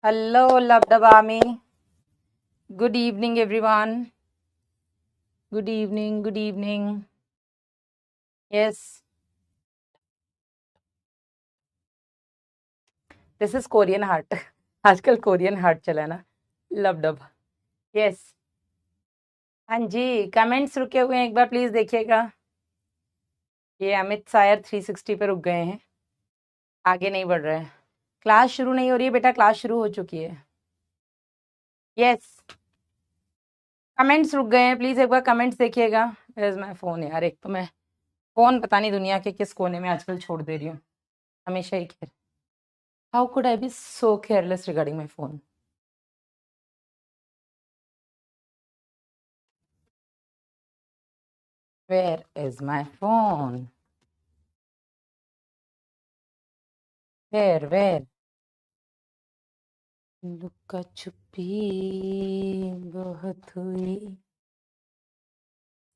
Hello, Labdabami. Good evening, everyone. Good evening, good evening. Yes, this is Korean heart. आजकल Korean heart चला है ना, लबडब. Yes, हाँ जी, comments रुके हुए हैं, एक बार प्लीज देखिएगा. ये अमित शायद 360 पे रुक गए हैं, आगे नहीं बढ़ रहे हैं. क्लास शुरू नहीं हो रही है बेटा, क्लास शुरू हो चुकी है. यस, कमेंट्स रुक गए हैं, प्लीज एक बार कमेंट्स देखिएगा. इज माय फोन यार, एक तो मैं फोन पता नहीं दुनिया के किस कोने में आजकल छोड़ दे रही हूँ, हमेशा ही. How could I be so careless regarding my phone. Where is my phone? Where? लुका छुपी बहुत हुई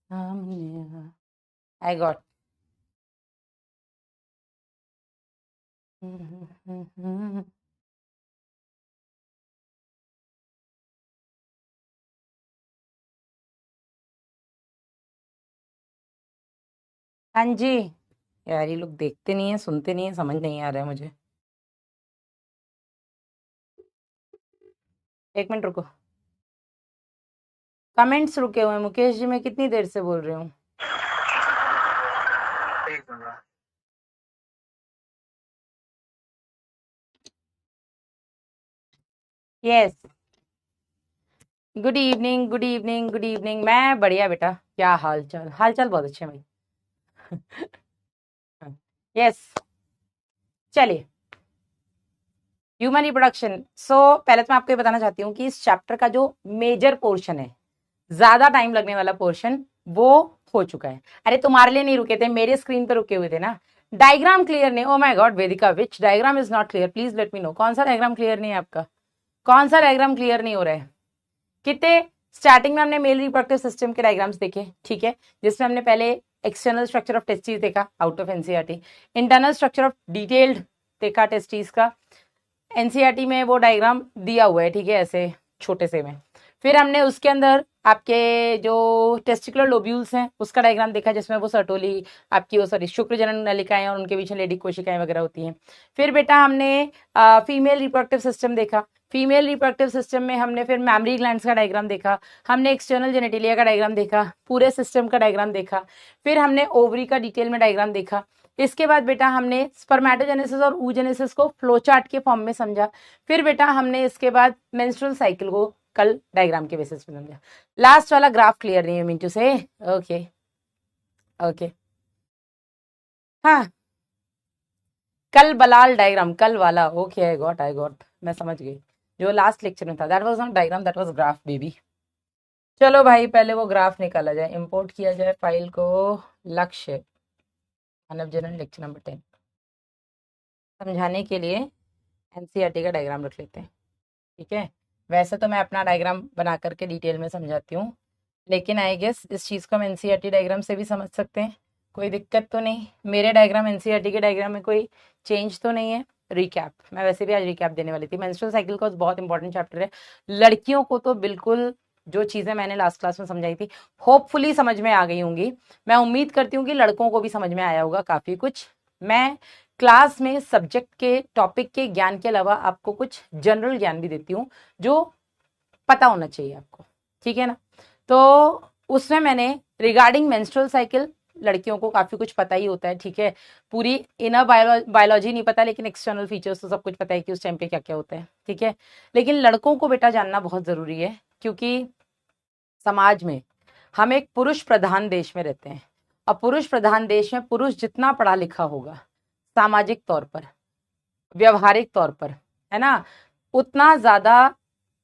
सामने. I got. हाँ जी. यार ये लोग देखते नहीं है, सुनते नहीं है, समझ नहीं आ रहा है मुझे. एक मिनट रुको. कमेंट्स रुके हुए हैं मुकेश जी, मैं कितनी देर से बोल रही हूँ. Yes, good evening, good evening, good evening. मैं बढ़िया बेटा, क्या हाल चाल. हाल चाल बहुत अच्छे हैं भाई. यस, चलिए. Human reproduction. सो पहले तो मैं आपको ये बताना चाहती हूँ कि इस चैप्टर का जो मेजर पोर्शन है, ज्यादा टाइम लगने वाला पोर्शन, वो हो चुका है. अरे तुम्हारे लिए नहीं रुके थे, मेरे स्क्रीन पे रुके हुए थे ना. डायग्राम क्लियर नहीं. ओ my God Vedika, which diagram is not clear, please let me know. कौन सा डायग्राम क्लियर नहीं है आपका, कौन सा डायग्राम क्लियर नहीं हो रहा है. कितने स्टार्टिंग में हमने मेल रिप्रोडक्टिव सिस्टम के डायग्राम्स देखे, ठीक है, जिसमें हमने पहले एक्सटर्नल स्ट्रक्चर ऑफ टेस्टिस देखा out of NCERT, internal structure of detailed देखा टेस्टिस का, एनसीईआरटी में वो डायग्राम दिया हुआ है, ठीक है, ऐसे छोटे से में. फिर हमने उसके अंदर आपके जो टेस्टिकुलर लोब्यूल्स हैं उसका डायग्राम देखा, जिसमें वो सर्टोली आपकी वो सॉरी शुक्र जनन नलिकाएं और उनके बीच में लेडी कोशिकाएं वगैरह होती हैं. फिर बेटा हमने फीमेल रिप्रोडक्टिव सिस्टम देखा. फीमेल रिप्रोडक्टिव सिस्टम में हमने फिर मैमरी ग्लैंड्स का डायग्राम देखा, हमने एक्सटर्नल जेनेटिलिया का डायग्राम देखा, पूरे सिस्टम का डायग्राम देखा. फिर हमने ओवरी का डिटेल में डायग्राम देखा. इसके बाद बेटा हमने स्पर्मेटोजेनेसिस और oogenesis को फ्लोचार्ट के फॉर्म में समझा. फिर बेटा हमने इसके बाद मेंस्ट्रुअल साइकिल को कल डायग्राम के बेसिस पे समझा. लास्ट वाला ग्राफ क्लियर नहीं है मीन टू से. Okay okay. हाँ, कल बलाल डायग्राम, कल वाला. ओके, आई गॉट, मैं समझ गई. जो लास्ट लेक्चर में था, that was not diagram, that was graph baby. चलो भाई, पहले वो ग्राफ निकाला जाए, इंपोर्ट किया जाए फाइल को. लक्ष्य मानव जनन लेक्चर नंबर 10 समझाने के लिए एनसीईआरटी का डायग्राम रख लेते हैं, ठीक है. वैसे तो मैं अपना डायग्राम बना करके डिटेल में समझाती हूँ, लेकिन आई गेस इस चीज़ को हम एनसीईआरटी डायग्राम से भी समझ सकते हैं, कोई दिक्कत तो नहीं. मेरे डायग्राम एनसीईआरटी के डायग्राम में कोई चेंज तो नहीं है. रिकैप, मैं वैसे भी आज रिकैप देने वाली थी. मेंस्ट्रुअल साइकिल का बहुत इंपॉर्टेंट चैप्टर है. लड़कियों को तो बिल्कुल जो चीज़ें मैंने लास्ट क्लास में समझाई थी होपफुली समझ में आ गई होंगी. मैं उम्मीद करती हूँ कि लड़कों को भी समझ में आया होगा काफ़ी कुछ. मैं क्लास में सब्जेक्ट के टॉपिक के ज्ञान के अलावा आपको कुछ जनरल ज्ञान भी देती हूँ जो पता होना चाहिए आपको, ठीक है ना. तो उसमें मैंने रिगार्डिंग मेंस्ट्रुअल साइकिल, लड़कियों को काफी कुछ पता ही होता है, ठीक है. पूरी इनर बायोलॉजी नहीं पता, लेकिन एक्सटर्नल फीचर्स तो सब कुछ पता है कि उस टाइम पे क्या क्या होता है, ठीक है. लेकिन लड़कों को बेटा जानना बहुत जरूरी है, क्योंकि समाज में हम एक पुरुष प्रधान देश में रहते हैं. और पुरुष प्रधान देश में पुरुष जितना पढ़ा लिखा होगा सामाजिक तौर पर, व्यवहारिक तौर पर, है ना, उतना ज्यादा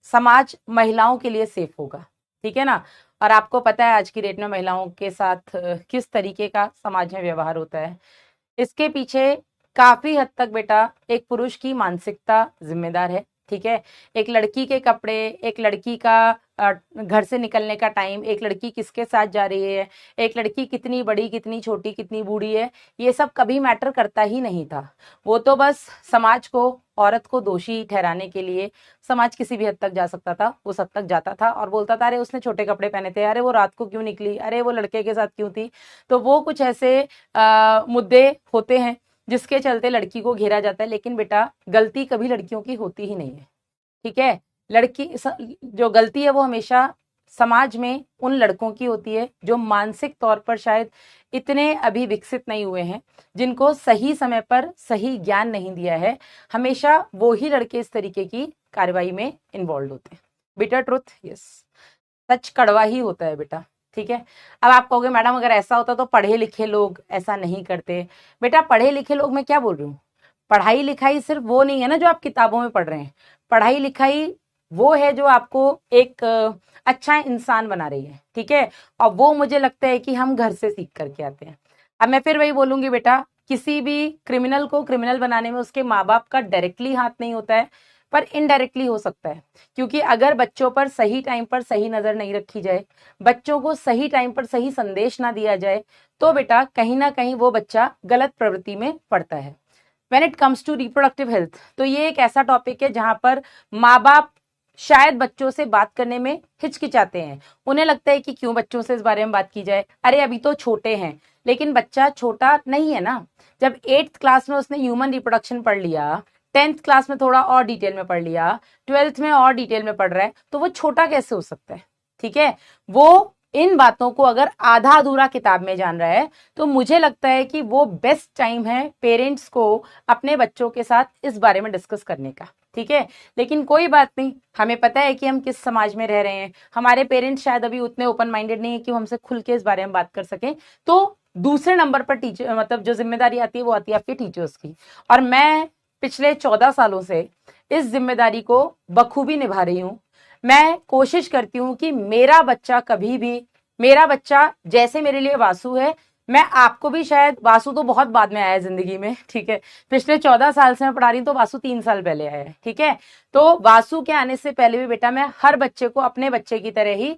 समाज महिलाओं के लिए सेफ होगा, ठीक है ना. और आपको पता है आज की डेट में महिलाओं के साथ किस तरीके का समाज में व्यवहार होता है. इसके पीछे काफी हद तक बेटा एक पुरुष की मानसिकता जिम्मेदार है, ठीक है. एक लड़की के कपड़े, एक लड़की का घर से निकलने का टाइम, एक लड़की किसके साथ जा रही है, एक लड़की कितनी बड़ी, कितनी छोटी, कितनी बूढ़ी है, ये सब कभी मैटर करता ही नहीं था। वो तो बस समाज को, औरत को दोषी ठहराने के लिए समाज किसी भी हद तक जा सकता था, उस हद तक जाता था और बोलता था अरे उसने छोटे कपड़े पहने थे, अरे वो रात को क्यों निकली, अरे वो लड़के के साथ क्यों थी। तो वो कुछ ऐसे मुद्दे होते हैं जिसके चलते लड़की को घेरा जाता है। लेकिन बेटा गलती कभी लड़कियों की होती ही नहीं है, ठीक है। लड़की जो गलती है वो हमेशा समाज में उन लड़कों की होती है जो मानसिक तौर पर शायद इतने अभी विकसित नहीं हुए हैं, जिनको सही समय पर सही ज्ञान नहीं दिया है। हमेशा वो ही लड़के इस तरीके की कार्रवाई में इन्वॉल्व होते हैं। बिटर ट्रुथ, यस, सच कड़वा ही होता है बेटा, ठीक है। अब आप कहोगे मैडम अगर ऐसा होता तो पढ़े लिखे लोग ऐसा नहीं करते। बेटा पढ़े लिखे लोग, मैं क्या बोल रही हूँ, पढ़ाई लिखाई सिर्फ वो नहीं है ना जो आप किताबों में पढ़ रहे हैं। पढ़ाई लिखाई वो है जो आपको एक अच्छा इंसान बना रही है, ठीक है। और वो मुझे लगता है कि हम घर से सीख करके आते हैं। अब मैं फिर वही बोलूंगी बेटा, किसी भी क्रिमिनल को क्रिमिनल बनाने में उसके माँ बाप का डायरेक्टली हाथ नहीं होता है, पर इनडायरेक्टली हो सकता है। क्योंकि अगर बच्चों पर सही टाइम पर सही नजर नहीं रखी जाए, बच्चों को सही टाइम पर सही संदेश ना दिया जाए, तो बेटा कहीं ना कहीं वो बच्चा गलत प्रवृत्ति में पड़ता है। When it comes to reproductive health, तो ये एक ऐसा टॉपिक है जहां पर माँ बाप शायद बच्चों से बात करने में हिचकिचाते हैं। उन्हें लगता है कि क्यों बच्चों से इस बारे में बात की जाए, अरे अभी तो छोटे हैं। लेकिन बच्चा छोटा नहीं है ना। जब 8th क्लास में उसने ह्यूमन रिप्रोडक्शन पढ़ लिया, 10th क्लास में थोड़ा और डिटेल में पढ़ लिया, 12th में और डिटेल में पढ़ रहा है, तो वो छोटा कैसे हो सकता है, ठीक है। वो इन बातों को अगर आधा अधूरा किताब में जान रहा है, तो मुझे लगता है कि वो बेस्ट टाइम है पेरेंट्स को अपने बच्चों के साथ इस बारे में डिस्कस करने का, ठीक है। लेकिन कोई बात नहीं, हमें पता है कि हम किस समाज में रह रहे हैं। हमारे पेरेंट्स शायद अभी उतने ओपन माइंडेड नहीं है कि हमसे खुल के इस बारे में बात कर सकें। तो दूसरे नंबर पर टीचर, मतलब जो जिम्मेदारी आती है वो आती है आपके टीचर्स की। और मैं पिछले 14 सालों से इस जिम्मेदारी को बखूबी निभा रही हूँ। मैं कोशिश करती हूँ कि मेरा बच्चा कभी भी, मेरा बच्चा जैसे मेरे लिए वासु है, मैं आपको भी, शायद वासु तो बहुत बाद में आया है जिंदगी में, ठीक है। पिछले 14 साल से मैं पढ़ा रही हूँ तो वासु 3 साल पहले आया है, ठीक है। तो वासु के आने से पहले भी बेटा मैं हर बच्चे को अपने बच्चे की तरह ही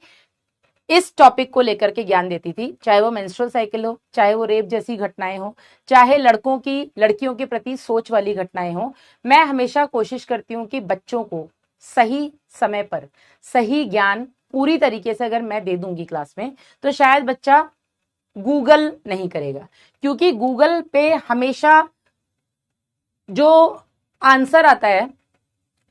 इस टॉपिक को लेकर के ज्ञान देती थी। चाहे वो मेंस्ट्रुअल साइकिल हो, चाहे वो रेप जैसी घटनाएं हो, चाहे लड़कों की लड़कियों के प्रति सोच वाली घटनाएं हो, मैं हमेशा कोशिश करती हूँ कि बच्चों को सही समय पर सही ज्ञान पूरी तरीके से अगर मैं दे दूंगी क्लास में, तो शायद बच्चा गूगल नहीं करेगा। क्योंकि गूगल पे हमेशा जो आंसर आता है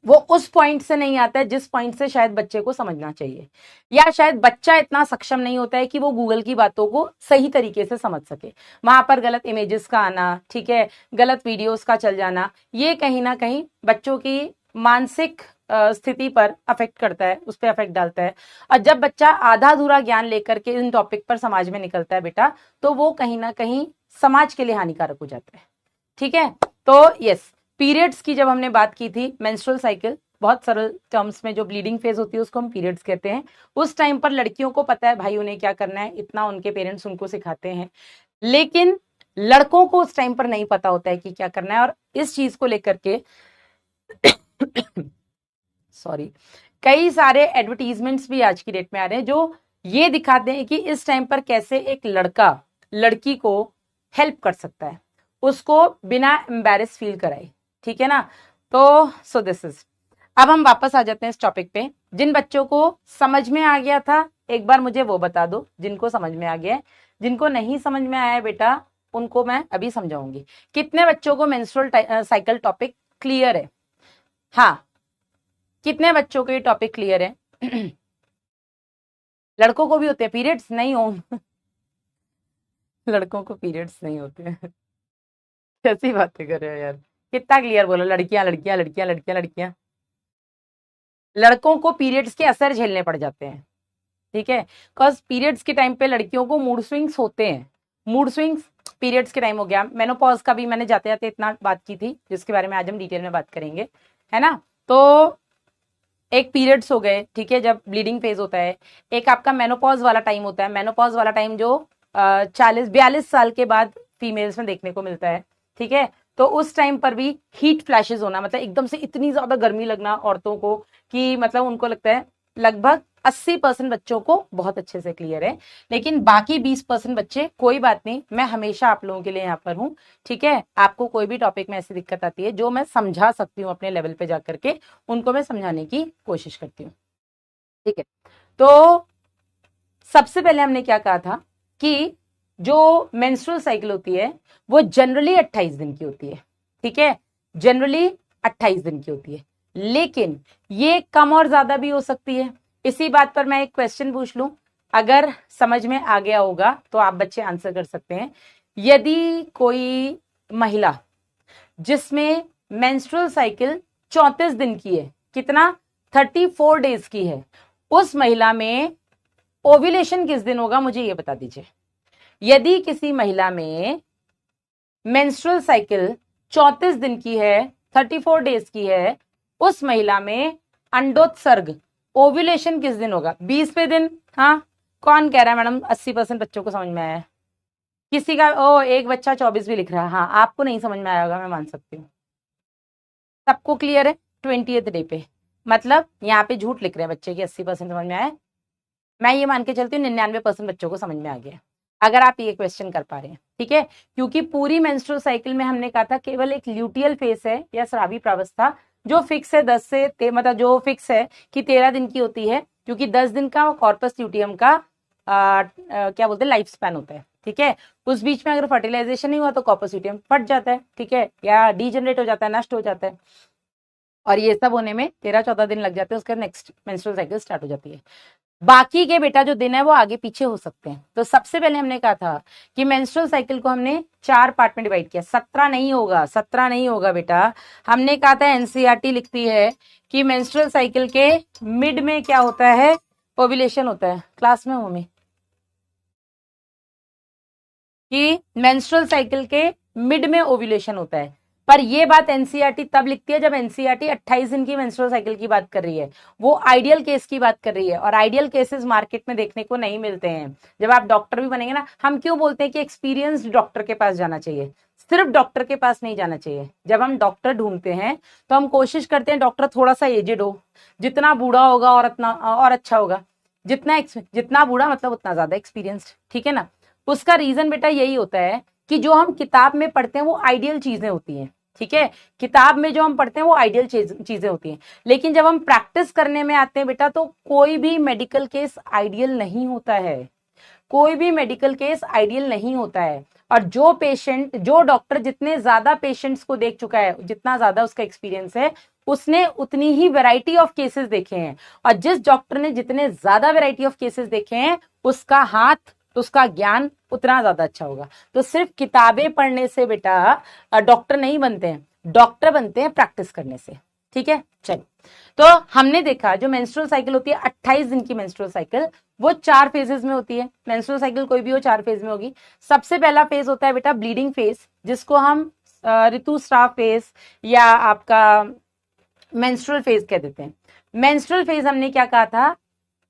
वो उस पॉइंट से नहीं आता है जिस पॉइंट से शायद बच्चे को समझना चाहिए, या शायद बच्चा इतना सक्षम नहीं होता है कि वो गूगल की बातों को सही तरीके से समझ सके। वहां पर गलत इमेजेस का आना, ठीक है, गलत वीडियोस का चल जाना, ये कहीं ना कहीं बच्चों की मानसिक स्थिति पर अफेक्ट करता है, उस पर अफेक्ट डालता है। और जब बच्चा आधा अधूरा ज्ञान लेकर के इन टॉपिक पर समाज में निकलता है बेटा, तो वो कहीं ना कहीं समाज के लिए हानिकारक हो जाता है, ठीक है। तो यस, पीरियड्स की जब हमने बात की थी, मेंस्ट्रुअल साइकिल, बहुत सरल टर्म्स में जो ब्लीडिंग फेज होती है उसको हम पीरियड्स कहते हैं। उस टाइम पर लड़कियों को पता है भाई उन्हें क्या करना है, इतना उनके पेरेंट्स उनको सिखाते हैं। लेकिन लड़कों को उस टाइम पर नहीं पता होता है कि क्या करना है। और इस चीज को लेकर के सॉरी, कई सारे एडवर्टीजमेंट्स भी आज की डेट में आ रहे हैं जो ये दिखाते हैं कि इस टाइम पर कैसे एक लड़का लड़की को हेल्प कर सकता है, उसको बिना एम्बैरेस फील कराए, ठीक है ना। तो सो दिस इज, अब हम वापस आ जाते हैं इस टॉपिक पे। जिन बच्चों को समझ में आ गया था एक बार मुझे वो बता दो, जिनको समझ में आ गया है। जिनको नहीं समझ में आया है बेटा, उनको मैं अभी समझाऊंगी। कितने बच्चों को मेंस्ट्रुअल साइकिल टॉपिक क्लियर है? हाँ, कितने बच्चों को ये टॉपिक क्लियर है? लड़कों को भी होते हैं पीरियड्स? नहीं हो लड़कों को पीरियड्स नहीं होते हैं। कैसी बातें कर रहे हो यार, कितना क्लियर बोलो, लड़कियां लड़कियां लड़कियां लड़कियां लड़कियां। लड़कों को पीरियड्स के असर झेलने पड़ जाते हैं, ठीक है। बिकॉज पीरियड्स के टाइम पे लड़कियों को मूड स्विंग्स होते हैं। मूड स्विंग्स पीरियड्स के टाइम हो गया, मेनोपॉज का भी मैंने जाते जाते इतना बात की थी, जिसके बारे में आज हम डिटेल में बात करेंगे, है ना। तो एक पीरियड्स हो गए, ठीक है, जब ब्लीडिंग फेज होता है। एक आपका मेनोपॉज वाला टाइम होता है, मेनोपॉज वाला टाइम जो 40-42 साल के बाद फीमेल्स में देखने को मिलता है, ठीक है। तो उस टाइम पर भी हीट फ्लैशेस होना, मतलब एकदम से इतनी ज्यादा गर्मी लगना औरतों को कि मतलब उनको लगता है लगभग 80% बच्चों को बहुत अच्छे से क्लियर है, लेकिन बाकी 20% बच्चे कोई बात नहीं, मैं हमेशा आप लोगों के लिए यहाँ पर हूँ। ठीक है, आपको कोई भी टॉपिक में ऐसी दिक्कत आती है जो मैं समझा सकती हूँ अपने लेवल पे जाकर के, उनको मैं समझाने की कोशिश करती हूँ। ठीक है, तो सबसे पहले हमने क्या कहा था कि जो मेंस्ट्रुअल साइकिल होती है वो जनरली 28 दिन की होती है। ठीक है, जनरली 28 दिन की होती है, लेकिन ये कम और ज्यादा भी हो सकती है। इसी बात पर मैं एक क्वेश्चन पूछ लूं, अगर समझ में आ गया होगा तो आप बच्चे आंसर कर सकते हैं। यदि कोई महिला जिसमें मेंस्ट्रुअल साइकिल 34 दिन की है, कितना, 34 डेज की है, उस महिला में ओव्यूलेशन किस दिन होगा, मुझे ये बता दीजिए। यदि किसी महिला में मेंस्ट्रुअल साइकिल 34 दिन की है, 34 डेज की है, उस महिला में अंडोत्सर्ग ओव्यूलेशन किस दिन होगा, 20वें दिन। हाँ, कौन कह रहा है मैडम 80% बच्चों को समझ में आया है? किसी का एक बच्चा 24 भी लिख रहा है। हाँ, आपको नहीं समझ में आया होगा, मैं मान सकती हूँ। सबको क्लियर है? 20th डे पे, मतलब यहाँ पे झूठ लिख रहे हैं बच्चे की 80% समझ में आया। मैं ये मान के चलती हूँ 99% बच्चों को समझ में आ गया, अगर आप ये क्वेश्चन कर पा रहे हैं। ठीक है, क्योंकि पूरी मेंस्ट्रुअल साइकिल में हमने कहा था केवल एक ल्यूटियल फेस है या स्रावी प्रावस्था जो फिक्स है, 10 से मतलब जो फिक्स है कि 13 दिन की होती है, क्योंकि 10 दिन का कॉर्पस ल्यूटियम का क्या बोलते हैं, लाइफ स्पैन होता है। ठीक है, उस बीच में अगर फर्टिलाइजेशन नहीं हुआ तो कॉर्पस ल्यूटियम फट जाता है। ठीक है, या डीजनरेट हो जाता है, नष्ट हो जाता है, और ये सब होने में 13-14 दिन लग जाते हैं, उसके नेक्स्ट मेंस्ट्रुअल साइकिल स्टार्ट हो जाती है। बाकी के बेटा जो दिन है वो आगे पीछे हो सकते हैं। तो सबसे पहले हमने कहा था कि मेंस्ट्रुअल साइकिल को हमने 4 पार्ट में डिवाइड किया। 17 नहीं होगा, 17 नहीं होगा बेटा। हमने कहा था, एनसीईआरटी लिखती है कि मेंस्ट्रुअल साइकिल के मिड में क्या होता है, ओव्यूलेशन होता है। क्लास में मम्मी कि मेंस्ट्रुअल साइकिल के मिड में ओव्यूलेशन होता है, पर ये बात एनसीईआरटी तब लिखती है जब एनसीईआरटी 28 दिन की मेंस्ट्रुअल साइकिल की बात कर रही है, वो आइडियल केस की बात कर रही है, और आइडियल केसेस मार्केट में देखने को नहीं मिलते हैं। जब आप डॉक्टर भी बनेंगे ना, हम क्यों बोलते हैं कि एक्सपीरियंस्ड डॉक्टर के पास जाना चाहिए, सिर्फ डॉक्टर के पास नहीं जाना चाहिए। जब हम डॉक्टर ढूंढते हैं तो हम कोशिश करते हैं डॉक्टर थोड़ा सा एजेड हो, जितना बूढ़ा होगा और उतना और अच्छा होगा, जितना बूढ़ा मतलब उतना ज्यादा एक्सपीरियंस्ड। ठीक है ना, उसका रीजन बेटा यही होता है कि जो हम किताब में पढ़ते हैं वो आइडियल चीजें होती हैं। ठीक है, किताब में जो हम पढ़ते हैं वो आइडियल चीजें होती हैं, लेकिन जब हम प्रैक्टिस करने में आते हैं बेटा तो कोई भी मेडिकल केस आइडियल नहीं होता है, कोई भी मेडिकल केस आइडियल नहीं होता है। और जो डॉक्टर जितने ज्यादा पेशेंट्स को देख चुका है, जितना ज्यादा उसका एक्सपीरियंस है, उसने उतनी ही वैरायटी ऑफ केसेस देखे हैं, और जिस डॉक्टर ने जितने ज्यादा वैरायटी ऑफ केसेस देखे हैं उसका हाथ, उसका ज्ञान उतना ज्यादा अच्छा होगा। तो सिर्फ किताबें पढ़ने से बेटा डॉक्टर नहीं बनते हैं, डॉक्टर बनते हैं प्रैक्टिस करने से। ठीक है, चलिए, तो हमने देखा जो मेंस्ट्रुअल साइकिल होती है 28 दिन की मेंस्ट्रुअल साइकिल, वो 4 फेजेस में होती है। मेंस्ट्रुअल साइकिल कोई भी हो 4 फेज में होगी। सबसे पहला फेज होता है बेटा ब्लीडिंग फेज, जिसको हम ऋतुस्राव फेज या आपका मेंस्ट्रुअल फेज कह देते हैं। मेंस्ट्रुअल फेज हमने क्या कहा था,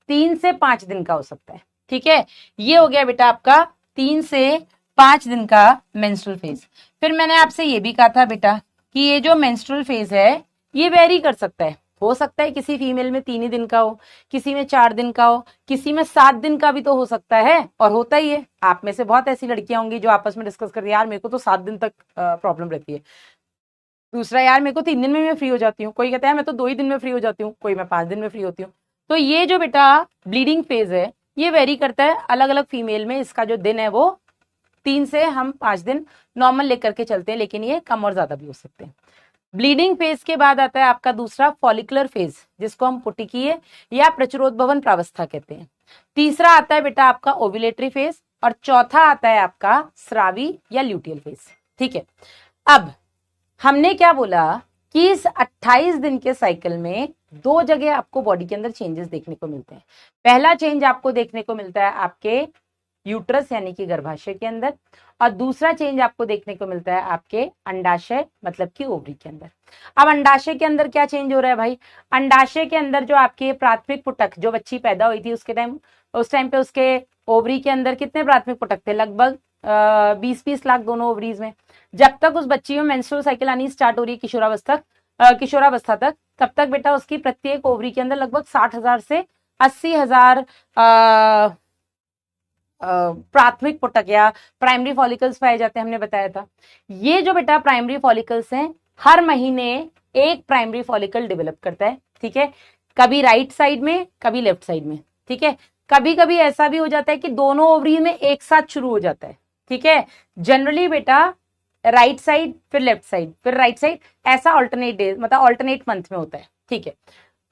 3 से 5 दिन का हो सकता है। ठीक है, ये हो गया बेटा आपका 3 से 5 दिन का मेंस्ट्रुअल फेज। फिर मैंने आपसे ये भी कहा था बेटा कि ये जो मेंस्ट्रुअल फेज है ये वेरी कर सकता है, हो सकता है किसी फीमेल में 3 ही दिन का हो, किसी में 4 दिन का हो, किसी में 7 दिन का भी तो हो सकता है, और होता ही है। आप में से बहुत ऐसी लड़कियां होंगी जो आपस में डिस्कस करती है, यार मेरे को तो 7 दिन तक प्रॉब्लम रहती है, दूसरा यार मेरे को 3 दिन में मैं फ्री हो जाती हूँ, कोई कहता है मैं तो 2 ही दिन में फ्री हो जाती हूँ, कोई मैं 5 दिन में फ्री होती हूँ। तो ये जो बेटा ब्लीडिंग फेज है ये वेरी करता है अलग अलग फीमेल में। इसका जो दिन है वो 3 से हम 5 दिन नॉर्मल लेकर के चलते हैं, लेकिन ये कम और ज्यादा भी हो सकते हैं। ब्लीडिंग फेज के बाद आता है आपका दूसरा फॉलिकुलर फेज, जिसको हम पुटिकीय या प्रचुरोद्भवन प्रावस्था कहते हैं। तीसरा आता है बेटा आपका ओव्यूलेटरी फेज, और चौथा आता है आपका स्रावी या ल्यूटियल फेज। ठीक है, अब हमने क्या बोला कि इस 28 दिन के साइकिल में 2 जगह आपको बॉडी के अंदर चेंजेस देखने को मिलते हैं। पहला चेंज आपको देखने को मिलता है आपके यूट्रस यानी कि गर्भाशय के अंदर, और दूसरा चेंज आपको देखने को मिलता है आपके अंडाशय मतलब कि ओवरी के अंदर। अब अंडाशय के अंदर क्या चेंज हो रहा है भाई, अंडाशय के अंदर जो आपके प्राथमिक पुटक, जो बच्ची पैदा हुई थी उस टाइम पे उसके ओवरी के अंदर कितने प्राथमिक पुटक थे, लगभग 20-20 लाख दोनों ओवरीज में। जब तक उस बच्ची में मेंस्ट्रुअल साइकिल आनी स्टार्ट हो रही है किशोरावस्था तक, तब तक बेटा उसकी प्रत्येक ओवरी के अंदर लगभग 60,000 से 80,000 प्राथमिक पुटक या प्राइमरी फॉलिकल्स पाए जाते हैं, हमने बताया था। ये जो बेटा प्राइमरी फॉलिकल्स हैं, हर महीने एक प्राइमरी फॉलिकल डेवलप करता है, ठीक है, कभी राइट साइड में कभी लेफ्ट साइड में, ठीक है। कभी कभी ऐसा भी हो जाता है कि दोनों ओवरी में एक साथ शुरू हो जाता है, ठीक है। जनरली बेटा राइट साइड फिर लेफ्ट साइड फिर राइट साइड, ऐसा ऑल्टरनेट डे मतलब ऑल्टरनेट मंथ में होता है, ठीक है।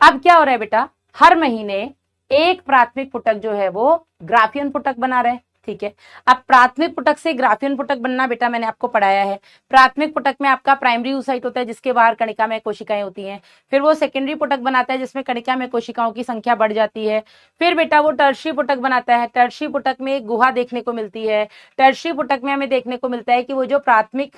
अब क्या हो रहा है बेटा, हर महीने एक प्राथमिक पुटक जो है वो ग्राफियन पुटक बना रहा है, ठीक है। अब प्राथमिक पुटक से ग्राफियन पुटक बनना बेटा मैंने आपको पढ़ाया है। प्राथमिक पुटक में आपका प्राइमरी oocyte होता है जिसके बाहर कणिका में कोशिकाएं होती हैं, फिर वो सेकेंडरी पुटक बनाता है जिसमें कणिका में कोशिकाओं की संख्या बढ़ जाती है, फिर बेटा वो टर्शरी पुटक बनाता है। टर्शरी पुटक में एक गुहा देखने को मिलती है। टर्शरी पुटक में हमें देखने को मिलता है कि वो जो प्राथमिक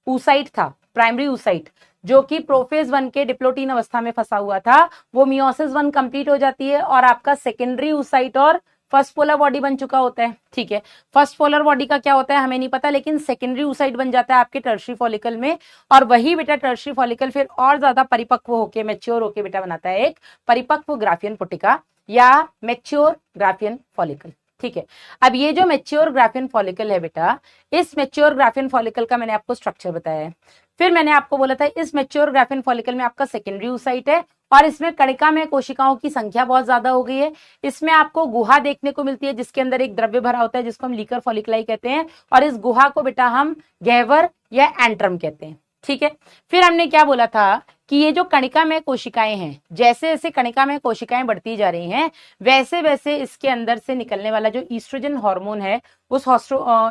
oocyte था, प्राइमरी oocyte, जो कि प्रोफेज 1 के डिप्लोटीन अवस्था में फंसा हुआ था, वो मियोसिस 1 कंप्लीट हो जाती है और आपका सेकेंडरी oocyte और फर्स्ट पोलर बॉडी बन चुका होता है, ठीक है। फर्स्ट पोलर बॉडी का क्या होता है हमें नहीं पता, लेकिन सेकेंडरी oocyte बन जाता है आपके टर्शरी फॉलिकल में, और वही बेटा टर्शरी फॉलिकल फिर और ज्यादा परिपक्व होके मैच्योर होके बेटा बनाता है एक परिपक्व ग्राफियन पुटिका या मैच्योर ग्राफियन फॉलिकल, ठीक है। अब ये जो मैच्योर ग्राफियन फॉलिकल है बेटा, इस मैच्योर ग्राफियन फॉलिकल का मैंने आपको स्ट्रक्चर बताया है। फिर मैंने आपको बोला था इस मैच्योर ग्राफियन फॉलिकल में आपका सेकेंडरी oocyte है और इसमें कणिका में कोशिकाओं की संख्या बहुत ज्यादा हो गई है। इसमें आपको गुहा देखने को मिलती है जिसके अंदर एक द्रव्य भरा होता है जिसको हम लीकर फॉलिकलाई कहते हैं, और इस गुहा को बेटा हम गह्वर या एंट्रम कहते हैं, ठीक है। फिर हमने क्या बोला था कि ये जो कणिका में कोशिकाएं हैं, जैसे जैसे कणिका में कोशिकाएं बढ़ती जा रही हैं वैसे वैसे इसके अंदर से निकलने वाला जो ईस्ट्रोजन हार्मोन है, उस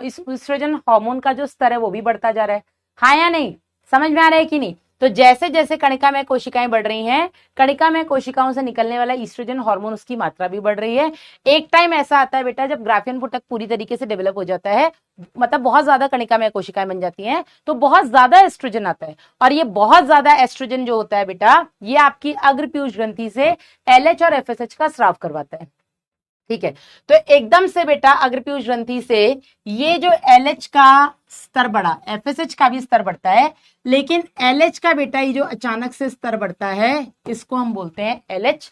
ईस्ट्रोजन हार्मोन का जो स्तर है वो भी बढ़ता जा रहा है। हाँ या नहीं, समझ में आ रहा है कि नहीं? तो जैसे जैसे कणिका में कोशिकाएं बढ़ रही हैं, कणिका में कोशिकाओं से निकलने वाला ईस्ट्रोजन हार्मोन उसकी मात्रा भी बढ़ रही है। एक टाइम ऐसा आता है बेटा जब ग्राफियन पुटक पूरी तरीके से डेवलप हो जाता है, मतलब बहुत ज्यादा कणिका में कोशिकाएं बन जाती हैं, तो बहुत ज्यादा एस्ट्रोजन आता है, और ये बहुत ज्यादा एस्ट्रोजन जो होता है बेटा, ये आपकी अग्रपीयूष ग्रंथि से एलएच और एफएसएच का स्राव करवाता है, ठीक है। तो एकदम से बेटा अग्रपीयूष ग्रंथि से ये जो एलएच का स्तर बढ़ा, एफएसएच का भी स्तर बढ़ता है, लेकिन एलएच का बेटा ये जो अचानक से स्तर बढ़ता है इसको हम बोलते हैं एलएच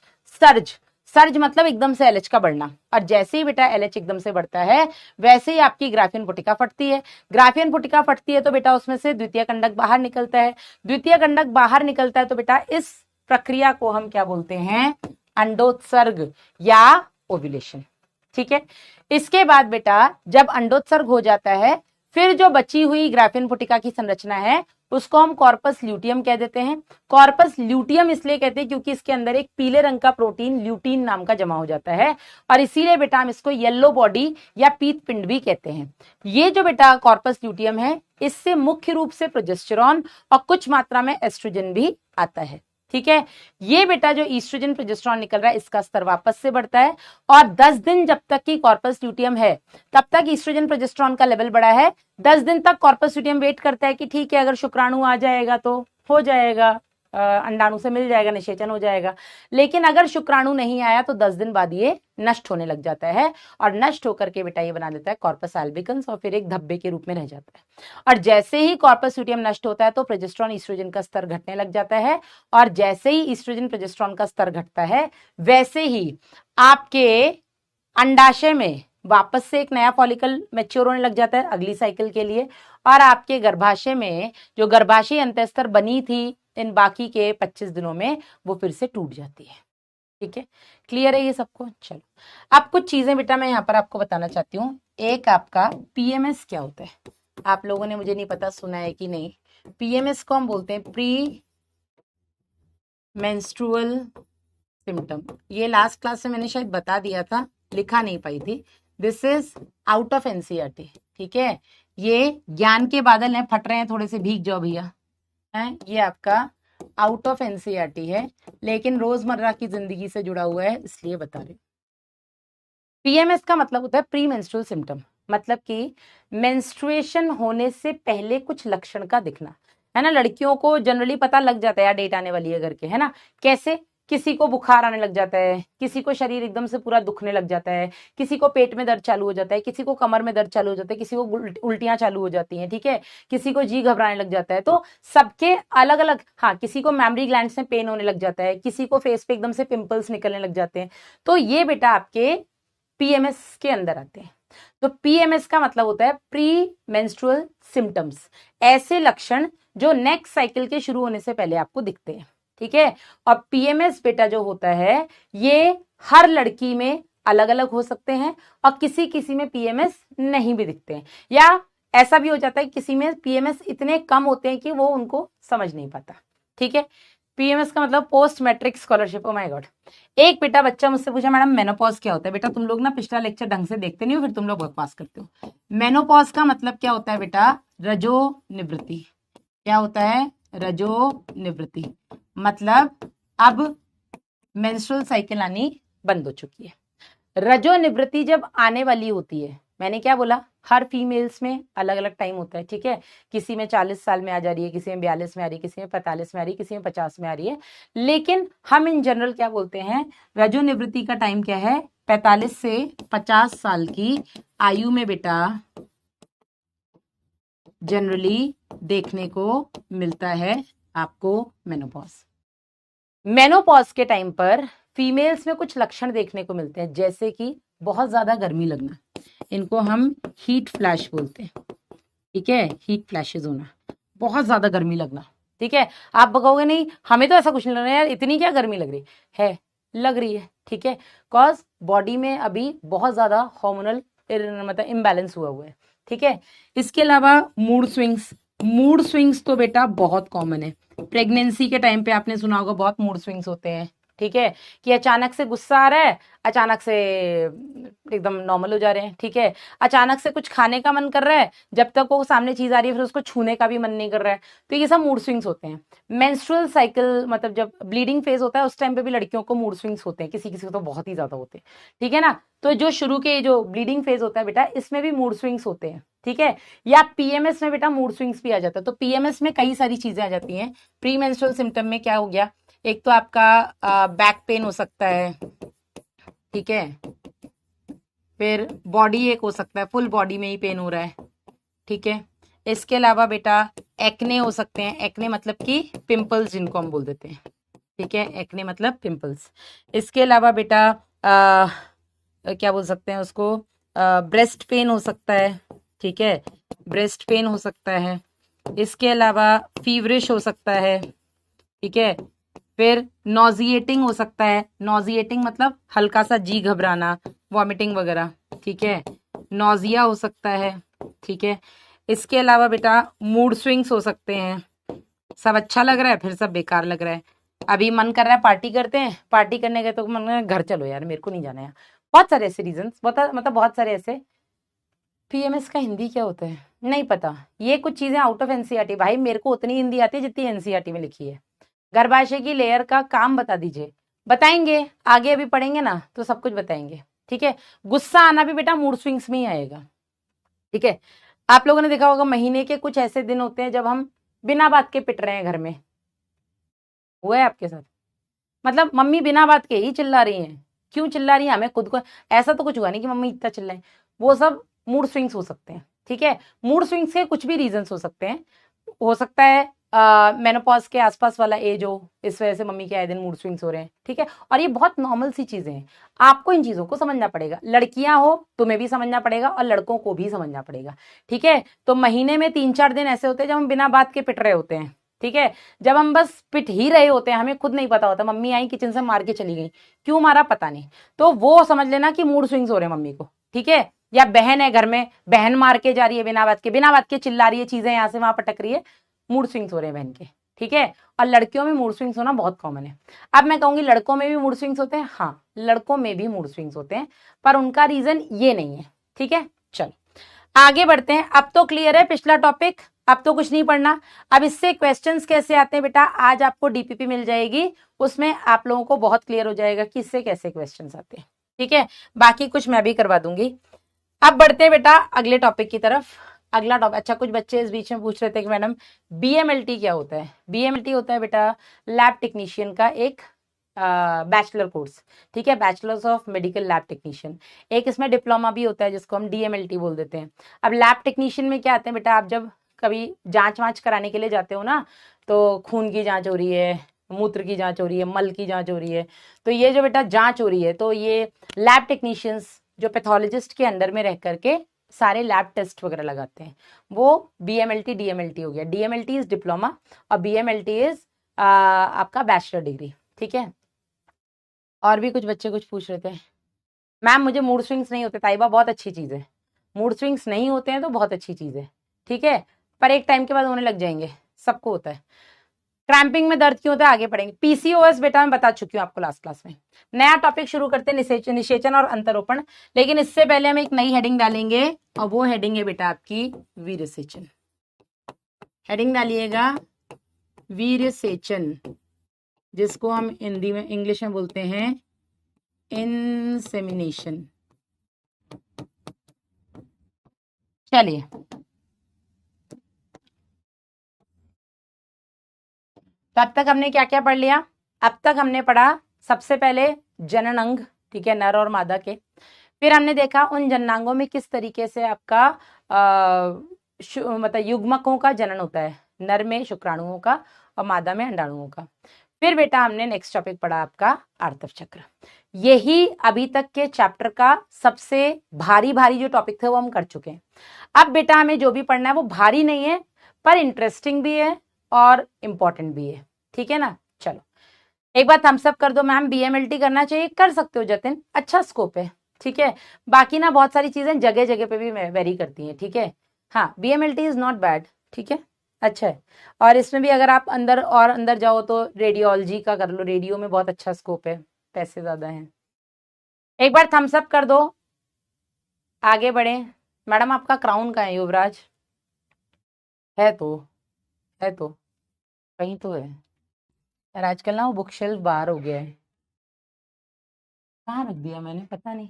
सर्ज। सर्ज मतलब एकदम से एलएच का बढ़ना, और जैसे ही बेटा एलएच एकदम से बढ़ता है वैसे ही आपकी ग्राफियन पुटिका फटती है। ग्राफियन पुटिका फटती है तो बेटा उसमें से द्वितीय कंडक बाहर निकलता है। द्वितीय कंडक बाहर निकलता है तो बेटा इस प्रक्रिया को हम क्या बोलते हैं, अंडोत्सर्ग या ओव्यूलेशन, ठीक है। इसके बाद बेटा जब अंडोत्सर्ग हो जाता है, फिर जो बची हुई ग्राफियन पुटिका की संरचना है उसको हम कॉर्पस ल्यूटियम कह देते हैं। कॉर्पस ल्यूटियम इसलिए कहते हैं क्योंकि इसके अंदर एक पीले रंग का प्रोटीन ल्यूटीन नाम का जमा हो जाता है, और इसीलिए बेटा हम इसको येलो बॉडी या पीत पिंड भी कहते हैं। ये जो बेटा कॉर्पस ल्यूटियम है, इससे मुख्य रूप से प्रोजेस्टेरॉन और कुछ मात्रा में एस्ट्रोजन भी आता है, ठीक है। ये बेटा जो ईस्ट्रोजन प्रोजेस्टेरॉन निकल रहा है इसका स्तर वापस से बढ़ता है, और 10 दिन जब तक की कॉर्पस ल्यूटियम है तब तक ईस्ट्रोजन प्रोजेस्टेरॉन का लेवल बढ़ा है। 10 दिन तक कॉर्पस ल्यूटियम वेट करता है कि ठीक है अगर शुक्राणु आ जाएगा तो हो जाएगा, अंडाणु से मिल जाएगा, निषेचन हो जाएगा। लेकिन अगर शुक्राणु नहीं आया तो 10 दिन बाद ये नष्ट होने लग जाता है, और नष्ट होकर के बेटा ये बना देता है कॉर्पस एल्बिकन्स, और फिर एक धब्बे के रूप में रह जाता है। और जैसे ही कॉर्पस ल्यूटियम नष्ट होता है तो प्रोजेस्टेरॉन ईस्ट्रोजन का स्तर घटने लग जाता है, और जैसे ही ईस्ट्रोजन प्रोजेस्टेरॉन का स्तर घटता है वैसे ही आपके अंडाशय में वापस से एक नया फॉलिकल मैच्योर होने लग जाता है अगली साइकिल के लिए, और आपके गर्भाशय में जो गर्भाशय अंतःस्तर बनी थी इन बाकी के 25 दिनों में वो फिर से टूट जाती है, ठीक है। क्लियर है ये सबको? चलो अब कुछ चीजें बेटा मैं यहाँ पर आपको बताना चाहती हूँ। एक आपका पीएमएस क्या होता है, आप लोगों ने मुझे नहीं पता सुना है कि नहीं। पीएमएस को हम बोलते हैं प्री मेंस्ट्रुअल सिम्टम। ये लास्ट क्लास में मैंने शायद बता दिया था, लिखा नहीं पाई थी। This is out of NCERT, ठीक है। ये ज्ञान के बादल हैं, फट रहे हैं थोड़े से, भीग जाओ भैया, है ये आपका आउट ऑफ एनसीईआरटी है, लेकिन रोजमर्रा की जिंदगी से जुड़ा हुआ है इसलिए बता रही हूँ। पीएमएस का मतलब होता है प्री मेंस्ट्रुअल सिम्टम, मतलब कि मेंस्ट्रुएशन होने से पहले कुछ लक्षण का दिखना, है ना। लड़कियों को जनरली पता लग जाता है यार डेट आने वाली है करके, है ना। कैसे किसी को बुखार आने लग जाता है, किसी को शरीर एकदम से पूरा दुखने लग जाता है, किसी को पेट में दर्द चालू हो जाता है, किसी को कमर में दर्द चालू हो जाता है, किसी को उल्टियां चालू हो जाती हैं, ठीक है, किसी को जी घबराने लग जाता है। तो सबके अलग अलग, हाँ, किसी को मैमरी ग्लैंड से पेन होने लग जाता है, किसी को फेस पे एकदम से पिंपल्स निकलने लग जाते हैं। तो ये बेटा आपके पीएमएस के अंदर आते हैं। तो पीएमएस का मतलब होता है प्री मेंस्ट्रुअल सिम्टम्स, ऐसे लक्षण जो नेक्स्ट साइकिल के शुरू होने से पहले आपको दिखते हैं, ठीक है। और पीएमएस बेटा जो होता है ये हर लड़की में अलग अलग हो सकते हैं, और किसी किसी में पीएमएस नहीं भी दिखते हैं, या ऐसा भी हो जाता है किसी में पीएमएस इतने कम होते हैं कि वो उनको समझ नहीं पाता, ठीक है। पीएमएस का मतलब post matric scholarship. Oh my God. एक बेटा बच्चा मुझसे पूछा, मैडम मेनोपॉज क्या होता है? बेटा तुम लोग ना पिछला लेक्चर ढंग से देखते नहीं हो, फिर तुम लोग बकवास करते हो। मेनोपॉज का मतलब क्या होता है बेटा? रजो निवृत्ति। क्या होता है? रजो निवृत्ति। मतलब अब मेंस्ट्रुअल साइकिल आनी बंद हो चुकी है। रजो निवृत्ति जब आने वाली होती है, मैंने क्या बोला, हर फीमेल्स में अलग अलग टाइम होता है, ठीक है। किसी में 40 साल में आ जा रही है, किसी में 42 में आ रही है, किसी में 45 में आ रही है, किसी में 50 में आ रही है, लेकिन हम इन जनरल क्या बोलते हैं, रजो निवृत्ति का टाइम क्या है? 45 से 50 साल की आयु में बेटा जनरली देखने को मिलता है आपको मेनोपॉज। मेनोपॉज के टाइम पर फीमेल्स में कुछ लक्षण देखने को मिलते हैं, जैसे कि बहुत ज्यादा गर्मी लगना, इनको हम हीट फ्लैश बोलते हैं, ठीक है, हीट फ्लैशेस होना, बहुत ज्यादा गर्मी लगना, ठीक है। आप कहोगे नहीं हमें तो ऐसा कुछ नहीं लग रहा यार, इतनी क्या गर्मी लग रही है, लग रही है, ठीक है, कॉज बॉडी में अभी बहुत ज्यादा हार्मोनल मतलब इम्बैलेंस हुआ है, ठीक है। इसके अलावा मूड स्विंग्स, मूड स्विंग्स तो बेटा बहुत कॉमन है। प्रेगनेंसी के टाइम पे आपने सुना होगा बहुत मूड स्विंग्स होते हैं, ठीक है, कि अचानक से गुस्सा आ रहा है, अचानक से एकदम नॉर्मल हो जा रहे हैं, ठीक है, अचानक से कुछ खाने का मन कर रहा है, जब तक वो सामने चीज आ रही है फिर उसको छूने का भी मन नहीं कर रहा है। तो ये सब मूड स्विंग्स होते हैं। मेंस्ट्रुअल साइकिल मतलब जब ब्लीडिंग फेज होता है उस टाइम पे भी लड़कियों को मूड स्विंग्स होते हैं, किसी किसी को तो बहुत ही ज्यादा होते हैं, ठीक है ना। तो जो शुरू के जो ब्लीडिंग फेज होता है बेटा, इसमें भी मूड स्विंग्स होते हैं, ठीक है। या पीएमएस में बेटा मूड स्विंग्स भी आ जाता है। तो पीएमएस में कई सारी चीजें आ जाती हैं। प्री मेंस्ट्रुअल सिम्टम में क्या हो गया, एक तो आपका बैक पेन हो सकता है, ठीक है, फिर बॉडी एक हो सकता है, फुल बॉडी में ही पेन हो रहा है, ठीक है। इसके अलावा बेटा एक्ने हो सकते हैं, एक्ने मतलब कि पिंपल्स जिनको हम बोल देते हैं, ठीक है, एक्ने मतलब पिंपल्स। इसके अलावा बेटा क्या बोल सकते हैं उसको, ब्रेस्ट पेन हो सकता है, ठीक है, ब्रेस्ट पेन हो सकता है। इसके अलावा फीवरिश हो सकता है, ठीक है, फिर नॉजिएटिंग हो सकता है, नॉजिएटिंग मतलब हल्का सा जी घबराना, वॉमिटिंग वगैरह, ठीक है, नॉजिया हो सकता है, ठीक है। इसके अलावा बेटा मूड स्विंग्स हो सकते हैं, सब अच्छा लग रहा है फिर सब बेकार लग रहा है, अभी मन कर रहा है पार्टी करते हैं, पार्टी करने गए तो मन कर रहा है घर चलो यार मेरे को नहीं जाना है। बहुत सारे ऐसे रीजन, मतलब बहुत सारे ऐसे। पीएमएस का हिंदी क्या होता है नहीं पता, ये कुछ चीजें आउट ऑफ एनसीईआरटी। भाई मेरे को उतनी हिंदी आती है जितनी एनसीईआरटी में लिखी है। गर्भाशय की लेयर का काम बता दीजिए, बताएंगे आगे अभी पढ़ेंगे ना तो सब कुछ बताएंगे, ठीक है। गुस्सा आना भी बेटा मूड स्विंग्स में ही आएगा, ठीक है। आप लोगों ने देखा होगा महीने के कुछ ऐसे दिन होते हैं जब हम बिना बात के पिट रहे हैं घर में, हुआ है आपके साथ? मतलब मम्मी बिना बात के ही चिल्ला रही हैं, क्यों चिल्ला रही है हमें खुद को, ऐसा तो कुछ हुआ नहीं कि मम्मी इतना चिल्लाए, वो सब मूड स्विंग्स हो सकते हैं, ठीक है। मूड स्विंग्स के कुछ भी रीजंस हो सकते हैं, हो सकता है मेनोपॉज के आसपास वाला एज हो, इस वजह से मम्मी के आए दिन मूड स्विंग्स हो रहे हैं, ठीक है। और ये बहुत नॉर्मल सी चीजें हैं, आपको इन चीजों को समझना पड़ेगा। लड़कियां हो तुम्हें भी समझना पड़ेगा और लड़कों को भी समझना पड़ेगा, ठीक है। तो महीने में 3-4 दिन ऐसे होते हैं जब हम बिना बात के पिट रहे होते हैं, ठीक है, जब हम बस पिट ही रहे होते हैं, हमें खुद नहीं पता होता, मम्मी आई किचन से मार के चली गई, क्यों मारा पता नहीं, तो वो समझ लेना कि मूड स्विंग्स हो रहे हैं मम्मी को, ठीक है। या बहन है घर में, बहन मार के जा रही है बिना बात के चिल्ला रही है, चीजें यहां से वहां पटक रही है, मूड स्विंग्स हो रहे हैं बहन के, ठीक है। और लड़कियों में मूड स्विंग्स होना बहुत कॉमन है। अब मैं कहूंगी लड़कों में भी मूड स्विंग्स होते हैं, हाँ लड़कों में भी मूड स्विंग्स होते हैं, पर उनका रीजन ये नहीं है, ठीक है। चल आगे बढ़ते हैं। अब तो क्लियर है पिछला टॉपिक, अब तो कुछ नहीं पढ़ना। अब इससे क्वेश्चंस कैसे आते हैं बेटा, आज आपको डीपीपी मिल जाएगी, उसमें आप लोगों को बहुत क्लियर हो जाएगा कि इससे कैसे क्वेश्चंस आते हैं, ठीक है। बाकी कुछ मैं भी करवा दूंगी। अब बढ़ते हैं बेटा अगले टॉपिक की तरफ। अगला टॉपिक, अच्छा कुछ बच्चे इस बीच में पूछ रहे थे कि मैडम बीएमएलटी क्या होता है। बीएमएलटी होता है बेटा लैब टेक्नीशियन का एक बैचलर कोर्स, ठीक है, bachelors of medical lab technician. एक इसमें डिप्लोमा भी होता है जिसको हम DMLT बोल देते हैं। अब लैब टेक्नीशियन में क्या आते हैं बेटा, आप जब कभी जांच वांच कराने के लिए जाते हो ना, तो खून की जांच हो रही है, मूत्र की जांच हो रही है, मल की जांच हो रही है, तो ये जो बेटा जांच हो रही है, तो ये लैब टेक्नीशियंस जो पैथोलॉजिस्ट के अंडर में रह करके सारे लैब टेस्ट वगैरह लगाते हैं, वो BMLT DMLT हो गया। DMLT इज डिप्लोमा और BMLT इज आपका बैचलर डिग्री, ठीक है। और भी कुछ बच्चे कुछ पूछ रहे थे। मैम मुझे मूड स्विंग्स नहीं होते, ताइबा बहुत अच्छी चीज है, मूड स्विंग्स नहीं होते हैं तो बहुत अच्छी चीज है, ठीक है, पर एक टाइम के बाद होने लग जाएंगे, सबको होता है। क्रैम्पिंग में दर्द क्यों होता है आगे पढ़ेंगे। PCOS बेटा मैं बता चुकी हूँ आपको लास्ट क्लास में। नया टॉपिक शुरू करते हैं, निषेचन और अंतरोपण, लेकिन इससे पहले हम एक नई हेडिंग डालेंगे और वो हेडिंग है बेटा आपकी वीरसेचन। हेडिंग डालिएगा वीरसेचन, जिसको हम हिंदी में इंग्लिश में बोलते हैं इंसेमिनेशन। चलिए तो अब तक हमने क्या क्या पढ़ लिया। अब तक हमने पढ़ा सबसे पहले जनन अंग, ठीक है, नर और मादा के। फिर हमने देखा उन जननांगों में किस तरीके से आपका मतलब युग्मकों का जनन होता है, नर में शुक्राणुओं का और मादा में अंडाणुओं का। फिर बेटा हमने नेक्स्ट टॉपिक पढ़ा आपका आर्तव चक्र। यही अभी तक के चैप्टर का सबसे भारी भारी जो टॉपिक थे वो हम कर चुके हैं। अब बेटा हमें जो भी पढ़ना है वो भारी नहीं है, पर इंटरेस्टिंग भी है और इंपॉर्टेंट भी है, ठीक है ना। चलो एक बार थम्स अप कर दो, मैम BMLT करना चाहिए, कर सकते हो जतिन, अच्छा स्कोप है, ठीक है। बाकी ना बहुत सारी चीजें जगह जगह पे भी वेरी करती हैं, ठीक है। हाँ BMLT इज नॉट बैड, ठीक है, अच्छा है। और इसमें भी अगर आप अंदर और अंदर जाओ तो रेडियोलॉजी का कर लो, रेडियो में बहुत अच्छा स्कोप है, पैसे ज्यादा हैं। एक बार थम्स अप कर दो, आगे बढ़े। मैडम आपका क्राउन कहाँ है युवराज, है तो, है तो कहीं तो है यार, आजकल ना वो बुक शेल्फ बाहर हो गया है, कहाँ रख दिया मैंने, पता नहीं,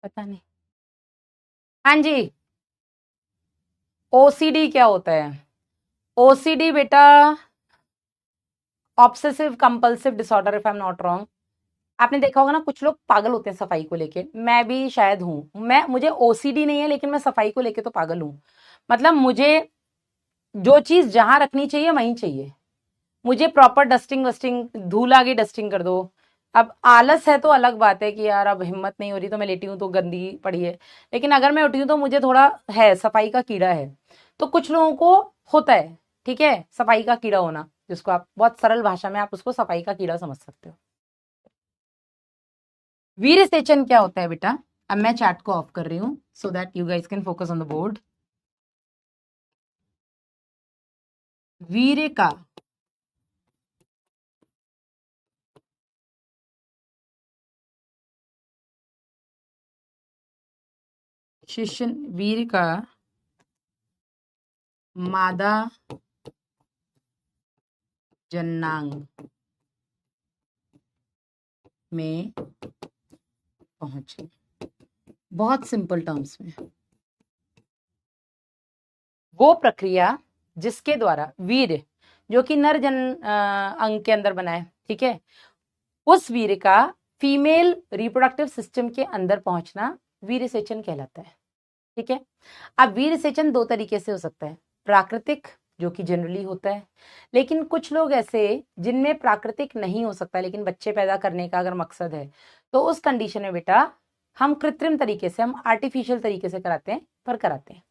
पता नहीं। हाँ जी, OCD क्या होता है। OCD बेटा obsessive compulsive disorder, if I am not wrong. आपने देखा होगा ना कुछ लोग पागल होते हैं सफाई को लेके, मैं भी शायद हूँ, मुझे OCD नहीं है लेकिन मैं सफाई को लेके तो पागल हूँ। मतलब मुझे जो चीज जहां रखनी चाहिए वहीं चाहिए, मुझे प्रॉपर डस्टिंग वस्टिंग, धूल आ गई डस्टिंग कर दो। अब आलस है तो अलग बात है कि यार अब हिम्मत नहीं हो रही तो मैं लेटी हूँ तो गंदी पड़ी है, लेकिन अगर मैं उठी हूँ तो मुझे थोड़ा है, सफाई का कीड़ा है। तो कुछ लोगों को होता है, ठीक है, सफाई का कीड़ा होना, जिसको आप बहुत सरल भाषा में आप उसको सफाई का कीड़ा समझ सकते हो। वीर सेचन क्या होता है बेटा, अब मैं चैट को ऑफ कर रही हूँ so that you guys can focus on the board. वीर का शिष्य, वीर का मादा जननांग में पहुंचे, बहुत सिंपल टर्म्स में, वो प्रक्रिया जिसके द्वारा वीर जो कि नर जन अंग के अंदर बना है, ठीक है, उस वीर का फीमेल रिप्रोडक्टिव सिस्टम के अंदर पहुंचना वीर सेचन कहलाता है, ठीक है। अब वीर सेचन दो तरीके से हो सकता है, प्राकृतिक जो कि जनरली होता है, लेकिन कुछ लोग ऐसे जिनमें प्राकृतिक नहीं हो सकता लेकिन बच्चे पैदा करने का अगर मकसद है, तो उस कंडीशन में बेटा हम कृत्रिम तरीके से, हम आर्टिफिशियल तरीके से कराते हैं, पर कराते हैं।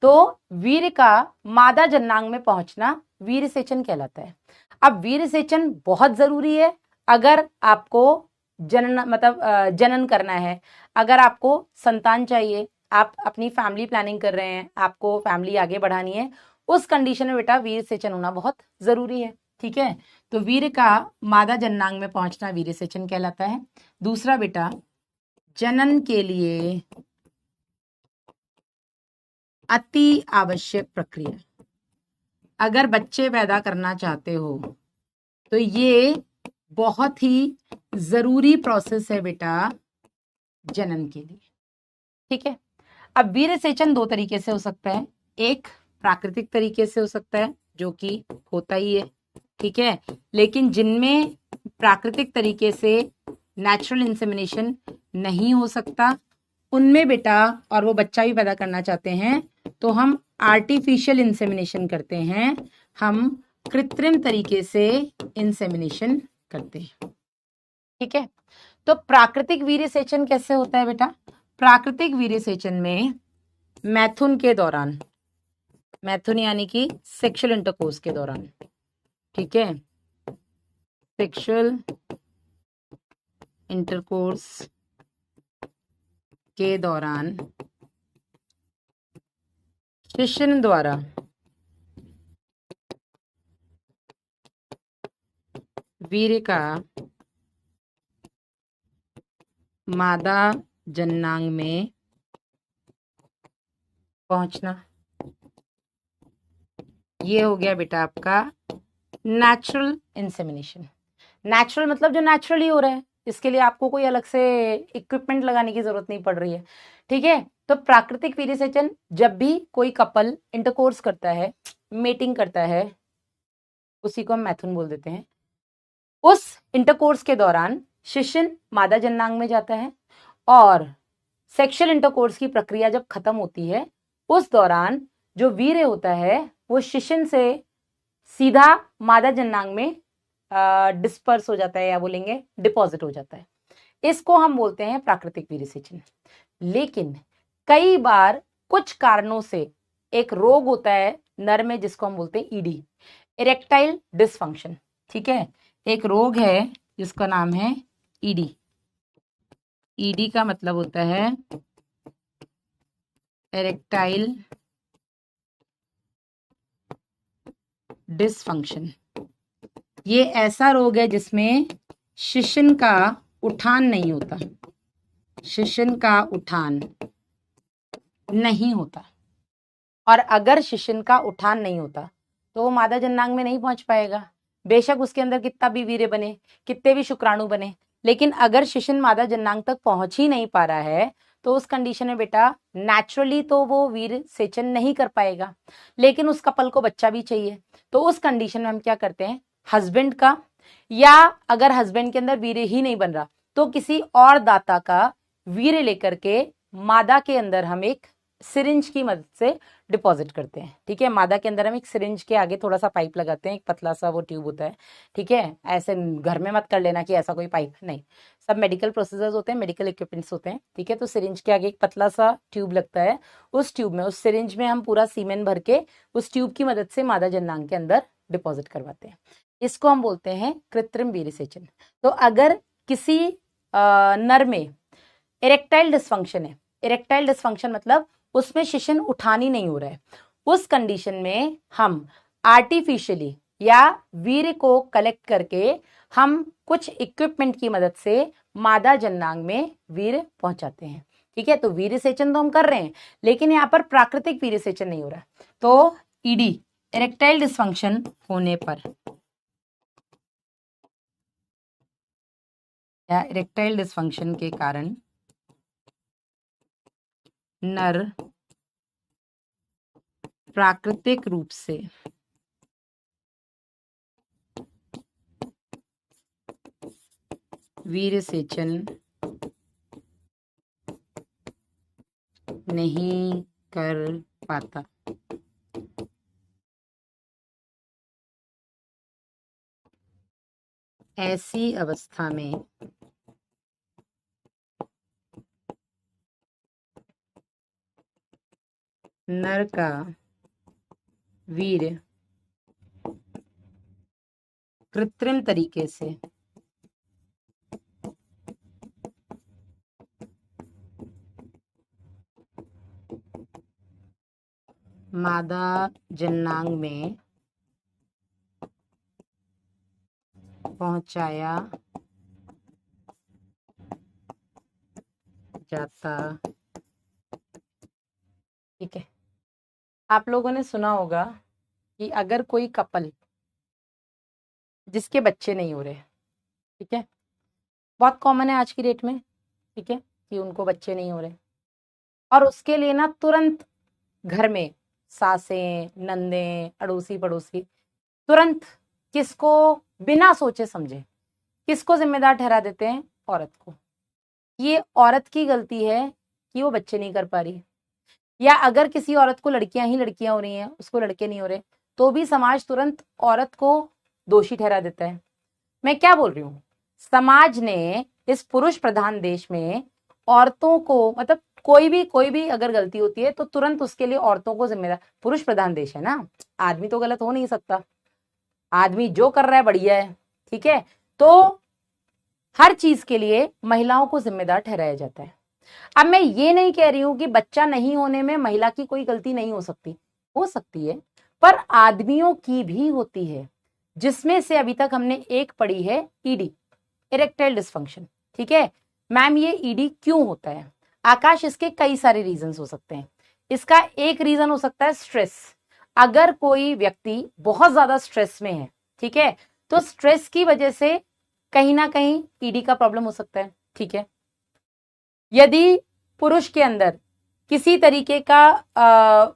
तो वीर का मादा जननांग में पहुंचना वीर सेचन कहलाता है। अब वीर सेचन बहुत जरूरी है अगर आपको जनन मतलब जनन करना है, अगर आपको संतान चाहिए, आप अपनी फैमिली प्लानिंग कर रहे हैं, आपको फैमिली आगे बढ़ानी है, उस कंडीशन में बेटा वीर सेचन होना बहुत जरूरी है, ठीक है। तो वीर का मादा जननांग में पहुंचना वीर सेचन कहलाता है। दूसरा बेटा जनन के लिए अति आवश्यक प्रक्रिया, अगर बच्चे पैदा करना चाहते हो तो ये बहुत ही जरूरी प्रोसेस है बेटा जनन के लिए, ठीक है। अब वीर सेचन दो तरीके से हो सकता है, एक प्राकृतिक तरीके से हो सकता है जो कि होता ही है, ठीक है, लेकिन जिनमें प्राकृतिक तरीके से नेचुरल इंसेमिनेशन नहीं हो सकता उनमें बेटा, और वो बच्चा भी पैदा करना चाहते हैं तो हम आर्टिफिशियल इंसेमिनेशन करते हैं, हम कृत्रिम तरीके से इंसेमिनेशन करते हैं। ठीक है, तो प्राकृतिक वीर्य सेचन कैसे होता है बेटा? प्राकृतिक वीर्य सेचन में मैथुन के दौरान, मैथुन यानी कि सेक्सुअल इंटरकोर्स के दौरान, ठीक है, सेक्सुअल इंटरकोर्स के दौरान शिशन द्वारा वीर्य का मादा जननांग में पहुंचना, ये हो गया बेटा आपका नेचुरल इंसेमिनेशन। नेचुरल मतलब जो नेचुरली हो रहा है, इसके लिए आपको कोई अलग से इक्विपमेंट लगाने की जरूरत नहीं पड़ रही है। ठीक है, तो प्राकृतिक वीर्य सेचन जब भी कोई कपल इंटरकोर्स करता है, मेटिंग करता है, उसी को हम मैथुन बोल देते हैं। उस इंटरकोर्स के दौरान शिशन मादा जननांग में जाता है और सेक्सुअल इंटरकोर्स की प्रक्रिया जब खत्म होती है, उस दौरान जो वीर्य होता है वो शिशन से सीधा मादा जननांग में डिस्पर्स हो जाता है, या बोलेंगे डिपॉजिट हो जाता है। इसको हम बोलते हैं प्राकृतिक वीर्य सेचन। लेकिन कई बार कुछ कारणों से एक रोग होता है नर में जिसको हम बोलते हैं ईडी, इरेक्टाइल डिसफंक्शन। ठीक है, एक रोग है जिसका नाम है ईडी। ईडी का मतलब होता है इरेक्टाइल डिसफंक्शन। ये ऐसा रोग है जिसमें शिशन का उठान नहीं होता, शिशन का उठान नहीं होता। और अगर शिशन का उठान नहीं होता तो वो मादा जननांग में नहीं पहुंच पाएगा, बेशक उसके अंदर कितना भी वीर्य बने, कितने भी शुक्राणु बने, लेकिन अगर शिशन मादा जननांग तक पहुंच ही नहीं पा रहा है तो उस कंडीशन में बेटा नेचुरली तो वो वीर्य सेचन नहीं कर पाएगा। लेकिन उस कपल को बच्चा भी चाहिए, तो उस कंडीशन में हम क्या करते हैं, हस्बैंड का, या अगर हस्बैंड के अंदर वीर्य ही नहीं बन रहा तो किसी और दाता का वीर्य लेकर के मादा के अंदर हम एक सिरिंज की मदद से डिपॉजिट करते हैं। ठीक है, मादा के अंदर हम एक सिरिंज के आगे थोड़ा सा पाइप लगाते हैं, एक पतला सा वो ट्यूब होता है। ठीक है, ऐसे घर में मत कर लेना कि ऐसा कोई पाइप नहीं, सब मेडिकल प्रोसीजर्स होते हैं, मेडिकल इक्विपमेंट्स होते हैं। ठीक है, तो सिरिंज के आगे एक पतला सा ट्यूब लगता है, उस ट्यूब में, उस सिरिंज में हम पूरा सीमेन भर के उस ट्यूब की मदद से मादा जननांग के अंदर डिपॉजिट करवाते हैं। इसको हम बोलते हैं कृत्रिम वीर्य सेचन। तो अगर किसी नर में इरेक्टाइल डिसफंक्शन है, इरेक्टाइल डिसफंक्शन मतलब उसमें शिशन उठानी नहीं हो रहा है, उस कंडीशन में हम आर्टिफिशियली या वीर्य को कलेक्ट करके हम कुछ इक्विपमेंट की मदद से मादा जननांग में वीर्य पहुंचाते हैं। ठीक है, तो वीर्य सेचन तो हम कर रहे हैं, लेकिन यहाँ पर प्राकृतिक वीर्य सेचन नहीं हो रहा। तो ईडी, इरेक्टाइल डिसफंक्शन होने पर या इरेक्टाइल डिसफंक्शन के कारण नर प्राकृतिक रूप से वीर्य सेचन नहीं कर पाता। ऐसी अवस्था में नर का वीर्य कृत्रिम तरीके से मादा जननांग में पहुंचाया जाता। ठीक है, आप लोगों ने सुना होगा कि अगर कोई कपल जिसके बच्चे नहीं हो रहे, ठीक है, बहुत कॉमन है आज की डेट में, ठीक है, कि उनको बच्चे नहीं हो रहे, और उसके लिए ना तुरंत घर में सासें, नंदें, अड़ोसी पड़ोसी तुरंत किसको बिना सोचे समझे किसको जिम्मेदार ठहरा देते हैं? औरत को। ये औरत की गलती है कि वो बच्चे नहीं कर पा रही, या अगर किसी औरत को लड़कियां ही लड़कियां हो रही हैं, उसको लड़के नहीं हो रहे, तो भी समाज तुरंत औरत को दोषी ठहरा देता है। मैं क्या बोल रही हूँ, समाज ने इस पुरुष प्रधान देश में औरतों को, मतलब कोई भी अगर गलती होती है तो तुरंत उसके लिए औरतों को जिम्मेदार। पुरुष प्रधान देश है ना, आदमी तो गलत हो नहीं सकता, आदमी जो कर रहा है बढ़िया है, ठीक है। तो हर चीज के लिए महिलाओं को जिम्मेदार ठहराया जाता है। अब मैं ये नहीं कह रही हूं कि बच्चा नहीं होने में महिला की कोई गलती नहीं हो सकती है, पर आदमियों की भी होती है, जिसमें से अभी तक हमने एक पढ़ी है, ईडी, इरेक्टाइल डिस्फंक्शन। ठीक है मैम, ये ईडी क्यों होता है? आकाश, इसके कई सारे रीजन हो सकते हैं। इसका एक रीजन हो सकता है स्ट्रेस। अगर कोई व्यक्ति बहुत ज्यादा स्ट्रेस में है, ठीक है, तो स्ट्रेस की वजह से कहीं ना कहीं ईडी का प्रॉब्लम हो सकता है। ठीक है, यदि पुरुष के अंदर किसी तरीके का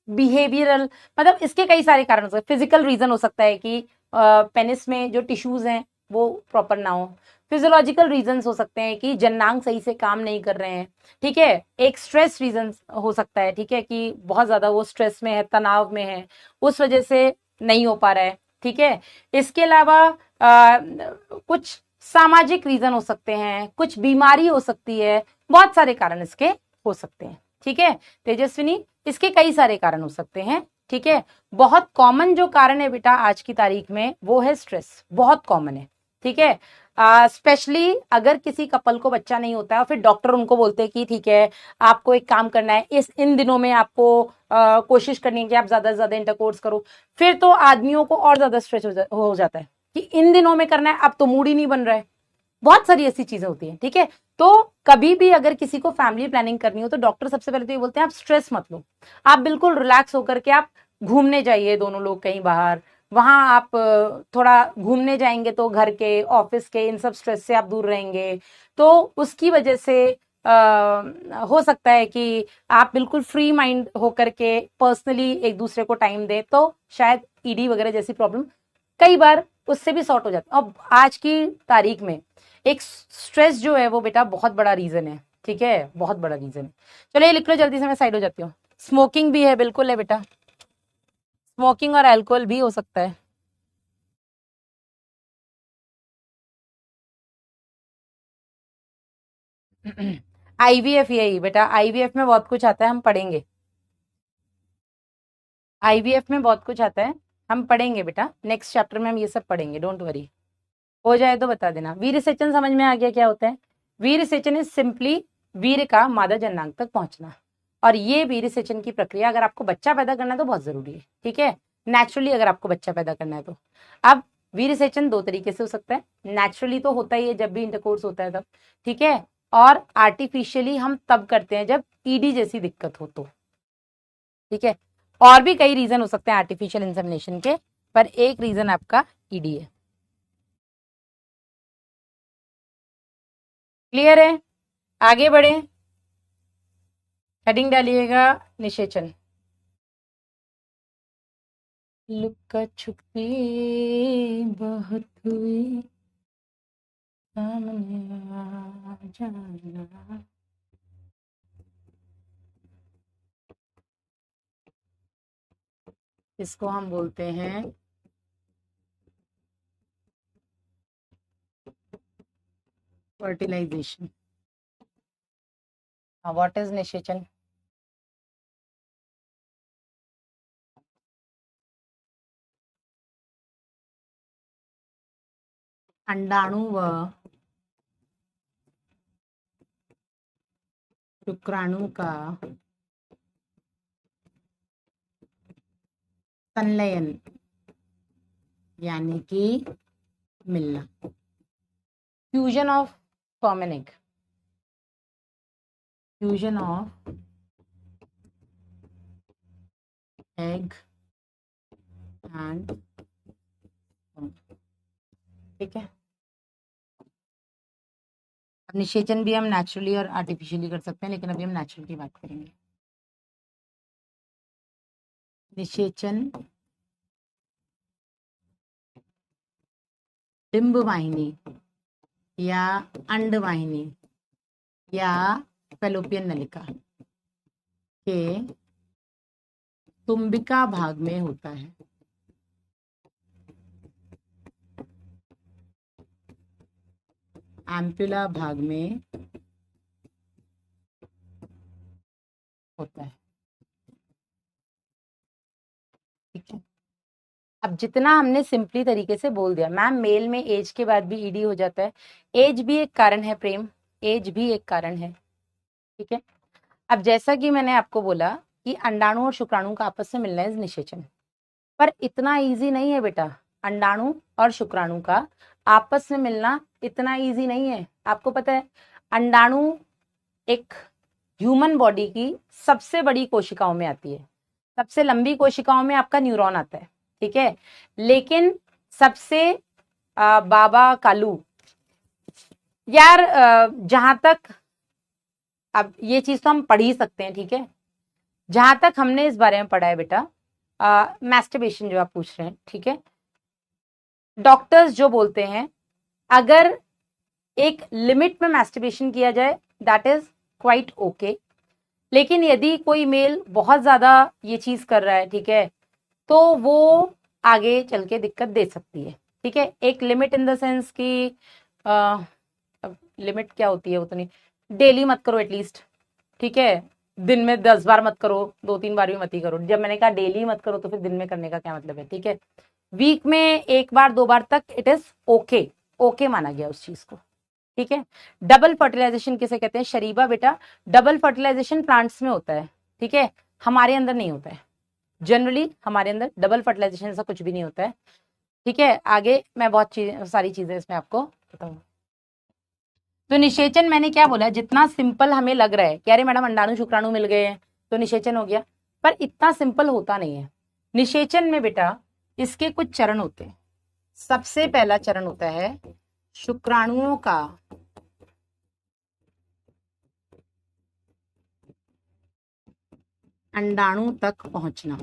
बिहेवियरल, मतलब इसके कई सारे कारण हो सकते हैं। फिजिकल रीजन हो सकता है कि पेनिस में जो टिश्यूज हैं वो प्रॉपर ना हो। फिजियोलॉजिकल रीजन हो सकते हैं कि जननांग सही से काम नहीं कर रहे हैं। ठीक है, एक स्ट्रेस रीजन हो सकता है, ठीक है, कि बहुत ज्यादा वो स्ट्रेस में है, तनाव में है, उस वजह से नहीं हो पा रहा है। ठीक है, इसके अलावा कुछ सामाजिक रीजन हो सकते हैं, कुछ बीमारी हो सकती है, बहुत सारे कारण इसके हो सकते हैं। ठीक है तेजस्विनी, इसके कई सारे कारण हो सकते हैं। ठीक है, बहुत कॉमन जो कारण है बेटा आज की तारीख में वो है स्ट्रेस, बहुत कॉमन है। ठीक है, स्पेशली अगर किसी कपल को बच्चा नहीं होता है और फिर डॉक्टर उनको बोलते हैं कि ठीक है आपको एक काम करना है, इन दिनों में आपको कोशिश करनी है कि आप ज्यादा से ज्यादा इंटरकोर्स करो, फिर तो आदमियों को और ज्यादा स्ट्रेस हो जाता है कि इन दिनों में करना है, अब तो मूड ही नहीं बन रहा है। बहुत सारी ऐसी चीजें होती हैं। ठीक है, तो कभी भी अगर किसी को फैमिली प्लानिंग करनी हो तो डॉक्टर सबसे पहले तो ये बोलते हैं आप स्ट्रेस मत लो, आप बिल्कुल रिलैक्स होकर के आप घूमने जाइए, दोनों लोग कहीं बाहर, वहां आप थोड़ा घूमने जाएंगे तो घर के, ऑफिस के, इन सब स्ट्रेस से आप दूर रहेंगे, तो उसकी वजह से हो सकता है कि आप बिल्कुल फ्री माइंड होकर के पर्सनली एक दूसरे को टाइम दे, तो शायद ईडी वगैरह जैसी प्रॉब्लम कई बार उससे भी सॉर्ट हो जाता है। अब आज की तारीख में एक स्ट्रेस जो है वो बेटा बहुत बड़ा रीजन है। ठीक है, बहुत बड़ा रीजन है। चलो ये लिख लो जल्दी से, मैं साइड हो जाती हूँ। स्मोकिंग भी है, बिल्कुल है बेटा, स्मोकिंग और अल्कोहल भी हो सकता है। आईवीएफ, यही बेटा, आईवीएफ में बहुत कुछ आता है, हम पढ़ेंगे। आईवीएफ में बहुत कुछ आता है, हम पढ़ेंगे बेटा, नेक्स्ट चैप्टर में हम ये सब पढ़ेंगे, डोंट वरी। हो जाए तो बता देना। वीर सेचन समझ में आ गया क्या होता है? वीर सेचन इज सिंपली वीर का मादा जननांग तक पहुंचना। और ये वीर सेचन की प्रक्रिया अगर आपको बच्चा पैदा करना है तो बहुत जरूरी है। ठीक है, नेचुरली अगर आपको बच्चा पैदा करना है तो। अब वीर सेचन दो तरीके से हो सकता है, नेचुरली तो होता ही है जब भी इंटरकोर्स होता है तब, ठीक है, और आर्टिफिशियली हम तब करते हैं जब ईडी जैसी दिक्कत हो तो। ठीक है, और भी कई रीजन हो सकते हैं आर्टिफिशियल इंसेमिनेशन के, पर एक रीजन आपका ईडी है। क्लियर है? आगे बढ़े, हेडिंग डालिएगा निषेचन। लुक्का छुपी बहुत हुई, सामने आ जाना। इसको हम बोलते हैं फर्टिलाइजेशन। व्हाट इज निषेचन? अंडाणु व शुक्राणु का संलयन, यानी कि मिलना, fusion of sperm and egg, fusion of egg and, ठीक है। अब निषेचन भी हम नेचुरली और आर्टिफिशियली कर सकते हैं, लेकिन अभी हम नेचुरल की बात करेंगे। निषेचन डिंब वाहिनी या अंडवाहिनी या फैलोपियन नलिका के तुम्बिका भाग में होता है। एम्पुला भाग में होता है। ठीक है, अब जितना हमने सिंपली तरीके से बोल दिया, मैम मेल में एज के बाद भी ईडी हो जाता है, एज भी एक कारण है प्रेम, एज भी एक कारण है। ठीक है, अब जैसा कि मैंने आपको बोला कि अंडाणु और शुक्राणु का आपस में मिलना है निषेचन, पर इतना इजी नहीं है बेटा, अंडाणु और शुक्राणु का आपस में मिलना इतना इजी नहीं है। आपको पता है अंडाणु एक ह्यूमन बॉडी की सबसे बड़ी कोशिकाओं में आती है, सबसे लंबी कोशिकाओं में आपका न्यूरॉन आता है। ठीक है, लेकिन सबसे बाबा कालू यार, जहां तक अब ये चीज तो हम पढ़ ही सकते हैं। ठीक है, जहां तक हमने इस बारे में पढ़ा है बेटा, मैस्टरबेशन जो आप पूछ रहे हैं, ठीक है, डॉक्टर्स जो बोलते हैं अगर एक लिमिट में मैस्टरबेशन किया जाए दैट इज क्वाइट ओके, लेकिन यदि कोई मेल बहुत ज्यादा ये चीज कर रहा है, ठीक है, तो वो आगे चल के दिक्कत दे सकती है। ठीक है, एक लिमिट इन द सेंस की लिमिट क्या होती है वो तो नहीं, डेली मत करो एटलीस्ट। ठीक है, दिन में 10 बार मत करो, 2-3 बार भी मत ही करो। जब मैंने कहा डेली मत करो तो फिर दिन में करने का क्या मतलब है। ठीक है, वीक में 1 बार 2 बार तक इट इज ओके, ओके माना गया उस चीज को। ठीक है, डबल फर्टिलाइजेशन किसे कहते हैं शरीबा बेटा, डबल फर्टिलाइजेशन प्लांट्स में होता है। ठीक है, हमारे अंदर नहीं होता है, जनरली हमारे अंदर डबल फर्टिलाइजेशन ऐसा कुछ भी नहीं होता है। ठीक है, आगे मैं बहुत सारी चीजें इसमें आपको बताऊंगा। तो निषेचन मैंने क्या बोला, जितना सिंपल हमें लग रहा है कि अरे मैडम अंडाणु शुक्राणु मिल गए हैं तो निषेचन हो गया, पर इतना सिंपल होता नहीं है। निषेचन में बेटा इसके कुछ चरण होते हैं। सबसे पहला चरण होता है शुक्राणुओं का अंडाणु तक पहुंचना,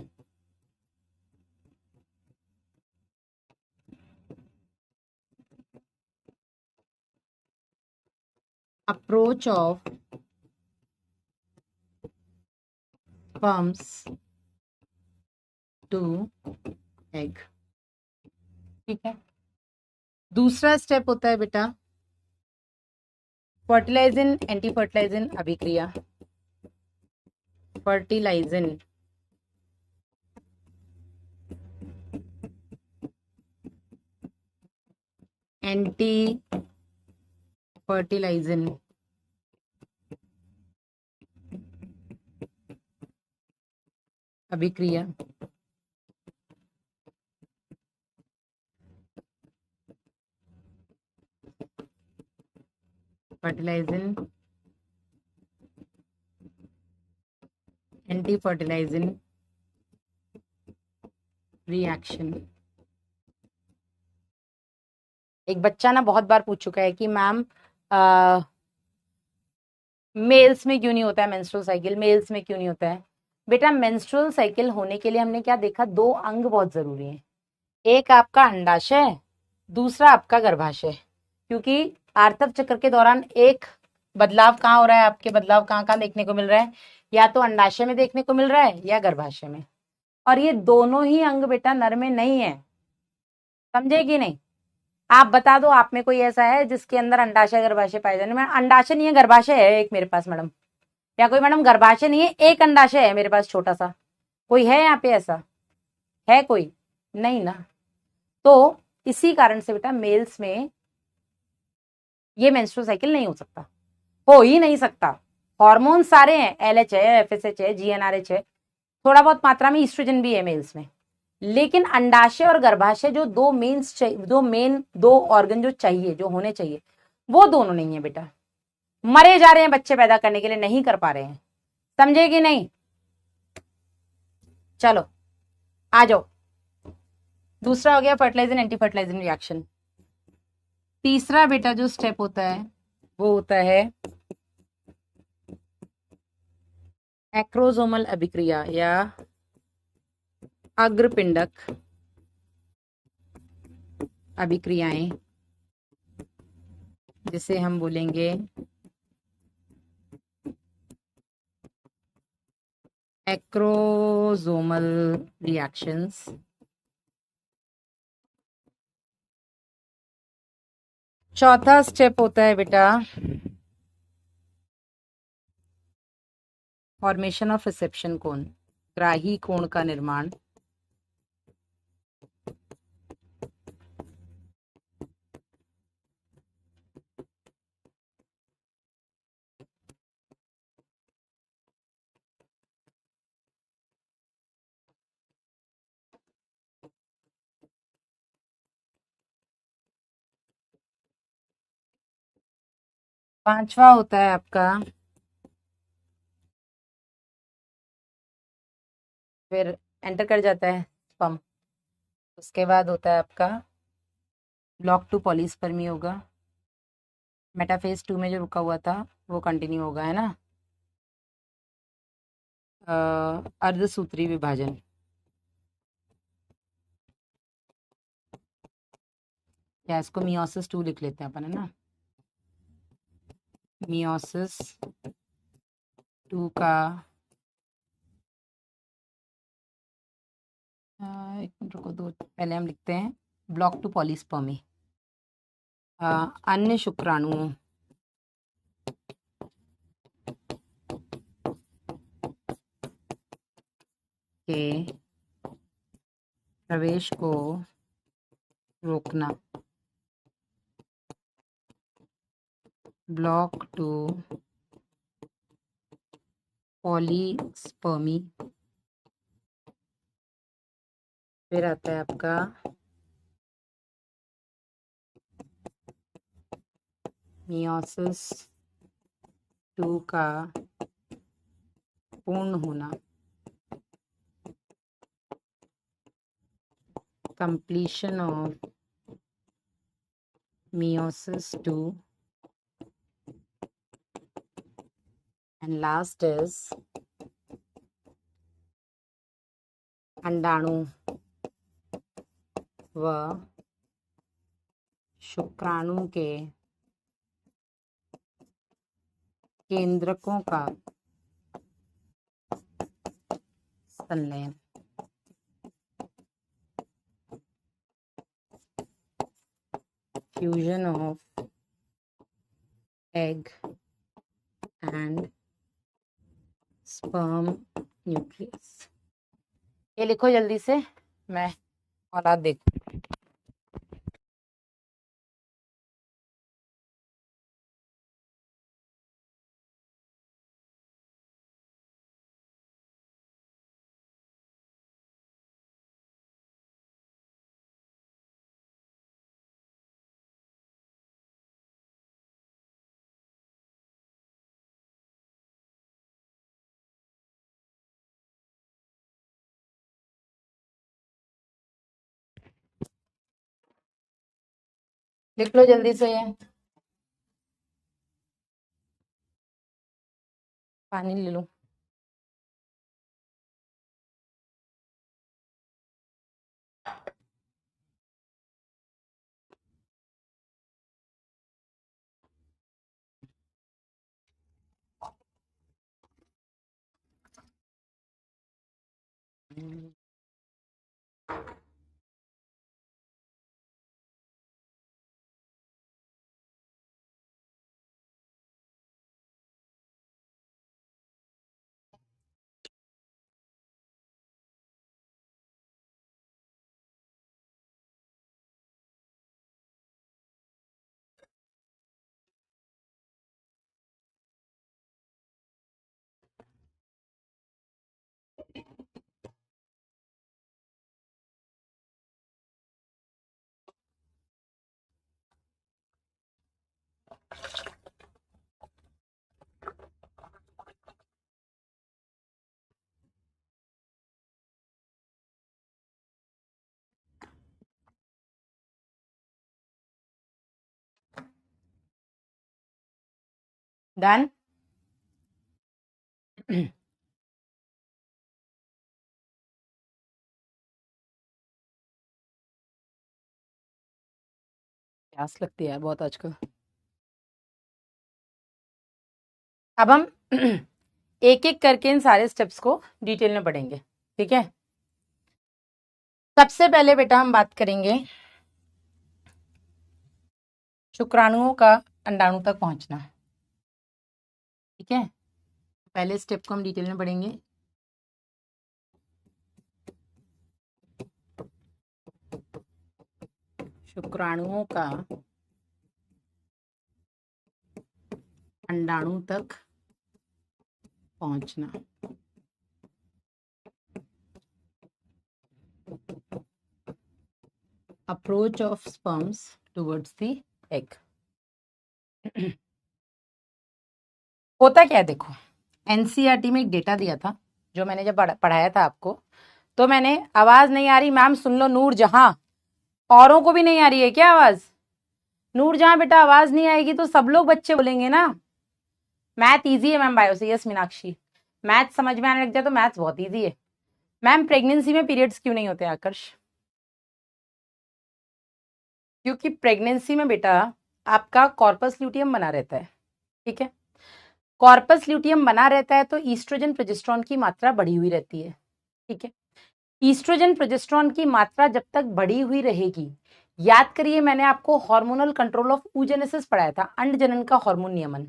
approach of sperms to egg. ठीक है, दूसरा स्टेप होता है बेटा फर्टिलाइजिन एंटी फर्टिलाइजिन अभिक्रिया, फर्टिलाइजिन एंटी फर्टिलाइजिन अभिक्रिया, फर्टिलाइजिन एंटी फर्टिलाइजिन रिएक्शन। एक बच्चा ना बहुत बार पूछ चुका है कि मैम मेल्स में क्यों नहीं होता है मेंस्ट्रुअल साइकिल, मेल्स में क्यों नहीं होता है। बेटा मेंस्ट्रुअल साइकिल होने के लिए हमने क्या देखा, 2 अंग बहुत जरूरी हैं, एक आपका अंडाशय, दूसरा आपका गर्भाशय। क्योंकि आर्तव चक्र के दौरान एक बदलाव कहाँ हो रहा है, आपके बदलाव कहाँ कहाँ देखने को मिल रहा है, या तो अंडाशय में देखने को मिल रहा है या गर्भाशय में, और ये दोनों ही अंग बेटा नर में नहीं है, समझे कि नहीं। आप बता दो आप में कोई ऐसा है जिसके अंदर अंडाशय गर्भाशय पाए जाने में, अंडाशय नहीं है गर्भाशय है एक मेरे पास मैडम, या कोई मैडम गर्भाशय नहीं है एक अंडाशय है मेरे पास छोटा सा, कोई है यहाँ पे ऐसा है कोई नहीं ना। तो इसी कारण से बेटा मेल्स में ये मेंस्ट्रुअल साइकिल नहीं हो सकता, हो ही नहीं सकता। हार्मोन सारे हैं, LH है, FSH है, GnRH है, थोड़ा बहुत मात्रा में ईस्ट्रोजन भी है मेल्स में, लेकिन अंडाशय और गर्भाशय जो दो ऑर्गन जो चाहिए, जो होने चाहिए, वो दोनों नहीं है बेटा। मरे जा रहे हैं बच्चे पैदा करने के लिए, नहीं कर पा रहे हैं, समझे कि नहीं। चलो आ जाओ, दूसरा हो गया फर्टिलाइजन एंटी फर्टिलाइजन रिएक्शन। तीसरा बेटा जो स्टेप होता है वो होता है एक्रोसोमल अभिक्रिया या अग्रपिंडक अभिक्रियाएं जिसे हम बोलेंगे एक्रोसोमल रिएक्शंस। चौथा स्टेप होता है बेटा फॉर्मेशन ऑफ रिसेप्शन कोन, ग्राही कोण का निर्माण। पांचवा होता है आपका फिर एंटर कर जाता है स्पर्म। उसके बाद होता है आपका ब्लॉक टू पॉलीस्पर्मी होगा। मेटाफेज 2 में जो रुका हुआ था वो कंटिन्यू होगा, है ना। अर्धसूत्री विभाजन। या इसको मियोसिस 2 लिख लेते हैं अपन, है ना। मियोसिस 2 का एक मिनट रुको, दो पहले हम लिखते हैं ब्लॉक टू पॉलीस्पर्मी। अन्य शुक्राणुओं के प्रवेश को रोकना, ब्लॉक टू पॉलीस्पर्मी। फिर आता है आपका मियोसिस 2 का पूर्ण होना, completion of meiosis 2, and last is अंडाणु व शुक्राणु के केंद्रकों का संलयन। Fusion of egg and sperm nucleus. ये लिखो जल्दी से, मैं औलाद देखूं। लिख लो जल्दी से, ये पानी ले लो। डन। प्यास लगती है बहुत आजकल। अब हम एक एक करके इन सारे स्टेप्स को डिटेल में पढ़ेंगे, ठीक है। सबसे पहले बेटा हम बात करेंगे शुक्राणुओं का अंडाणु तक पहुंचना, ठीक है। पहले स्टेप को हम डिटेल में पढ़ेंगे। शुक्राणुओं का अंडाणु तक पहुंचना। Approach of sperms towards the egg. होता क्या है देखो, एनसीईआरटी में एक डेटा दिया था जो मैंने जब पढ़ाया था आपको, तो मैंने आवाज नहीं आ रही मैम सुन लो, नूर जहां, औरों को भी नहीं आ रही है क्या आवाज? नूर जहां बेटा आवाज नहीं आएगी तो सब लोग बच्चे बोलेंगे ना। मैथ इजी है मैम, बायो से। यस मीनाक्षी, मैथ समझ में आने लग जाए तो मैथ बहुत इजी है। मैम प्रेगनेंसी में पीरियड्स क्यों नहीं होते आकर्ष? क्योंकि प्रेगनेंसी में बेटा आपका कॉर्पस ल्यूटियम बना रहता है, ठीक है। कॉर्पस ल्यूटियम बना रहता है तो ईस्ट्रोजन प्रोजेस्टेरॉन की मात्रा बढ़ी हुई रहती है, ठीक है। ईस्ट्रोजन प्रोजेस्टेरॉन की मात्रा जब तक बढ़ी हुई रहेगी, याद करिए मैंने आपको हार्मोनल कंट्रोल ऑफ oogenesis पढ़ाया था, अंड जनन का हार्मोन नियमन।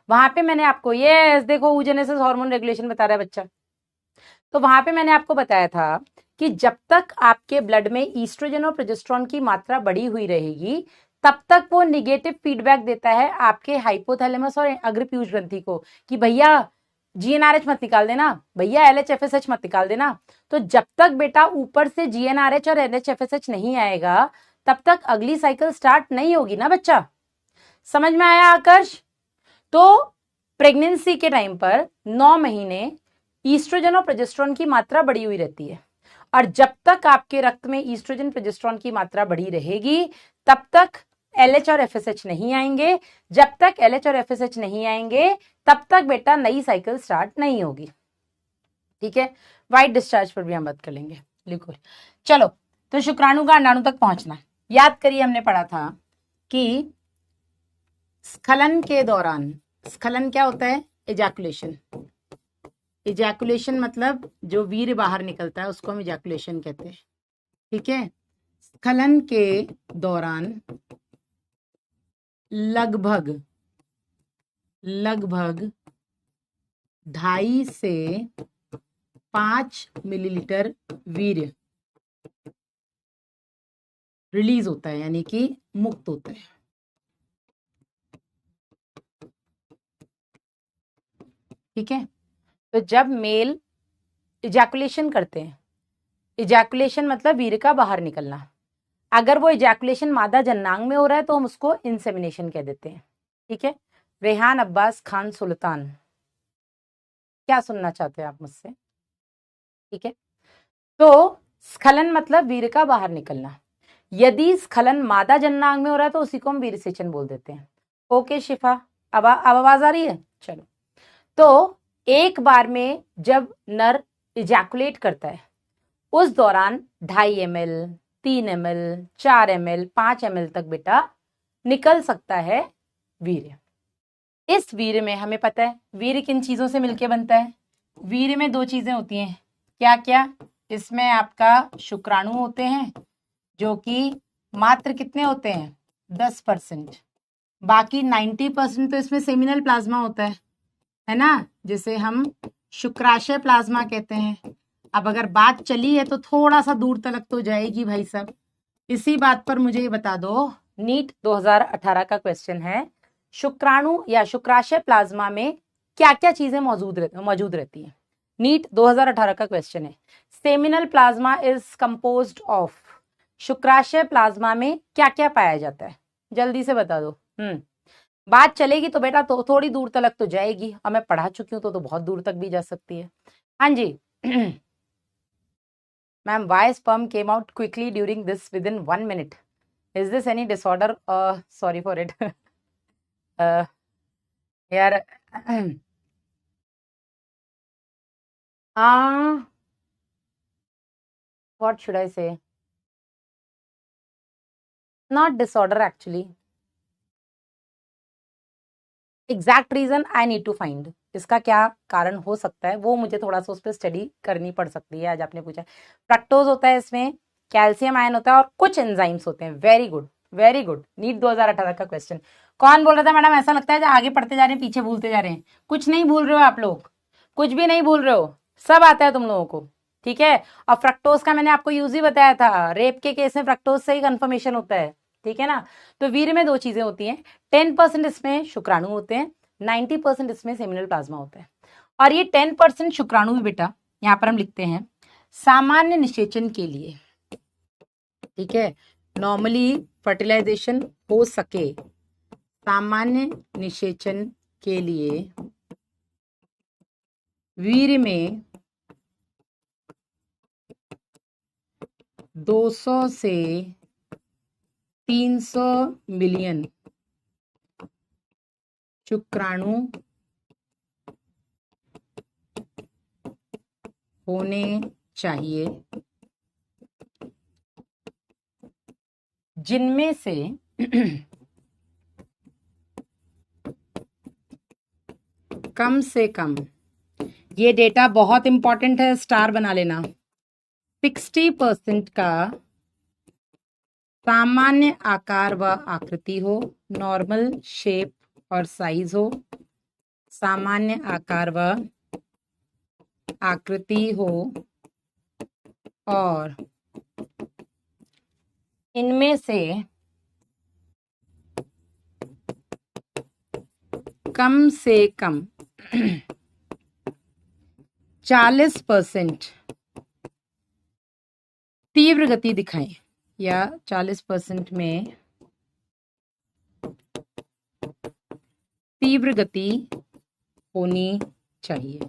वहां पे मैंने आपको ये देखो oogenesis हार्मोन रेगुलेशन बता रहा है बच्चा। तो वहां पे मैंने आपको बताया था कि जब तक आपके ब्लड में ईस्ट्रोजन और प्रोजेस्टेरॉन की मात्रा बढ़ी हुई रहेगी तब तक वो निगेटिव फीडबैक देता है आपके हाइपोथैलेमस और अग्रपीयूष ग्रंथि को कि भैया जीएनआरएच मत निकाल देना, भैया एलएचएफएसएच मत निकाल देना। तो जब तक बेटा ऊपर से जीएनआरएच और एलएचएफएसएच नहीं आएगा तब तक अगली साइकिल स्टार्ट नहीं होगी ना बच्चा। समझ में आया आकर्ष? तो प्रेगनेंसी के टाइम पर 9 महीने ईस्ट्रोजन और प्रोजेस्टेरॉन की मात्रा बढ़ी हुई रहती है, और जब तक आपके रक्त में ईस्ट्रोजन प्रोजेस्टेरॉन की मात्रा बढ़ी रहेगी तब तक एलएच और एफएसएच नहीं आएंगे। जब तक एलएच और एफएसएच नहीं आएंगे तब तक बेटा नई साइकिल स्टार्ट नहीं होगी, ठीक है। वाइट डिस्चार्ज पर भी हम बात कर लेंगे, लिखो। चलो, तो शुक्राणु का अंडाणु तक पहुंचना, याद करिए हमने पढ़ा था कि स्खलन के दौरान, स्खलन क्या होता है? इजैकुलेशन। इजैकुलेशन मतलब जो वीर्य बाहर निकलता है उसको हम इजैकुलेशन कहते हैं, ठीक है। स्खलन के दौरान लगभग 2.5 से 5 मिलीलीटर वीर्य रिलीज होता है, यानी कि मुक्त होता है, ठीक है। तो जब मेल इजैकुलेशन करते हैं, इजैकुलेशन मतलब वीर्य का बाहर निकलना, अगर वो इजैकुलेशन मादा जननांग में हो रहा है तो हम उसको इंसेमिनेशन कह देते हैं, ठीक है। रेहान अब्बास खान सुल्तान, क्या सुनना चाहते हैं आप मुझसे? ठीक है, तो स्खलन मतलब वीर्य का बाहर निकलना। यदि स्खलन मादा जननांग में हो रहा है तो उसी को हम वीर्य सेचन बोल देते हैं। ओके शिफा, अब आवाज आ रही है? चलो, तो एक बार में जब नर इजैकुलेट करता है उस दौरान 2.5 ml, 3 ml, 4 ml, 5 ml तक बेटा निकल सकता है वीर्य। इस वीर्य में हमें पता है वीर्य किन चीजों से मिलकर बनता है। वीर्य में 2 चीजें होती हैं, क्या क्या? इसमें आपका शुक्राणु होते हैं जो कि मात्र कितने होते हैं? 10%। बाकी 90% तो इसमें सेमिनल प्लाज्मा होता है ना, जिसे हम शुक्राशय प्लाज्मा कहते हैं। अब अगर बात चली है तो थोड़ा सा दूर तक तो जाएगी भाई साहब। इसी बात पर मुझे ये बता दो, नीट 2018 का क्वेश्चन है, शुक्राणु या शुक्राशय प्लाज्मा में क्या क्या चीजें मौजूद रहती हैं। नीट 2018 का क्वेश्चन है, seminal plasma is composed of, शुक्राशय प्लाज्मा में क्या क्या पाया जाता है? जल्दी से बता दो। बात चलेगी तो बेटा तो थोड़ी दूर तक तो जाएगी, और मैं पढ़ा चुकी हूँ तो बहुत दूर तक भी जा सकती है। हाँ जी। Ma'am, why sperm came out quickly during this within 1 minute? Is this any disorder? Sorry for it. यार, what should I say? Not disorder actually. Exact reason I need to find, इसका क्या कारण हो सकता है वो मुझे थोड़ा सा उस पर स्टडी करनी पड़ सकती है। आज आपने पूछा फ्रक्टोज होता है इसमें, कैल्शियम आयन होता है और कुछ एंजाइम्स होते हैं। Very good very good, NEET 2018 का क्वेश्चन। कौन बोल रहा था मैडम ऐसा लगता है आगे पढ़ते जा रहे हैं पीछे भूलते जा रहे हैं? कुछ नहीं भूल रहे हो आप लोग, कुछ भी नहीं भूल रहे हो, सब आता है तुम लोगों को, ठीक है। और फ्रक्टोज का मैंने आपको यूज ही बताया था, रेप के केस में फ्रक्टोज से ही कंफर्मेशन होता है, ठीक है ना। तो वीर में दो चीजें होती हैं, 10% इसमें शुक्राणु होते हैं, 90% इसमें सेमिनल प्लाज्मा होता है। और ये 10% शुक्राणु भी बेटा यहां पर हम लिखते हैं सामान्य निषेचन के लिए, ठीक है, नॉर्मली फर्टिलाइजेशन हो सके, सामान्य निषेचन के लिए वीर्य में 200 से 300 मिलियन शुक्राणु होने चाहिए, जिनमें से कम से कम, ये डेटा बहुत इंपॉर्टेंट है, स्टार बना लेना, 60% का सामान्य आकार व आकृति हो, नॉर्मल शेप और साइज हो, सामान्य आकार व आकृति हो, और इनमें से कम से कम 40% तीव्र गति दिखाएं, या 40% में तीव्र गति होनी चाहिए।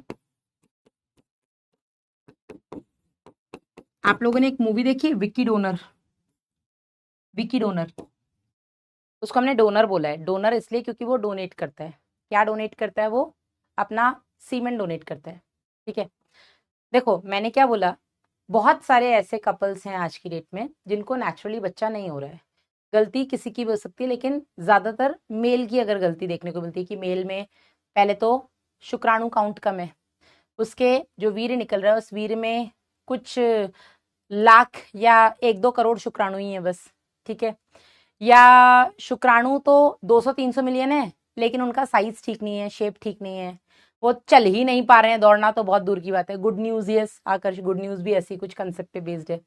आप लोगों ने एक मूवी देखी है विकी डोनर? विकी डोनर, उसको हमने डोनर बोला है, डोनर इसलिए क्योंकि वो डोनेट करता है। क्या डोनेट करता है वो? अपना सीमेंट डोनेट करता है, ठीक है। देखो मैंने क्या बोला, बहुत सारे ऐसे कपल्स हैं आज की डेट में जिनको नेचुरली बच्चा नहीं हो रहा है। गलती किसी की भी हो सकती है, लेकिन ज्यादातर मेल की अगर गलती देखने को मिलती है कि मेल में पहले तो शुक्राणु काउंट कम है, उसके जो वीर्य निकल रहा है उस वीर्य में कुछ लाख या 1-2 करोड़ शुक्राणु ही है बस, ठीक है। या शुक्राणु तो 200-300 मिलियन है, लेकिन उनका साइज ठीक नहीं है, शेप ठीक नहीं है, वो चल ही नहीं पा रहे हैं, दौड़ना तो बहुत दूर की बात है। Good news, yes आकर्ष, good news भी ऐसी कुछ कंसेप्ट पे बेस्ड है,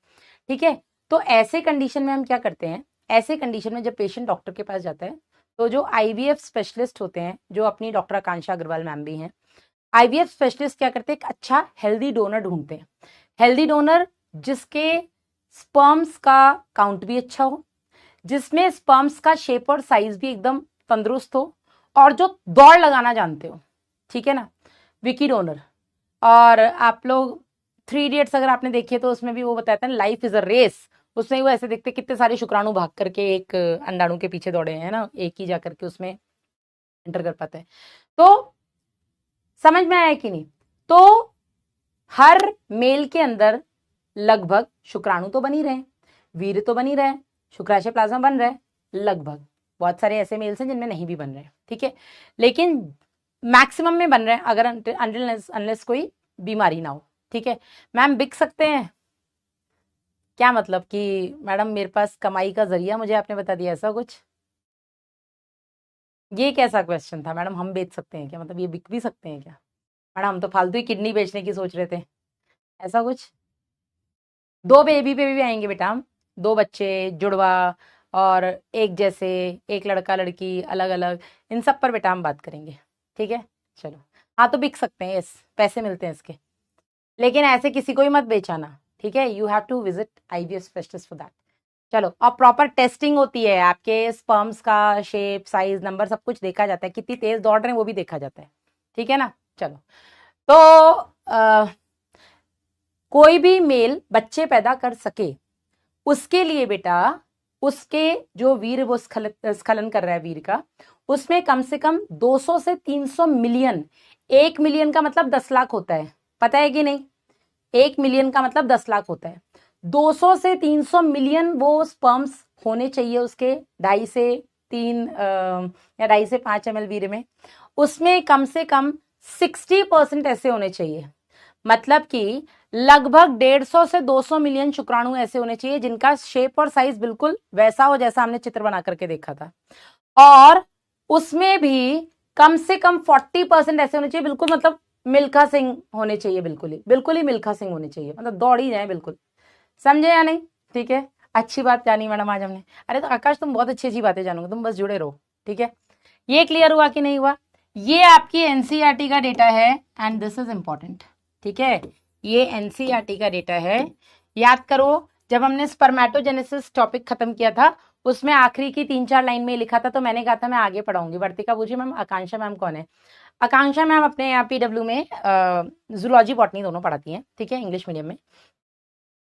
ठीक है। तो ऐसे कंडीशन में हम क्या करते हैं, ऐसे कंडीशन में जब पेशेंट डॉक्टर के पास जाता है तो जो आईवीएफ स्पेशलिस्ट होते हैं, जो अपनी डॉक्टर आकांक्षा अग्रवाल मैम भी हैं, आईवीएफ स्पेशलिस्ट क्या करते हैं, एक अच्छा हेल्दी डोनर ढूंढते हैं। हेल्दी डोनर जिसके स्पर्म्स का काउंट भी अच्छा हो, जिसमें स्पर्म्स का शेप और साइज भी एकदम तंदुरुस्त हो, और जो दौड़ लगाना जानते हो, ठीक है ना, विकी डोनर। और आप लोग 3 इडियट्स अगर आपने देखी है तो उसमें भी वो बताता है लाइफ इज अ रेस, उसमें वो ऐसे देखते कितने सारे शुक्राणु भाग करके एक अंडाणु के पीछे दौड़े हैं ना, एक ही जाकर के उसमें एंटर कर पाता है। तो समझ में आया कि नहीं? तो हर मेल के अंदर लगभग शुक्राणु तो बन ही रहे, वीर्य तो बन ही रहे, शुक्राशय प्लाज्मा बन रहा है लगभग। बहुत सारे ऐसे मेल्स हैं जिनमें नहीं भी बन रहे, ठीक है, लेकिन मैक्सिमम में बन रहे हैं अगर अनलेस कोई बीमारी ना हो, ठीक है। मैम बिक सकते हैं? क्या मतलब कि मैडम मेरे पास कमाई का जरिया मुझे आपने बता दिया, ऐसा कुछ? ये कैसा क्वेश्चन था मैडम, हम बेच सकते हैं क्या, मतलब ये बिक भी सकते हैं क्या? मैडम हम तो फालतू ही किडनी बेचने की सोच रहे थे, ऐसा कुछ? 2 बेबी पे भी आएंगे बेटा हम, 2 बच्चे जुड़वा और एक जैसे, एक लड़का लड़की अलग अलग, इन सब पर बेटा हम बात करेंगे, ठीक है। चलो हाँ, तो बिक सकते हैं, यस, पैसे मिलते हैं इसके, लेकिन ऐसे किसी को ही मत बेचाना, ठीक है। You have to visit IVF specialist for that. चलो, और प्रॉपर टेस्टिंग होती है, आपके स्पर्म्स का शेप साइज नंबर सब कुछ देखा जाता है, कितनी तेज दौड़ रहे हैं वो भी देखा जाता है, ठीक है ना। चलो, तो कोई भी मेल बच्चे पैदा कर सके उसके लिए बेटा, उसके जो वीर वो स्खलन कर रहा है वीर का, उसमें कम से कम 200 से 300 मिलियन, 1 मिलियन का मतलब 10 लाख होता है, पता है कि नहीं? 1 मिलियन का मतलब 10 लाख होता है। 200 से 300 मिलियन वो स्पर्म्स होने चाहिए उसके, 2.5 से 3 या 2.5 से 5 ml वीर्य में, उसमें कम से कम 60% ऐसे होने चाहिए, मतलब कि लगभग 150 से 200 मिलियन शुक्राणु ऐसे होने चाहिए जिनका शेप और साइज बिल्कुल वैसा हो जैसा हमने चित्र बना करके देखा था, और उसमें भी कम से कम 40% ऐसे होने चाहिए बिल्कुल, मतलब मिल्खा सिंह होने चाहिए, बिल्कुल ही मिल्खा सिंह होने चाहिए, मतलब दौड़ ही जाए बिल्कुल। समझे या नहीं? ठीक है, अच्छी बात जानी मैडम आज हमने। अरे तो आकाश तुम बहुत अच्छी अच्छी बातें जानोगे, तुम बस जुड़े रहो। ठीक है, ये क्लियर हुआ कि नहीं हुआ? ये आपकी एनसीईआरटी का डेटा है एंड दिस इज इंपॉर्टेंट। ठीक है, ये एनसीईआरटी का डेटा है। याद करो, जब हमने स्पर्मेटोजेनेसिस टॉपिक खत्म किया था, उसमें आखिरी की 3-4 लाइन में लिखा था, तो मैंने कहा था मैं आगे पढ़ाऊंगी। वर्तिका पूछी मैम आकांक्षा मैम कौन है? आकांक्षा मैम अपने यहाँ पीडब्ल्यू में जूलॉजी बॉटनी दोनों पढ़ाती हैं। ठीक है, इंग्लिश मीडियम में।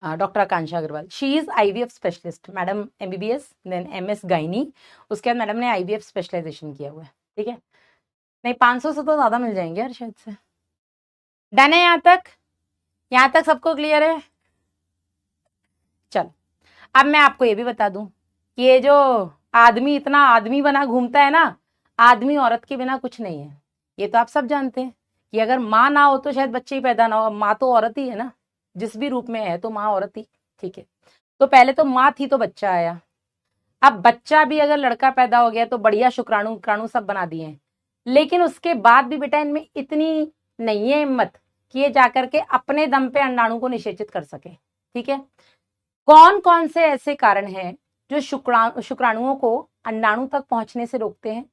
Doctor Akanksha Agarwal, she is IVF specialist, madam MBBS then MS gynae, उसके बाद मैडम ने आईवीएफ स्पेशलाइजेशन किया हुआ है। ठीक है, नहीं 500 से तो ज्यादा मिल जाएंगे यार शायद से। डन है यहाँ तक? यहाँ तक सबको क्लियर है? चल, अब मैं आपको ये भी बता दूं कि ये जो आदमी इतना आदमी बना घूमता है ना, आदमी औरत के बिना कुछ नहीं है। ये तो आप सब जानते हैं कि अगर माँ ना हो तो शायद बच्चे ही पैदा ना हो। माँ तो औरत ही है ना, जिस भी रूप में है तो माँ औरत ही। ठीक है, तो पहले तो माँ थी तो बच्चा आया, अब बच्चा भी अगर लड़का पैदा हो गया तो बढ़िया शुक्राणु उक्राणु सब बना दिए हैं, लेकिन उसके बाद भी बेटा इनमें इतनी नहीं है हिम्मत कि ये जाकर के अपने दम पे अंडाणु को निषेचित कर सके। ठीक है, कौन कौन से ऐसे कारण हैं जो शुक्राणुओं को अंडाणु तक पहुंचने से रोकते हैं,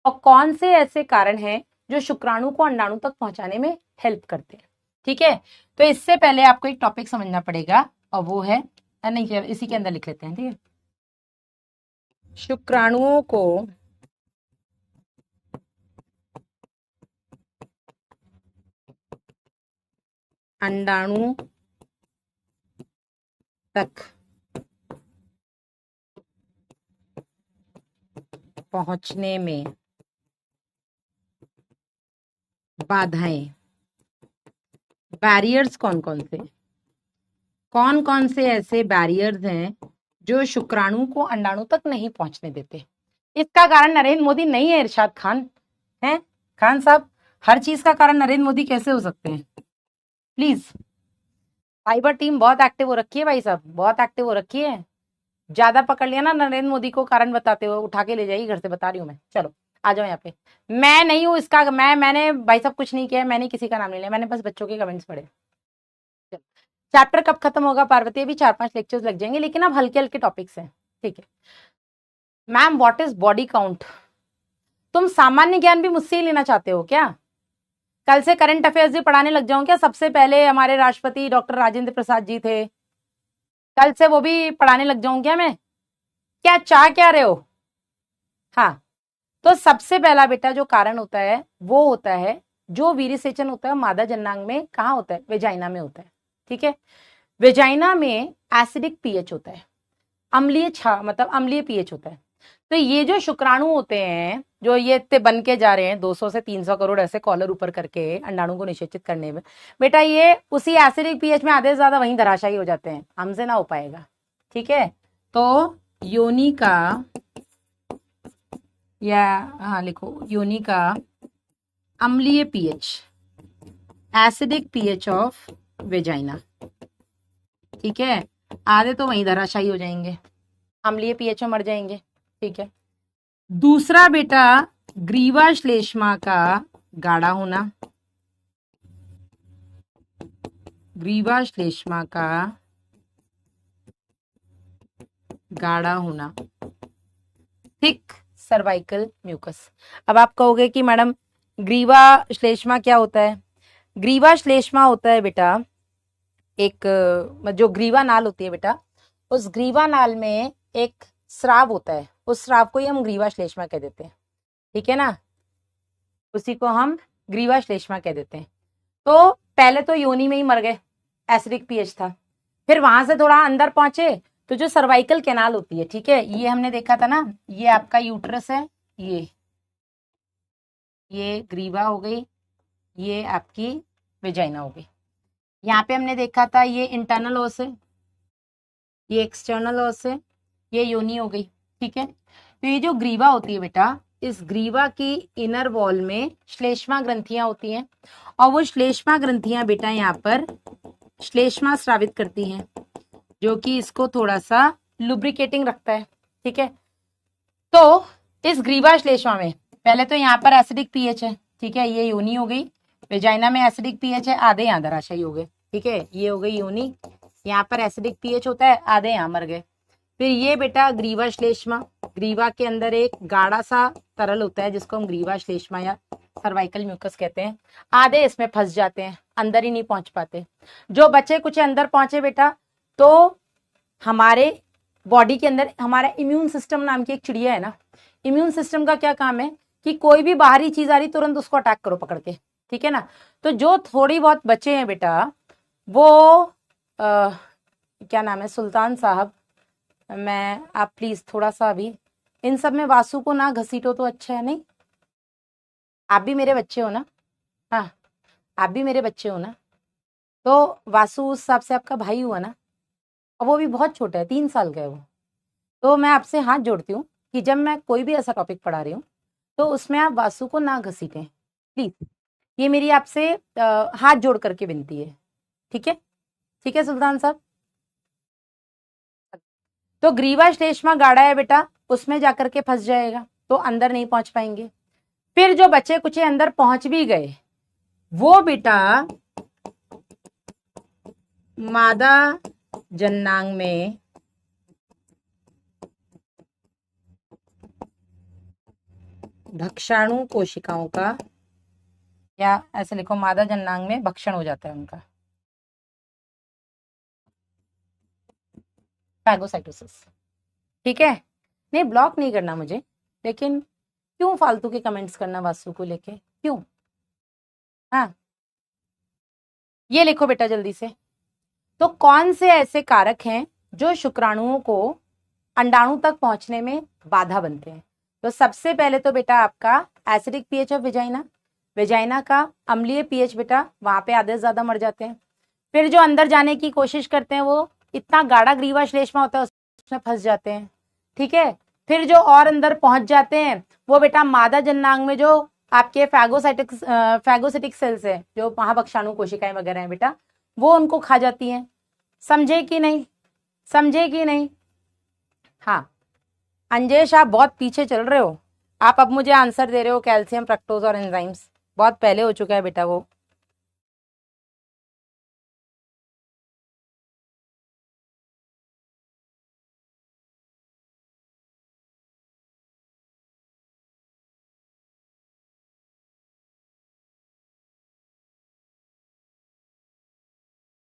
और कौन से ऐसे कारण हैं जो शुक्राणु को अंडाणु तक पहुंचाने में हेल्प करते हैं? ठीक है, तो इससे पहले आपको एक टॉपिक समझना पड़ेगा, और वो है, नहीं इसी के अंदर लिख लेते हैं। ठीक है, शुक्राणुओं को अंडाणु तक पहुंचने में बाधाएं, बैरियर्स कौन कौन से ऐसे बैरियर्स हैं जो शुक्राणु को अंडाणु तक नहीं पहुंचने देते? इसका कारण नरेंद्र मोदी नहीं है, इरशाद खान है। खान साहब, हर चीज का कारण नरेंद्र मोदी कैसे हो सकते हैं? प्लीज, साइबर टीम बहुत एक्टिव हो रखी है भाई साहब, बहुत एक्टिव हो रखी है। ज्यादा पकड़ लिया ना नरेंद्र मोदी को कारण बताते हुए, उठा के ले जाइए घर से, बता रही हूँ मैं। चलो आ जाओ यहाँ पे। मैं नहीं हूँ इसका, मैंने भाई साहब कुछ नहीं किया, मैंने किसी का नाम नहीं लिया, मैंने बस बच्चों के कमेंट्स पढ़े। चैप्टर कब खत्म होगा पार्वती? अभी 4-5 लेक्चर्स लग जाएंगे, लेकिन अब हल्के हल्के टॉपिक्स हैं। ठीक है ma'am, what is body count? तुम सामान्य ज्ञान भी मुझसे ही लेना चाहते हो क्या? कल से करंट अफेयर्स भी पढ़ाने लग जाऊं क्या? सबसे पहले हमारे राष्ट्रपति डॉक्टर राजेंद्र प्रसाद जी थे, कल से वो भी पढ़ाने लग जाऊं क्या मैं? क्या चाह क्या रहे हो? हाँ, तो सबसे पहला बेटा जो कारण होता है वो होता है, जो वीर्यसेचन होता है मादा जननांग में कहाँ होता है? वेजाइना में होता है। ठीक है, वेजाइना में एसिडिक पीएच होता है, अम्लीय मतलब अम्लीय पीएच होता है। तो ये जो शुक्राणु होते हैं जो ये इतने बन के जा रहे हैं 200 से 300 करोड़ ऐसे कॉलर ऊपर करके अंडाणु को निषेचित करने में, बेटा ये उसी एसिडिक पीएच में आधे से ज्यादा वहीं धराशायी हो जाते हैं, हमसे ना हो पाएगा। ठीक है, तो योनि का, या हाँ लिखो, योनि का अम्लीय pH, acidic pH of vagina. ठीक है, आधे तो वहीं धराशायी हो जाएंगे, अम्लीय पीएच में मर जाएंगे। ठीक है, दूसरा बेटा ग्रीवा श्लेष्मा का गाढ़ा होना, ग्रीवा श्लेष्मा का गाढ़ा होना, थिक सर्वाइकल म्यूकस। अब आप कहोगे कि मैडम ग्रीवा श्लेष्मा क्या होता है? ग्रीवा श्लेष्मा होता है बेटा एक, जो ग्रीवा नाल होती है बेटा, उस ग्रीवा नाल में एक स्राव होता है, उस स्राव को ही हम ग्रीवा श्लेष्मा कह देते हैं। ठीक है ना, उसी को हम ग्रीवा श्लेष्मा कह देते हैं। तो पहले तो योनि में ही मर गए, एसिडिक पीएच था, फिर वहां से थोड़ा अंदर पहुंचे तो जो सर्वाइकल कैनाल होती है, ठीक है, ये हमने देखा था ना, ये आपका यूट्रस है, ये ग्रीवा हो गई, ये आपकी वेजाइना हो गई। यहाँ पे हमने देखा था ये इंटरनल ओस है, ये एक्सटर्नल ओस है, ये योनि हो गई। ठीक है, तो ये जो ग्रीवा होती है बेटा, इस ग्रीवा की इनर वॉल में श्लेष्मा ग्रंथियां होती हैं, और वो श्लेष्मा ग्रंथियां बेटा यहाँ पर श्लेष्मा स्रावित करती हैं, जो कि इसको थोड़ा सा लुब्रिकेटिंग रखता है। ठीक है, तो इस ग्रीवा श्लेष्मा में पहले तो यहाँ पर एसिडिक पीएच है। ठीक है, ये योनि हो गई, वेजाइना में एसिडिक पीएच है, आधे यहाँ धराशायी हो गए। ठीक है, ये हो गई योनि, यहाँ पर एसिडिक पीएच होता है, आधे यहाँ मर गए। फिर ये बेटा ग्रीवा श्लेष्मा, ग्रीवा के अंदर एक गाढ़ा सा तरल होता है जिसको हम ग्रीवा श्लेष्मा या सर्वाइकल म्यूकस कहते हैं, आधे इसमें फंस जाते हैं, अंदर ही नहीं पहुंच पाते। जो बचे कुछ अंदर पहुंचे बेटा, तो हमारे बॉडी के अंदर हमारा इम्यून सिस्टम नाम की एक चिड़िया है ना, इम्यून सिस्टम का क्या काम है कि कोई भी बाहरी चीज आ रही तुरंत उसको अटैक करो पकड़ के। ठीक है ना, तो जो थोड़ी बहुत बचे हैं बेटा, वो क्या नाम है, सुल्तान साहब, आप प्लीज थोड़ा सा अभी इन सब में वासु को ना घसीटो तो अच्छा है। नहीं, आप भी मेरे बच्चे हो ना, हाँ आप भी मेरे बच्चे हो ना, तो वासु उस हिसाब से आपका भाई हुआ ना, और वो भी बहुत छोटा है, 3 साल का है वो। तो मैं आपसे हाथ जोड़ती हूँ कि जब मैं कोई भी ऐसा टॉपिक पढ़ा रही हूँ तो उसमें आप वासु को ना घसीटें प्लीज, ये मेरी आपसे हाथ जोड़ करके विनती है। ठीक है, ठीक है सुल्तान साहब। तो ग्रीवा श्लेष्मा गाढ़ा है बेटा, उसमें जाकर के फंस जाएगा, तो अंदर नहीं पहुंच पाएंगे। फिर जो बचे कुछ अंदर पहुंच भी गए, वो बेटा मादा जननांग में भक्षाणु कोशिकाओं का, या ऐसे लिखो मादा जननांग में भक्षण हो जाता है उनका, फैगोसाइटोसिस। ठीक है, नहीं ब्लॉक नहीं करना मुझे, लेकिन क्यों फालतू के कमेंट्स करना वास्तु को लेके, क्यों? हाँ, ये लिखो बेटा जल्दी से। तो कौन से ऐसे कारक हैं जो शुक्राणुओं को अंडाणु तक पहुंचने में बाधा बनते हैं? तो सबसे पहले तो बेटा आपका acidic pH of vagina, vagina का अम्लीय पीएच बेटा, वहां पे आधे से ज्यादा मर जाते हैं। फिर जो अंदर जाने की कोशिश करते हैं वो इतना गाढ़ा ग्रीवा श्लेष्मा होता है, उसमें फंस जाते हैं। ठीक है, फिर जो और अंदर पहुंच जाते हैं वो बेटा मादा जननांग में जो आपके फैगोसिटिक सेल्स है, जो महाभक्षाणु कोशिकाएं वगैरह हैं बेटा, वो उनको खा जाती हैं। समझे कि नहीं, समझे कि नहीं? हाँ अंजेश, आप बहुत पीछे चल रहे हो, आप अब मुझे आंसर दे रहे हो कैल्शियम, फ्रक्टोज और एंजाइम्स, बहुत पहले हो चुका है बेटा वो।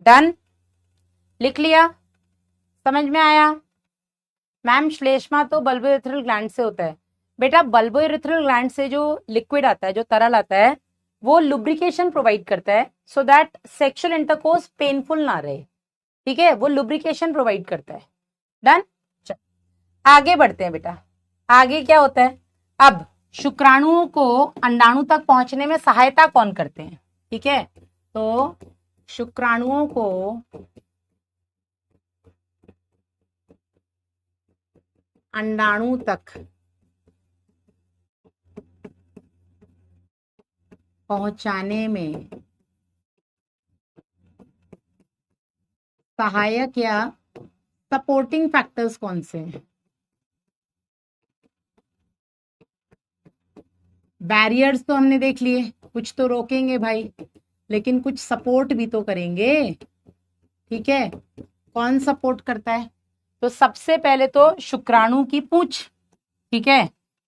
डन, लिख लिया, समझ में आया? मैम श्लेष्मा तो बल्बोइरेथ्रल ग्लैंड से होता है बेटा, बल्बोइरेथ्रल ग्लैंड से जो लिक्विड आता है, जो तरल आता है, वो लुब्रिकेशन प्रोवाइड करता है so that sexual intercourse painful ना रहे। ठीक है, वो लुब्रिकेशन प्रोवाइड करता है। डन, आगे बढ़ते हैं बेटा। आगे क्या होता है, अब शुक्राणुओं को अंडाणु तक पहुंचने में सहायता कौन करते हैं? ठीक है, तो शुक्राणुओं को अंडाणु तक पहुंचाने में सहायक या सपोर्टिंग फैक्टर्स कौन से हैं? बैरियर्स तो हमने देख लिए, कुछ तो रोकेंगे भाई, लेकिन कुछ सपोर्ट भी तो करेंगे। ठीक है, कौन सपोर्ट करता है? तो सबसे पहले तो शुक्राणु की पूंछ। ठीक है,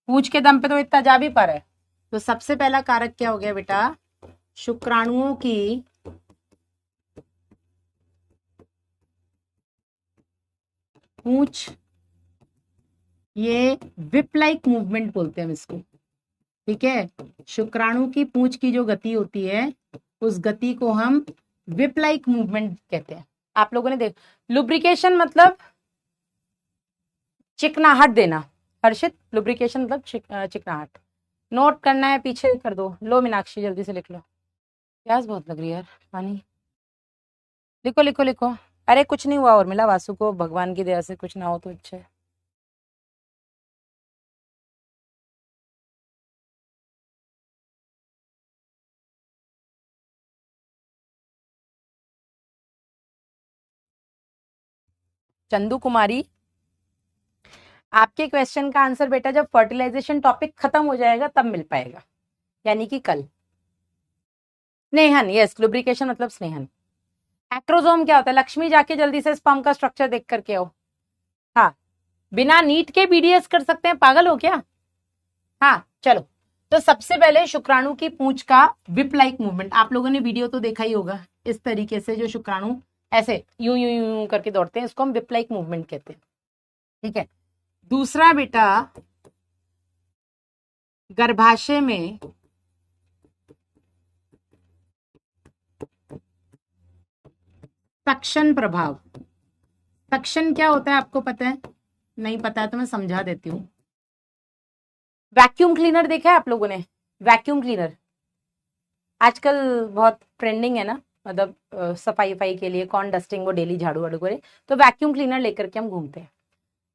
पूंछ के दम पे तो इतना जा भी पा रहा है। तो सबसे पहला कारक क्या हो गया बेटा, शुक्राणुओं की पूंछ, ये विप लाइक मूवमेंट बोलते हैं हम इसको। ठीक है, शुक्राणु की पूंछ की जो गति होती है, उस गति को हम विप लाइक मूवमेंट कहते हैं। आप लोगों ने देख, लुब्रिकेशन मतलब चिकनाहट देना, हर्षित, लुब्रिकेशन मतलब चिकनाहट। नोट करना है पीछे कर दो, लो मीनाक्षी जल्दी से लिख लो, प्यास बहुत लग रही है यार, पानी लिखो लिखो लिखो। अरे कुछ नहीं हुआ और मिला वासु को, भगवान की दया से कुछ ना हो तो अच्छा है। चंदू कुमारी, आपके क्वेश्चन का आंसर बेटा जब फर्टिलाइजेशन टॉपिक खत्म हो जाएगा तब मिल पाएगा, यानी कि कल। स्नेहन, यस, लुब्रिकेशन मतलब स्नेहन। एक्रोजोम क्या होता है? लक्ष्मी जाके जल्दी से स्पर्म का स्ट्रक्चर देख करके आओ। हाँ, बिना नीट के बीडीएस कर सकते हैं, पागल हो क्या? हाँ चलो, तो सबसे पहले शुक्राणु की पूंछ का विप लाइक मूवमेंट, आप लोगों ने वीडियो तो देखा ही होगा, इस तरीके से जो शुक्राणु ऐसे यूं यूं यूं यूं करके दौड़ते हैं, इसको हम विप लाइक मूवमेंट कहते हैं। ठीक है, दूसरा बेटा, गर्भाशय में सक्शन प्रभाव। सक्शन क्या होता है आपको पता है? नहीं पता है तो मैं समझा देती हूँ। वैक्यूम क्लीनर देखा है आप लोगों ने? वैक्यूम क्लीनर आजकल बहुत ट्रेंडिंग है ना, मतलब सफाई वफाई के लिए कौन डस्टिंग, वो डेली झाड़ू वाड़ू करे, तो वैक्यूम क्लीनर लेकर के हम घूमते हैं।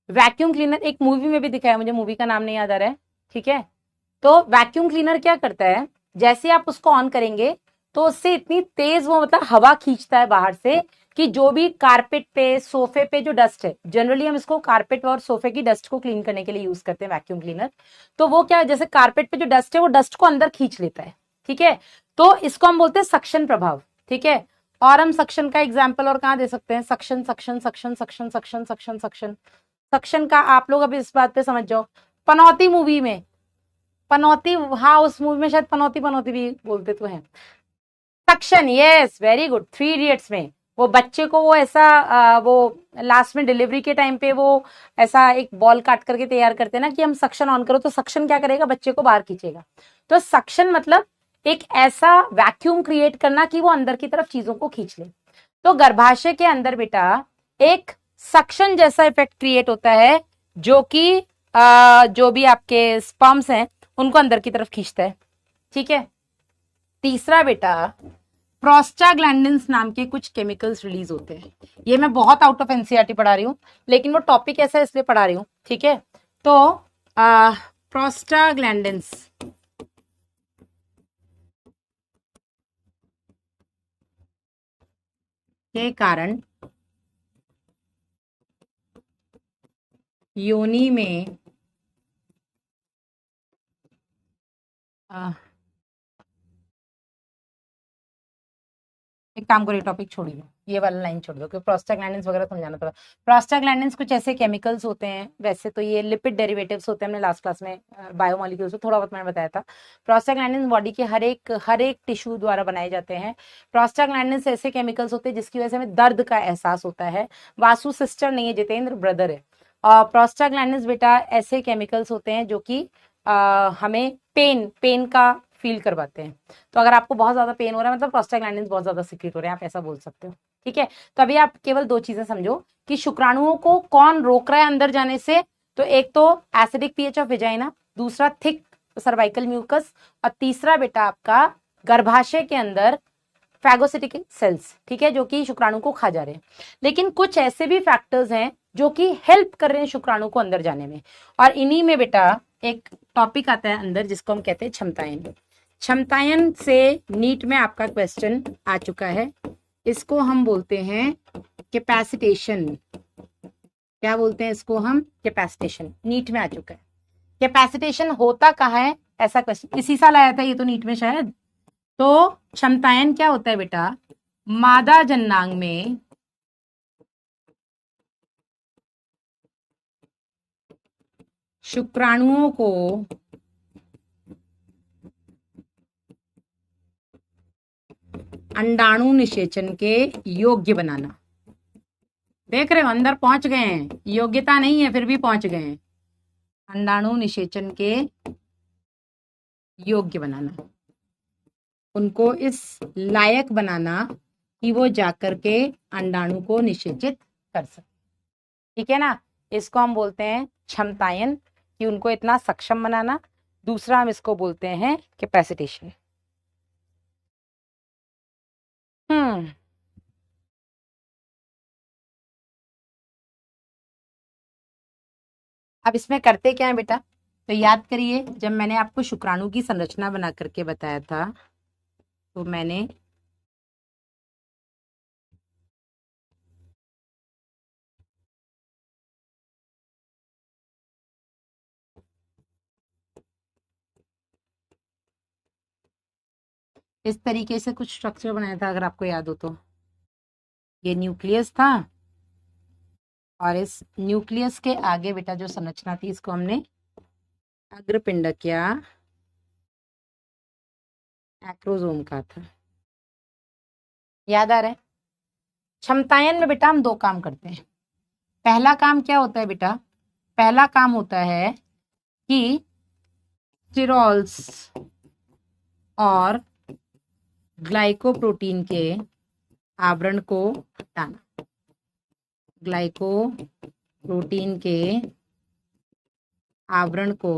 वैक्यूम क्लीनर एक मूवी में भी दिखाया, मुझे मूवी का नाम नहीं याद आ रहा है, ठीक है। तो वैक्यूम क्लीनर क्या करता है, जैसे आप उसको ऑन करेंगे तो उससे इतनी तेज वो मतलब हवा खींचता है बाहर से कि जो भी कारपेट पे, सोफे पे जो डस्ट है, जनरली हम इसको कारपेट और सोफे की डस्ट को क्लीन करने के लिए यूज करते हैं वैक्यूम क्लीनर। तो वो क्या है, जैसे कारपेट पे जो डस्ट है वो डस्ट को अंदर खींच लेता है, ठीक है। तो इसको हम बोलते हैं सक्शन प्रभाव, ठीक है। और हम सक्शन का एग्जाम्पल और कहाँ दे सकते हैं? Suction suction suction suction suction suction suction suction का आप लोग अब इस बात पे समझ जाओ, पनौती मूवी में, पनौती, हाँ उस मूवी में शायद पनौती पनौती भी बोलते तो हैं। Suction, yes very good. Three idiots में वो बच्चे को वो ऐसा वो लास्ट में डिलीवरी के टाइम पे वो ऐसा एक बॉल काट करके तैयार करते हैं ना कि हम सक्शन ऑन करो तो सक्शन क्या करेगा, बच्चे को बाहर खींचेगा। तो सक्शन मतलब एक ऐसा वैक्यूम क्रिएट करना कि वो अंदर की तरफ चीजों को खींच ले। तो गर्भाशय के अंदर बेटा एक सक्शन जैसा इफेक्ट क्रिएट होता है जो कि जो भी आपके स्पर्म्स हैं उनको अंदर की तरफ खींचता है, ठीक है। तीसरा बेटा, प्रोस्टाग्लैंडिन्स नाम के कुछ केमिकल्स रिलीज होते हैं। ये मैं बहुत आउट ऑफ एनसीईआरटी पढ़ा रही हूँ, लेकिन वो टॉपिक ऐसा है इसलिए पढ़ा रही हूँ, ठीक है। तो प्रोस्टाग्लैंडिन्स के कारण योनि में एक काम करो, टॉपिक छोड़िए, ये वाला लाइन छोड़ दो, क्योंकि प्रोस्टाग्लैंडिन्स वगैरह समझाना पड़ा। प्रोस्टाग्लैंडिन्स कुछ ऐसे केमिकल्स होते हैं, वैसे तो ये लिपिड डेरिवेटिव्स होते हैं, हमने लास्ट क्लास में बायोमोलिक्यूल्स में थोड़ा बहुत मैंने बताया था। प्रोस्टाग्लैंडिन्स बॉडी के हर एक टिश्यू द्वारा बनाए जाते हैं। प्रोस्टाग्लैंडिन्स ऐसे केमिकल्स होते हैं जिसकी वजह से हमें दर्द का एहसास होता है। वासु सिस्टर नहीं है, जितेंद्र ब्रदर है। और प्रोस्टाग्लैंडिन्स बेटा ऐसे केमिकल्स होते हैं जो कि हमें पेन का फील करवाते हैं। तो अगर आपको बहुत ज्यादा पेन हो रहा है मतलब प्रोस्टाग्लैंडिन्स बहुत ज्यादा सीक्रेट हो रहे हैं, आप ऐसा बोल सकते हो, ठीक है। तो अभी आप केवल दो चीजें समझो कि शुक्राणुओं को कौन रोक रहा है अंदर जाने से। तो एक तो एसिडिक पीएच ऑफ वेजाइना, दूसरा थिक सर्वाइकल म्यूकस, और तीसरा बेटा आपका गर्भाशय के अंदर फैगोसिटिक सेल्स, ठीक है, जो कि शुक्राणु को खा जा रहे हैं। लेकिन कुछ ऐसे भी फैक्टर्स हैं जो कि हेल्प कर रहे हैं शुक्राणु को अंदर जाने में, और इन्हीं में बेटा एक टॉपिक आता है अंदर जिसको हम कहते हैं क्षमतायन। क्षमतायन से नीट में आपका क्वेश्चन आ चुका है, इसको हम बोलते हैं कैपेसिटेशन। क्या बोलते हैं इसको हम? कैपेसिटेशन, नीट में आ चुका है। कैपेसिटेशन होता कहाँ है, ऐसा क्वेश्चन इसी साल आया था ये तो नीट में शायद। तो क्षमतायन क्या होता है बेटा, मादा जननांग में शुक्राणुओं को अंडाणु निषेचन के योग्य बनाना। देख रहे हो अंदर पहुंच गए हैं, योग्यता नहीं है फिर भी पहुंच गए हैं। अंडाणु निषेचन के योग्य बनाना, उनको इस लायक बनाना कि वो जाकर के अंडाणु को निषेचित कर सके, ठीक है ना। इसको हम बोलते हैं क्षमतायन, कि उनको इतना सक्षम बनाना। दूसरा हम इसको बोलते हैं कैपेसिटेशन। हम्म अब इसमें करते क्या है बेटा, तो याद करिए जब मैंने आपको शुक्राणु की संरचना बना करके बताया था तो मैंने इस तरीके से कुछ स्ट्रक्चर बनाया था, अगर आपको याद हो तो। ये न्यूक्लियस था और इस न्यूक्लियस के आगे बेटा जो संरचना थी इसको हमने अग्रपिंडक या एक्रोसोम का था। याद आ रहा है? क्षमतायन में बेटा हम दो काम करते हैं। पहला काम क्या होता है बेटा? पहला काम होता है कि स्टिरॉल्स और ग्लाइकोप्रोटीन के आवरण को हटाना। ग्लाइकोप्रोटीन के आवरण को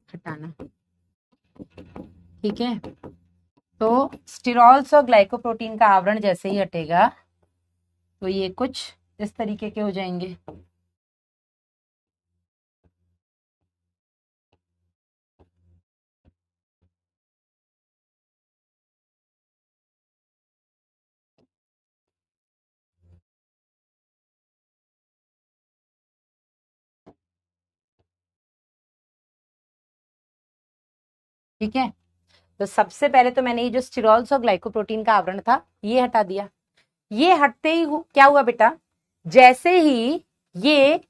हटाना, ठीक है। तो स्टिरॉल्स और ग्लाइकोप्रोटीन का आवरण जैसे ही हटेगा तो ये कुछ इस तरीके के हो जाएंगे। ठीक है, तो सबसे पहले तो मैंने ये जो स्टिरॉल्स और ग्लाइकोप्रोटीन का आवरण था ये हटा दिया। ये हटते ही क्या हुआ बेटा? जैसे ही ये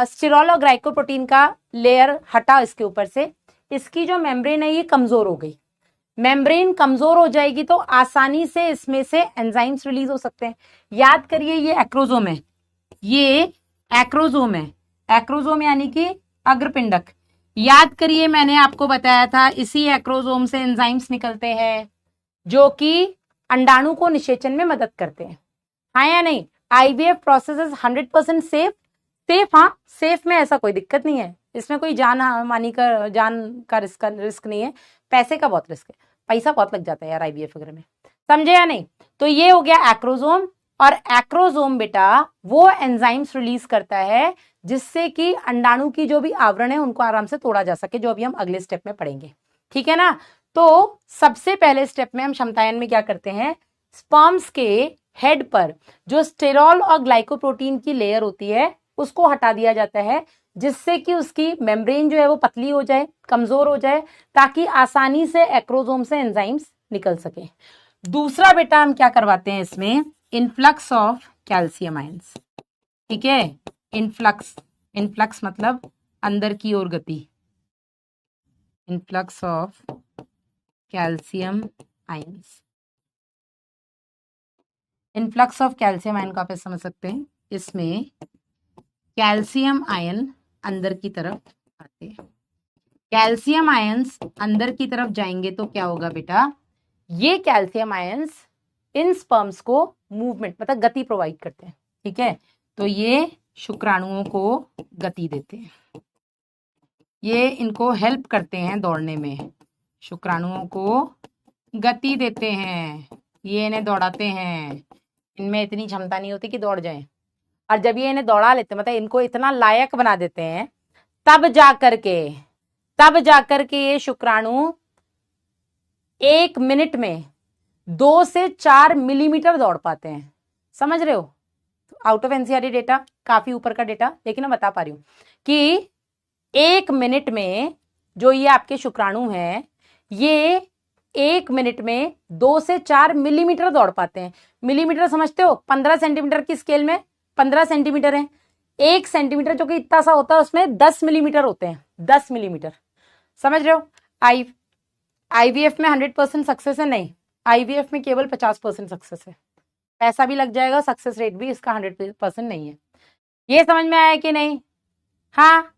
स्टिरॉल और ग्लाइकोप्रोटीन का लेयर हटा इसके ऊपर से, इसकी जो मेम्ब्रेन है ये कमजोर हो गई। मेम्ब्रेन कमजोर हो जाएगी तो आसानी से इसमें से एंजाइम्स रिलीज हो सकते हैं। याद करिए ये एक्रोसोम है, ये एक्रोसोम है। एक्रोसोम यानी कि अग्रपिंडक। याद करिए मैंने आपको बताया था इसी एक्रोसोम से एंजाइम्स निकलते हैं जो कि अंडाणु को निषेचन में मदद करते हैं, हाँ या नहीं? IVF process is 100% safe. Safe, हाँ सेफ में ऐसा कोई दिक्कत नहीं है, इसमें कोई जान का रिस्क नहीं है। पैसे का बहुत रिस्क है, पैसा बहुत लग जाता है यार आईवीएफ वगैरह में, समझे या नहीं? तो ये हो गया एक्रोसोम। और एक्रोसोम बेटा वो एंजाइम्स रिलीज करता है जिससे कि अंडाणु की जो भी आवरण है उनको आराम से तोड़ा जा सके, जो अभी हम अगले स्टेप में पढ़ेंगे, ठीक है ना। तो सबसे पहले स्टेप में हम क्षमतायन में क्या करते हैं? स्पर्म्स के हेड पर जो स्टेरॉल और ग्लाइकोप्रोटीन की लेयर होती है उसको हटा दिया जाता है, जिससे कि उसकी मेम्ब्रेन जो है वो पतली हो जाए, कमजोर हो जाए, ताकि आसानी से एक्रोसोम से एंजाइम्स निकल सके। दूसरा बेटा हम क्या करवाते हैं इसमें? इनफ्लक्स ऑफ कैल्शियम आयंस, ठीक है। इनफ्लक्स मतलब अंदर की ओर गति। Influx of calcium ions. Influx of calcium ion को आप ऐसे समझ सकते हैं, इसमें कैल्शियम आयन अंदर की तरफ आते हैं। कैल्शियम आयंस अंदर की तरफ जाएंगे तो क्या होगा बेटा? ये कैल्शियम आयंस इन स्पर्म्स को मूवमेंट मतलब गति प्रोवाइड करते हैं, ठीक है। तो ये शुक्राणुओं को गति देते हैं, ये इनको हेल्प करते हैं दौड़ने में, शुक्राणुओं को गति देते हैं, ये इन्हें दौड़ाते हैं। इनमें इतनी क्षमता नहीं होती कि दौड़ जाएं, और जब ये इन्हें दौड़ा लेते मतलब इनको इतना लायक बना देते हैं, तब जाकर के ये शुक्राणु 1 मिनट में 2 से 4 मिलीमीटर दौड़ पाते हैं। समझ रहे हो? आउट ऑफ एनसीईआरटी डेटा, काफी ऊपर का डेटा, लेकिन मैं बता पा रही हूं कि 1 मिनट में जो ये आपके शुक्राणु हैं ये 1 मिनट में 2 से 4 मिलीमीटर दौड़ पाते हैं। मिलीमीटर समझते हो? 15 सेंटीमीटर की स्केल में 15 सेंटीमीटर है। 1 सेंटीमीटर जो कि इतना सा होता है उसमें 10 मिलीमीटर होते हैं, 10 मिलीमीटर। समझ रहे हो? आईवीएफ में 100% सक्सेस है? नहीं, आईवीएफ में केवल 50% सक्सेस है। पैसा भी लग जाएगा, सक्सेस रेट भी इसका 100% नहीं है। ये समझ में आया कि नहीं? हाँ,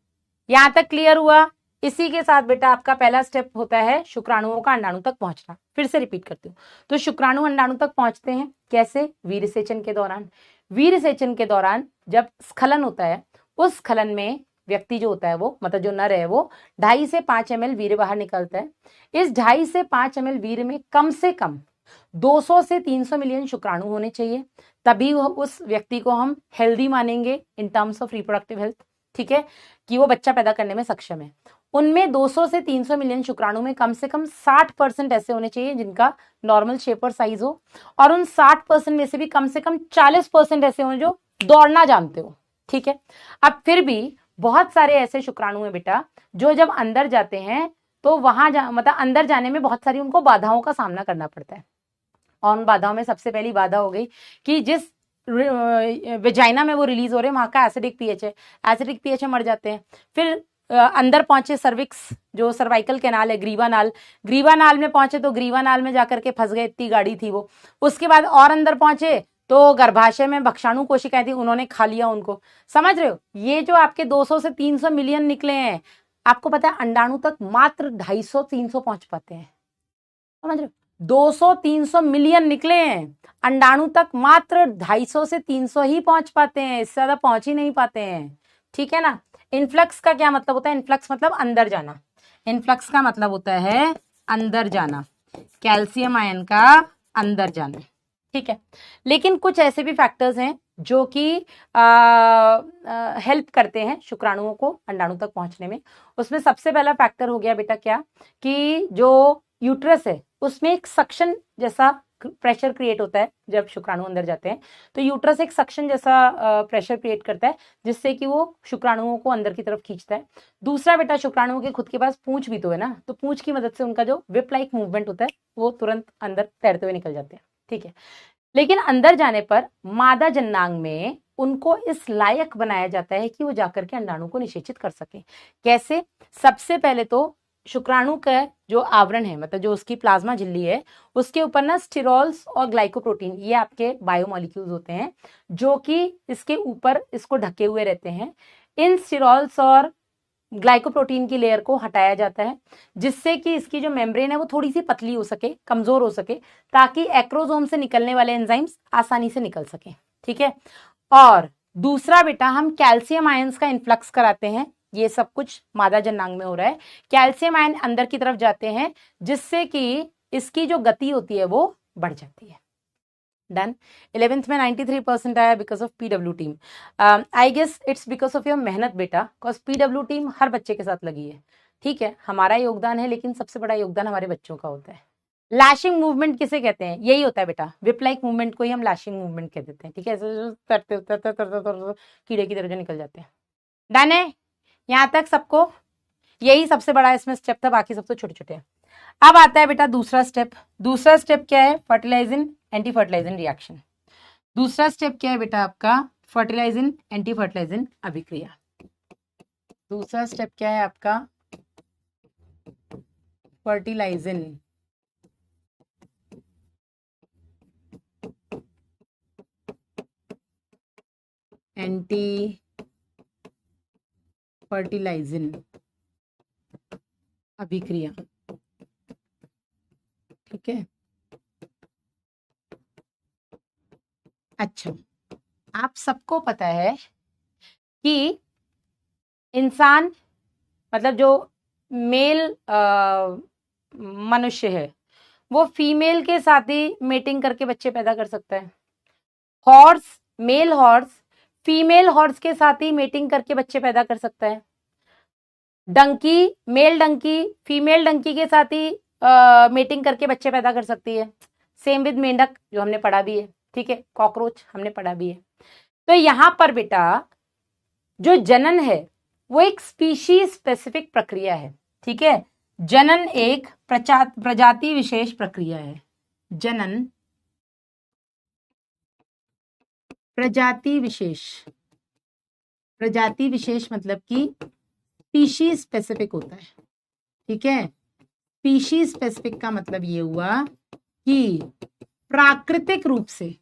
यहां तक क्लियर हुआ? इसी के साथ बेटा आपका पहला स्टेप होता है शुक्राणुओं का अंडाणु तक पहुंचना। फिर से रिपीट करती हूँ, तो शुक्राणु अंडाणु तक पहुंचते हैं कैसे? वीर्यसेचन के दौरान। वीर्यसेचन के दौरान जब स्खलन होता है, उस स्खलन में व्यक्ति जो होता है वो मतलब जो नर है वो 2.5 से 5 ml वीर्य बाहर निकलता है। इस 2.5 से 5 ml वीर्य में कम से कम 200 से 300 मिलियन शुक्राणु होने चाहिए, तभी उस व्यक्ति को हम हेल्दी मानेंगे in terms of reproductive health, ठीक है, कि वो बच्चा पैदा करने में सक्षम है। उनमें 200 से 300 मिलियन शुक्राणु में कम से कम 60% ऐसे होने चाहिए जिनका नॉर्मल शेप और साइज हो, और उन 60% में से भी कम से कम 40% ऐसे हों जो दौड़ना जानते हो, ठीक है। अब फिर भी बहुत सारे ऐसे शुक्राणु हैं बेटा जो जब अंदर जाते हैं तो वहां मतलब अंदर जाने में बहुत सारी उनको बाधाओं का सामना करना पड़ता है। और उन बाधाओं में सबसे पहली बाधा हो गई कि जिस वेजाइना में वो रिलीज हो रहे हैं वहां का एसिडिक पीएच है, एसिडिक पीएच में मर जाते हैं। फिर अंदर पहुंचे सर्विक्स, जो सर्वाइकल कैनाल है, ग्रीवानाल, ग्रीवानाल में पहुंचे तो ग्रीवानाल में जाकर के फंस गए, इतनी गाड़ी थी वो। उसके बाद और अंदर पहुंचे तो गर्भाशय में भक्षाणु कोशिकाएं थी, उन्होंने खा लिया उनको। समझ रहे हो, ये जो आपके 200 से 300 मिलियन निकले हैं, आपको पता है अंडाणु तक मात्र 250-300 पहुंच पाते हैं। समझ रहे हो, 200-300 मिलियन निकले हैं, अंडाणु तक मात्र 250 से 300 ही पहुंच पाते हैं, इससे ज्यादा पहुंच ही नहीं पाते हैं। ठीक है ना। इनफ्लक्स का क्या मतलब होता है? इनफ्लक्स मतलब अंदर जाना। इनफ्लक्स का मतलब होता है अंदर जाना, कैल्शियम आयन का अंदर जाना। ठीक है, लेकिन कुछ ऐसे भी फैक्टर्स हैं जो कि हेल्प करते हैं शुक्राणुओं को अंडाणु तक पहुंचने में। उसमें सबसे पहला फैक्टर हो गया बेटा क्या, कि जो यूट्रस है उसमें एक सक्शन जैसा प्रेशर क्रिएट होता है जब शुक्राणु अंदर जाते हैं, तो यूट्रस एक सक्शन जैसा प्रेशर क्रिएट करता है जिससे कि वो शुक्राणुओं को अंदर की तरफ खींचता है। दूसरा बेटा, शुक्राणुओं के खुद के पास पूंछ भी तो है ना, तो पूंछ की मदद से उनका जो विप लाइक मूवमेंट होता है वो तुरंत अंदर तैरते हुए निकल जाते हैं। ठीक है, लेकिन अंदर जाने पर मादा जननांग में उनको इस लायक बनाया जाता है कि वो जाकर के अंडाणु को निषेचित कर सके। कैसे? सबसे पहले तो शुक्राणु का जो आवरण है, मतलब जो उसकी प्लाज्मा झिल्ली है, उसके ऊपर ना स्टिरोल्स और ग्लाइकोप्रोटीन, ये आपके बायोमोलिक्यूल्स होते हैं जो कि इसके ऊपर इसको ढके हुए रहते हैं। इन स्टिरोल्स और ग्लाइकोप्रोटीन की लेयर को हटाया जाता है जिससे कि इसकी जो मेम्ब्रेन है वो थोड़ी सी पतली हो सके, कमजोर हो सके, ताकि एक्रोसोम से निकलने वाले एंजाइम्स आसानी से निकल सके। ठीक है, और दूसरा बेटा, हम कैल्शियम आयंस का इन्फ्लक्स कराते हैं। ये सब कुछ मादा जननांग में हो रहा है, कैल्शियम आयन अंदर की तरफ जाते हैं जिससे कि इसकी जो गति होती है वो बढ़ जाती है। डन। 11th में 93% आया because of PW team. I guess it's because of your मेहनत बेटा, बिकॉज पीडब्ल्यू टीम हर बच्चे के साथ लगी है। ठीक है, हमारा योगदान है लेकिन सबसे बड़ा योगदान हमारे बच्चों का होता है। लैशिंग मूवमेंट किसे कहते हैं? यही होता है बेटा, विप लाइक मूवमेंट को ही हम लैशिंग मूवमेंट कह देते हैं। ठीक है, ऐसे तरते कीड़े की तरह जो निकल जाते हैं। डन है यहां तक सबको? यही सबसे बड़ा इसमें स्टेप था, बाकी सब तो छोटे छोटे हैं। अब आता है बेटा दूसरा स्टेप। दूसरा स्टेप क्या है? Fertilising anti fertilising reaction. दूसरा स्टेप क्या है बेटा आपका? फर्टिलाइजिंग एंटी फर्टिलाइजिंग अभिक्रिया। दूसरा स्टेप क्या है आपका? फर्टिलाइजिंग एंटी फर्टिलाइजिंग अभिक्रिया। ठीक है, अच्छा, आप सबको पता है कि इंसान, मतलब जो मेल मनुष्य है, वो फीमेल के साथ ही मेटिंग करके बच्चे पैदा कर सकता है। Horse, male horse female horse के साथ ही मेटिंग करके बच्चे पैदा कर सकता है। डंकी, मेल डंकी फीमेल डंकी के साथ ही मेटिंग करके बच्चे पैदा कर सकती है। सेम विद मेंढक, जो हमने पढ़ा भी है। ठीक है, कॉकरोच हमने पढ़ा भी है। तो यहां पर बेटा जो जनन है वो एक स्पीशीज स्पेसिफिक प्रक्रिया है। ठीक है, जनन एक प्रजाति विशेष प्रक्रिया है। जनन प्रजाति विशेष, प्रजाति विशेष मतलब कि स्पीशीज स्पेसिफिक होता है। ठीक है, स्पीशीज स्पेसिफिक का मतलब ये हुआ कि प्राकृतिक रूप से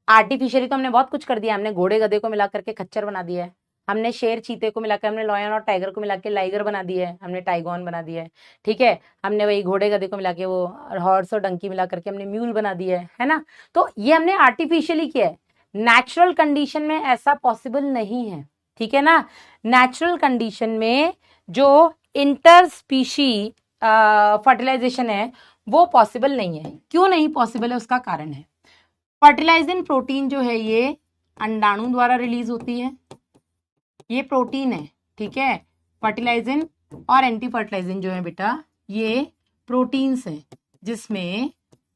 आर्टिफिशियली तो हमने बहुत कुछ कर दिया। हमने घोड़े गधे को मिलाकर के खच्चर बना दिया है, हमने शेर चीते को मिलाकर, हमने लॉयन और टाइगर को मिलाकर लाइगर बना दिया है, हमने टाइगॉन बना दिया है। ठीक है, हमने वही घोड़े गधे को मिलाकर वो हॉर्स और डंकी मिला करके हमने म्यूल बना दिया है ना। तो ये हमने आर्टिफिशियली किया है, नेचुरल कंडीशन में ऐसा पॉसिबल नहीं है। ठीक है ना, नेचुरल कंडीशन में जो इंटर स्पीशी फर्टिलाइजेशन है वो पॉसिबल नहीं है। क्यों नहीं पॉसिबल है? उसका कारण है, फर्टिलाइजिंग प्रोटीन जो है ये अंडाणु द्वारा रिलीज होती है, ये प्रोटीन है। ठीक है, फर्टिलाइजिंग और एंटी फर्टिलाइजिंग जो है बेटा ये प्रोटीन्स हैं, जिसमें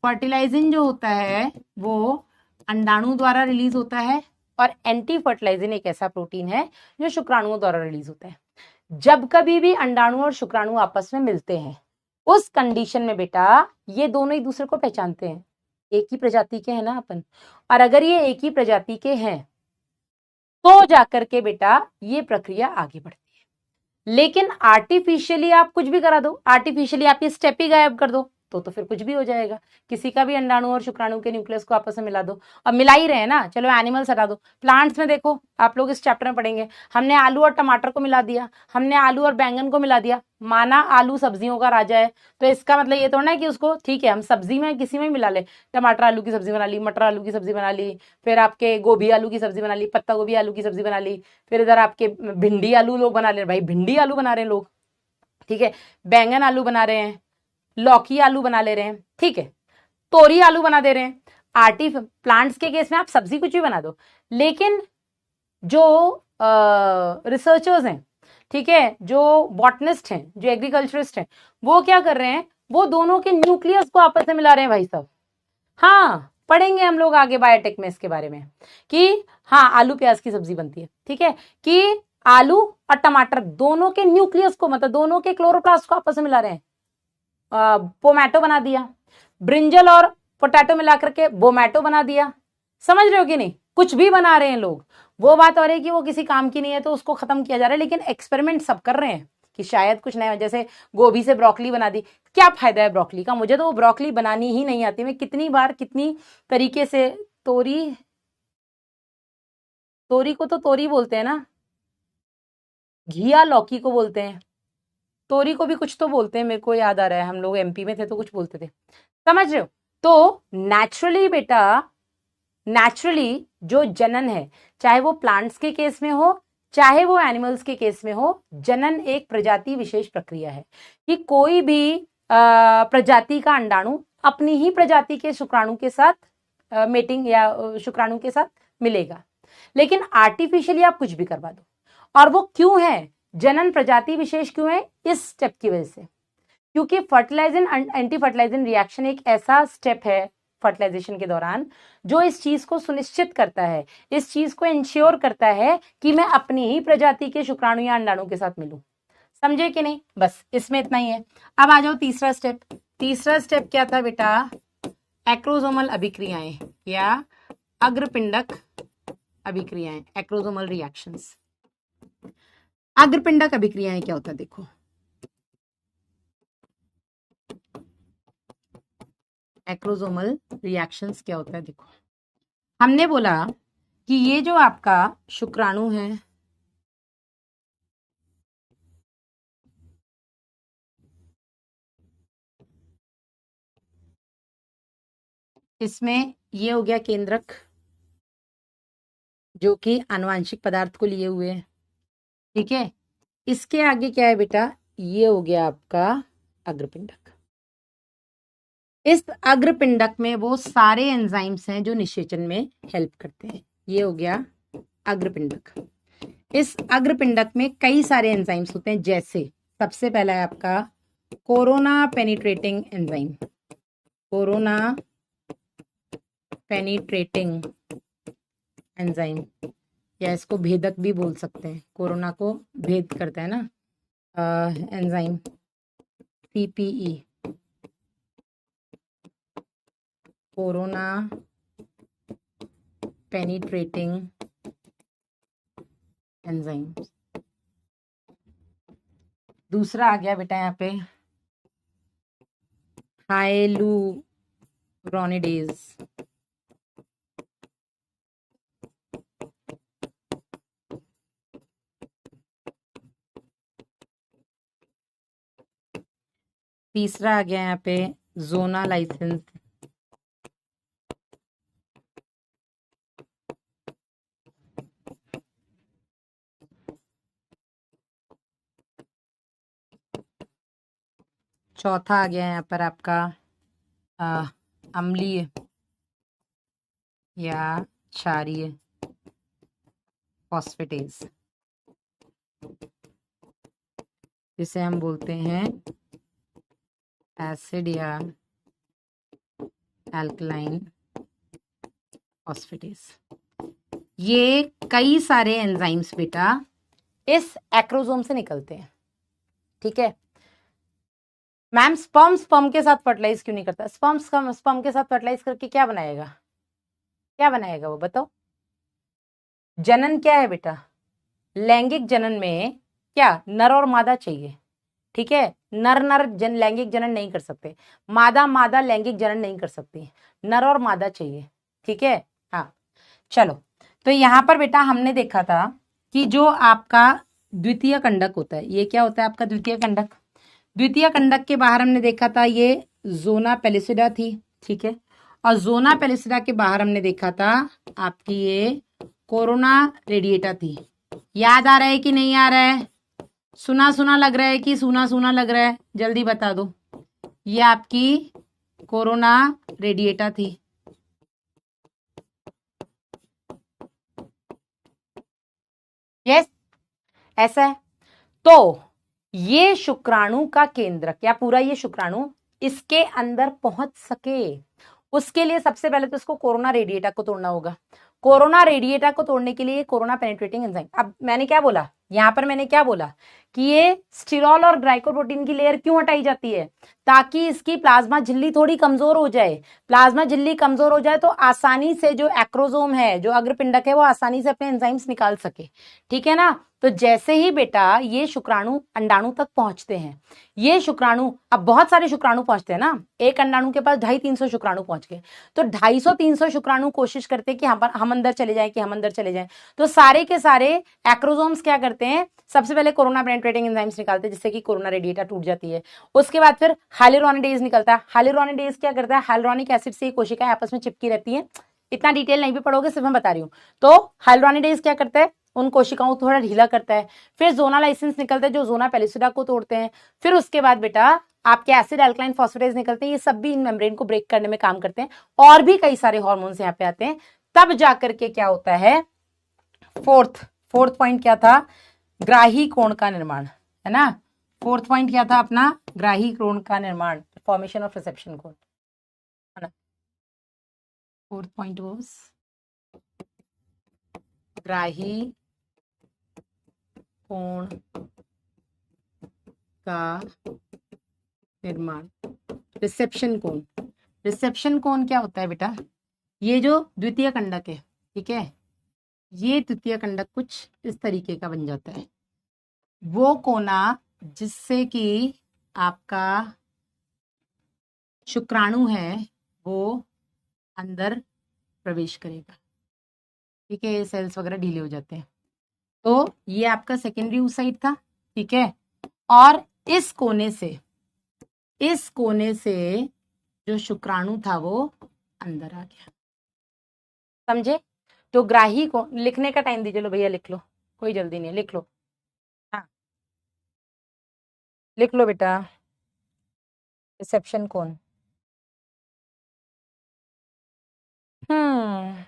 फर्टिलाइजिंग जो होता है वो अंडाणु द्वारा रिलीज होता है और एंटी फर्टिलाइजिंग एक ऐसा प्रोटीन है जो शुक्राणुओं द्वारा रिलीज होता है। जब कभी भी अंडाणु और शुक्राणु आपस में मिलते हैं, उस कंडीशन में बेटा ये दोनों एक दूसरे को पहचानते हैं, एक ही प्रजाति के हैं ना अपन, और अगर ये एक ही प्रजाति के हैं तो जाकर के बेटा ये प्रक्रिया आगे बढ़ती है। लेकिन आर्टिफिशियली आप कुछ भी करा दो, आर्टिफिशियली आप ये स्टेप ही गायब कर दो, तो फिर कुछ भी हो जाएगा। किसी का भी अंडाणु और शुक्राणु के न्यूक्लियस को आपस में मिला दो, अब मिला ही रहे हैं ना, चलो एनिमल्स हटा दो, प्लांट्स में देखो, आप लोग इस चैप्टर में पढ़ेंगे, हमने आलू और टमाटर को मिला दिया, हमने आलू और बैंगन को मिला दिया, माना आलू सब्जियों का राजा है, तो इसका मतलब ये थोड़ा ना कि उसको ठीक है हम सब्जी में किसी में मिला ले, टमाटर आलू की सब्जी बना ली, मटर आलू की सब्जी बना ली, फिर आपके गोभी आलू की सब्जी बना ली, पत्ता गोभी आलू की सब्जी बना ली, फिर इधर आपके भिंडी आलू लोग बना ले, भाई भिंडी आलू बना रहे हैं लोग, ठीक है, बैंगन आलू बना रहे हैं, लौकी आलू बना ले रहे हैं, ठीक है, तोरी आलू बना दे रहे हैं। प्लांट्स के केस में आप सब्जी कुछ भी बना दो, लेकिन जो रिसर्चर्स हैं, ठीक है, जो बॉटनिस्ट हैं, जो एग्रीकल्चरिस्ट हैं, वो क्या कर रहे हैं, वो दोनों के न्यूक्लियस को आपस में मिला रहे हैं भाई साहब। हाँ, पढ़ेंगे हम लोग आगे बायोटेक में इसके बारे में कि हाँ आलू प्याज की सब्जी बनती है, ठीक है, कि आलू और टमाटर दोनों के न्यूक्लियस को, मतलब दोनों के क्लोरोप्लास्ट को आपस में मिला रहे हैं, पोमैटो बना दिया, ब्रिंजल और पोटैटो मिला करके बोमैटो बना दिया, समझ रहे हो कि नहीं, कुछ भी बना रहे हैं लोग। वो बात हो रही है कि वो किसी काम की नहीं है तो उसको खत्म किया जा रहा है, लेकिन एक्सपेरिमेंट सब कर रहे हैं कि शायद कुछ नया, जैसे गोभी से ब्रोकली बना दी, क्या फायदा है ब्रोकली का, मुझे तो वो ब्रोकली बनानी ही नहीं आती, मैं कितनी बार कितनी तरीके से, तोरी को तो तोरी बोलते हैं ना, घिया लौकी को बोलते हैं, तोरी को भी कुछ तो बोलते हैं, मेरे को याद आ रहा है, हम लोग एमपी में थे तो कुछ बोलते थे, समझ रहे हो। तो नेचुरली बेटा, नेचुरली जो जनन है, चाहे वो प्लांट्स के केस में हो चाहे वो एनिमल्स के केस में हो, जनन एक प्रजाति विशेष प्रक्रिया है कि कोई भी प्रजाति का अंडाणु अपनी ही प्रजाति के शुक्राणु के साथ मेटिंग या शुक्राणु के साथ मिलेगा, लेकिन आर्टिफिशियली आप कुछ भी करवा दो। और वो क्यों है, जनन प्रजाति विशेष क्यों है, इस स्टेप की वजह से, क्योंकि फर्टिलाइजिंग एंटी फर्टिलाइजिंग रिएक्शन एक ऐसा स्टेप है फर्टिलाइजेशन के दौरान जो इस चीज को सुनिश्चित करता है, इस चीज को इंश्योर करता है कि मैं अपनी ही प्रजाति के शुक्राणु या अंडाणु के साथ मिलूं, समझे कि नहीं, बस इसमें इतना ही है। अब आ जाओ तीसरा स्टेप। तीसरा स्टेप क्या था बेटा, एक्रोसोमल अभिक्रियाएं या अग्रपिंडक अभिक्रियाएं, एक्रोसोमल रिएक्शंस। अग्रपिंडक अभिक्रियाएं क्या होता है, देखो एक्रोसोमल रिएक्शंस क्या होता है, देखो हमने बोला कि ये जो आपका शुक्राणु है, इसमें ये हो गया केंद्रक जो कि आनुवांशिक पदार्थ को लिए हुए है, ठीक है, इसके आगे क्या है बेटा, ये हो गया आपका अग्रपिंडक। इस अग्रपिंडक में वो सारे एंजाइम्स हैं जो निषेचन में हेल्प करते हैं, ये हो गया अग्रपिंडक। इस अग्रपिंडक में कई सारे एंजाइम्स होते हैं, जैसे सबसे पहला है आपका corona penetrating enzyme, corona penetrating enzyme, या इसको भेदक भी बोल सकते हैं, कोरोना को भेद करता है ना enzyme, CPE, corona penetrating enzyme. दूसरा आ गया बेटा यहाँ पे हाइलुरोनिडेज, तीसरा आ गया यहाँ पे जोना लाइसेंस, चौथा आ गया यहाँ पर आपका अम्लीय या क्षारीय फॉस्फेटेज, जिसे हम बोलते हैं एसिड या एल्कलाइन फॉस्फेटेज। ये कई सारे एंजाइम्स बेटा इस एक्रोसोम से निकलते हैं, ठीक है। मैम स्पर्म के साथ फर्टिलाइज क्यों नहीं करता? स्पर्म के साथ फर्टिलाइज करके क्या बनाएगा? क्या बनाएगा वो बताओ? जनन क्या है बेटा? लैंगिक जनन में क्या नर और मादा चाहिए, ठीक है। नर नर लैंगिक जनन नहीं कर सकते, मादा मादा लैंगिक जनन नहीं कर सकती, नर और मादा चाहिए, ठीक है। हाँ चलो, तो यहां पर बेटा हमने देखा था कि जो आपका द्वितीय कंडक होता है, ये क्या होता है आपका द्वितीय कंडक? द्वितीय कंडक के बाहर हमने देखा था ये जोना पेलिसिडा थी, ठीक है। और जोना पेलिसिडा के बाहर हमने देखा था आपकी ये कोरोना रेडिएटा थी। याद आ रहा है कि नहीं आ रहा है? सुना सुना लग रहा है कि सुना सुना लग रहा है? जल्दी बता दो। ये आपकी कोरोना रेडिएटा थी, यस ऐसा है। तो ये शुक्राणु का केंद्रक या पूरा ये शुक्राणु इसके अंदर पहुंच सके, उसके लिए सबसे पहले तो इसको कोरोना रेडिएटा को तोड़ना होगा। कोरोना रेडिएटा को तोड़ने के लिए कोरोना पेनिट्रेटिंग एंजाइम, अब मैंने क्या बोला यहां पर, मैंने क्या बोला कि ये स्टिरॉल और ग्लाइकोप्रोटीन की लेयर क्यों हटाई जाती है? ताकि इसकी प्लाज्मा झिल्ली थोड़ी कमजोर हो जाए। प्लाज्मा झिल्ली कमजोर हो जाए तो आसानी से जो एक्रोसोम है, जो अग्रपिंडक है, वो आसानी से अपने एंजाइम्स निकाल सके, ठीक है ना। तो जैसे ही बेटा ये शुक्राणु अंडाणु तक पहुंचते हैं, ये शुक्राणु, अब बहुत सारे शुक्राणु पहुंचते हैं ना, एक अंडाणु के पास 250-300 शुक्राणु पहुंच गए, तो 250-300 शुक्राणु कोशिश करते हैं कि हम अंदर चले जाएं, कि हम अंदर चले जाएं। तो सारे के सारे एक्रोसोम्स क्या करते हैं, सबसे पहले कोरोना पेनिट्रेटिंग एंजाइम्स निकालते हैं, जिससे कि कोरोना रेडिएटा टूट जाती है। उसके बाद फिर हाइलुरोनिडेज निकलता है। हाइलुरोनिडेज क्या करता है, हाइलुरोनिक एसिड से कोशिकाएं आपस में चिपकी रहती हैं, इतना डिटेल नहीं भी पढ़ोगे, सिर्फ मैं बता रही हूँ। तो हाइलुरोनिडेज क्या करता है, उन कोशिकाओं को थोड़ा ढीला करता है। फिर जोना लाइसेंस निकलता है जो जोना पेलिसिडा को तोड़ते हैं। फिर उसके बाद बेटा आपके एसिड अल्कलाइन फॉस्फेटेज निकलते हैं, ये सब भी इन मेम्ब्रेन को ब्रेक करने में काम करते हैं। और भी कई सारे हार्मोन्स यहाँ पे आते हैं। तब जाकर के क्या होता है, फोर्थ पॉइंट क्या था, ग्राही कोण का निर्माण, है ना। फोर्थ पॉइंट क्या था अपना, ग्राही कोण का निर्माण, फॉर्मेशन ऑफ रिसेप्शन कोण, है ना। फोर्थ पॉइंट वाज ग्राही कोण का निर्माण, रिसेप्शन कोण। रिसेप्शन कोण क्या होता है बेटा, ये जो द्वितीय कंडक है, ठीक है, ये द्वितीय कंडक कुछ इस तरीके का बन जाता है, वो कोना जिससे कि आपका शुक्राणु है वो अंदर प्रवेश करेगा, ठीक है। ये सेल्स वगैरह ढीले हो जाते हैं। तो ये आपका सेकेंडरी oocyte था, ठीक है। और इस कोने से जो शुक्राणु था वो अंदर आ गया, समझे। तो ग्राही को लिखने का टाइम दीजिए, लो भैया लिख लो, कोई जल्दी नहीं, लिख लो। हाँ लिख लो बेटा, रिसेप्शन कोण। हम्म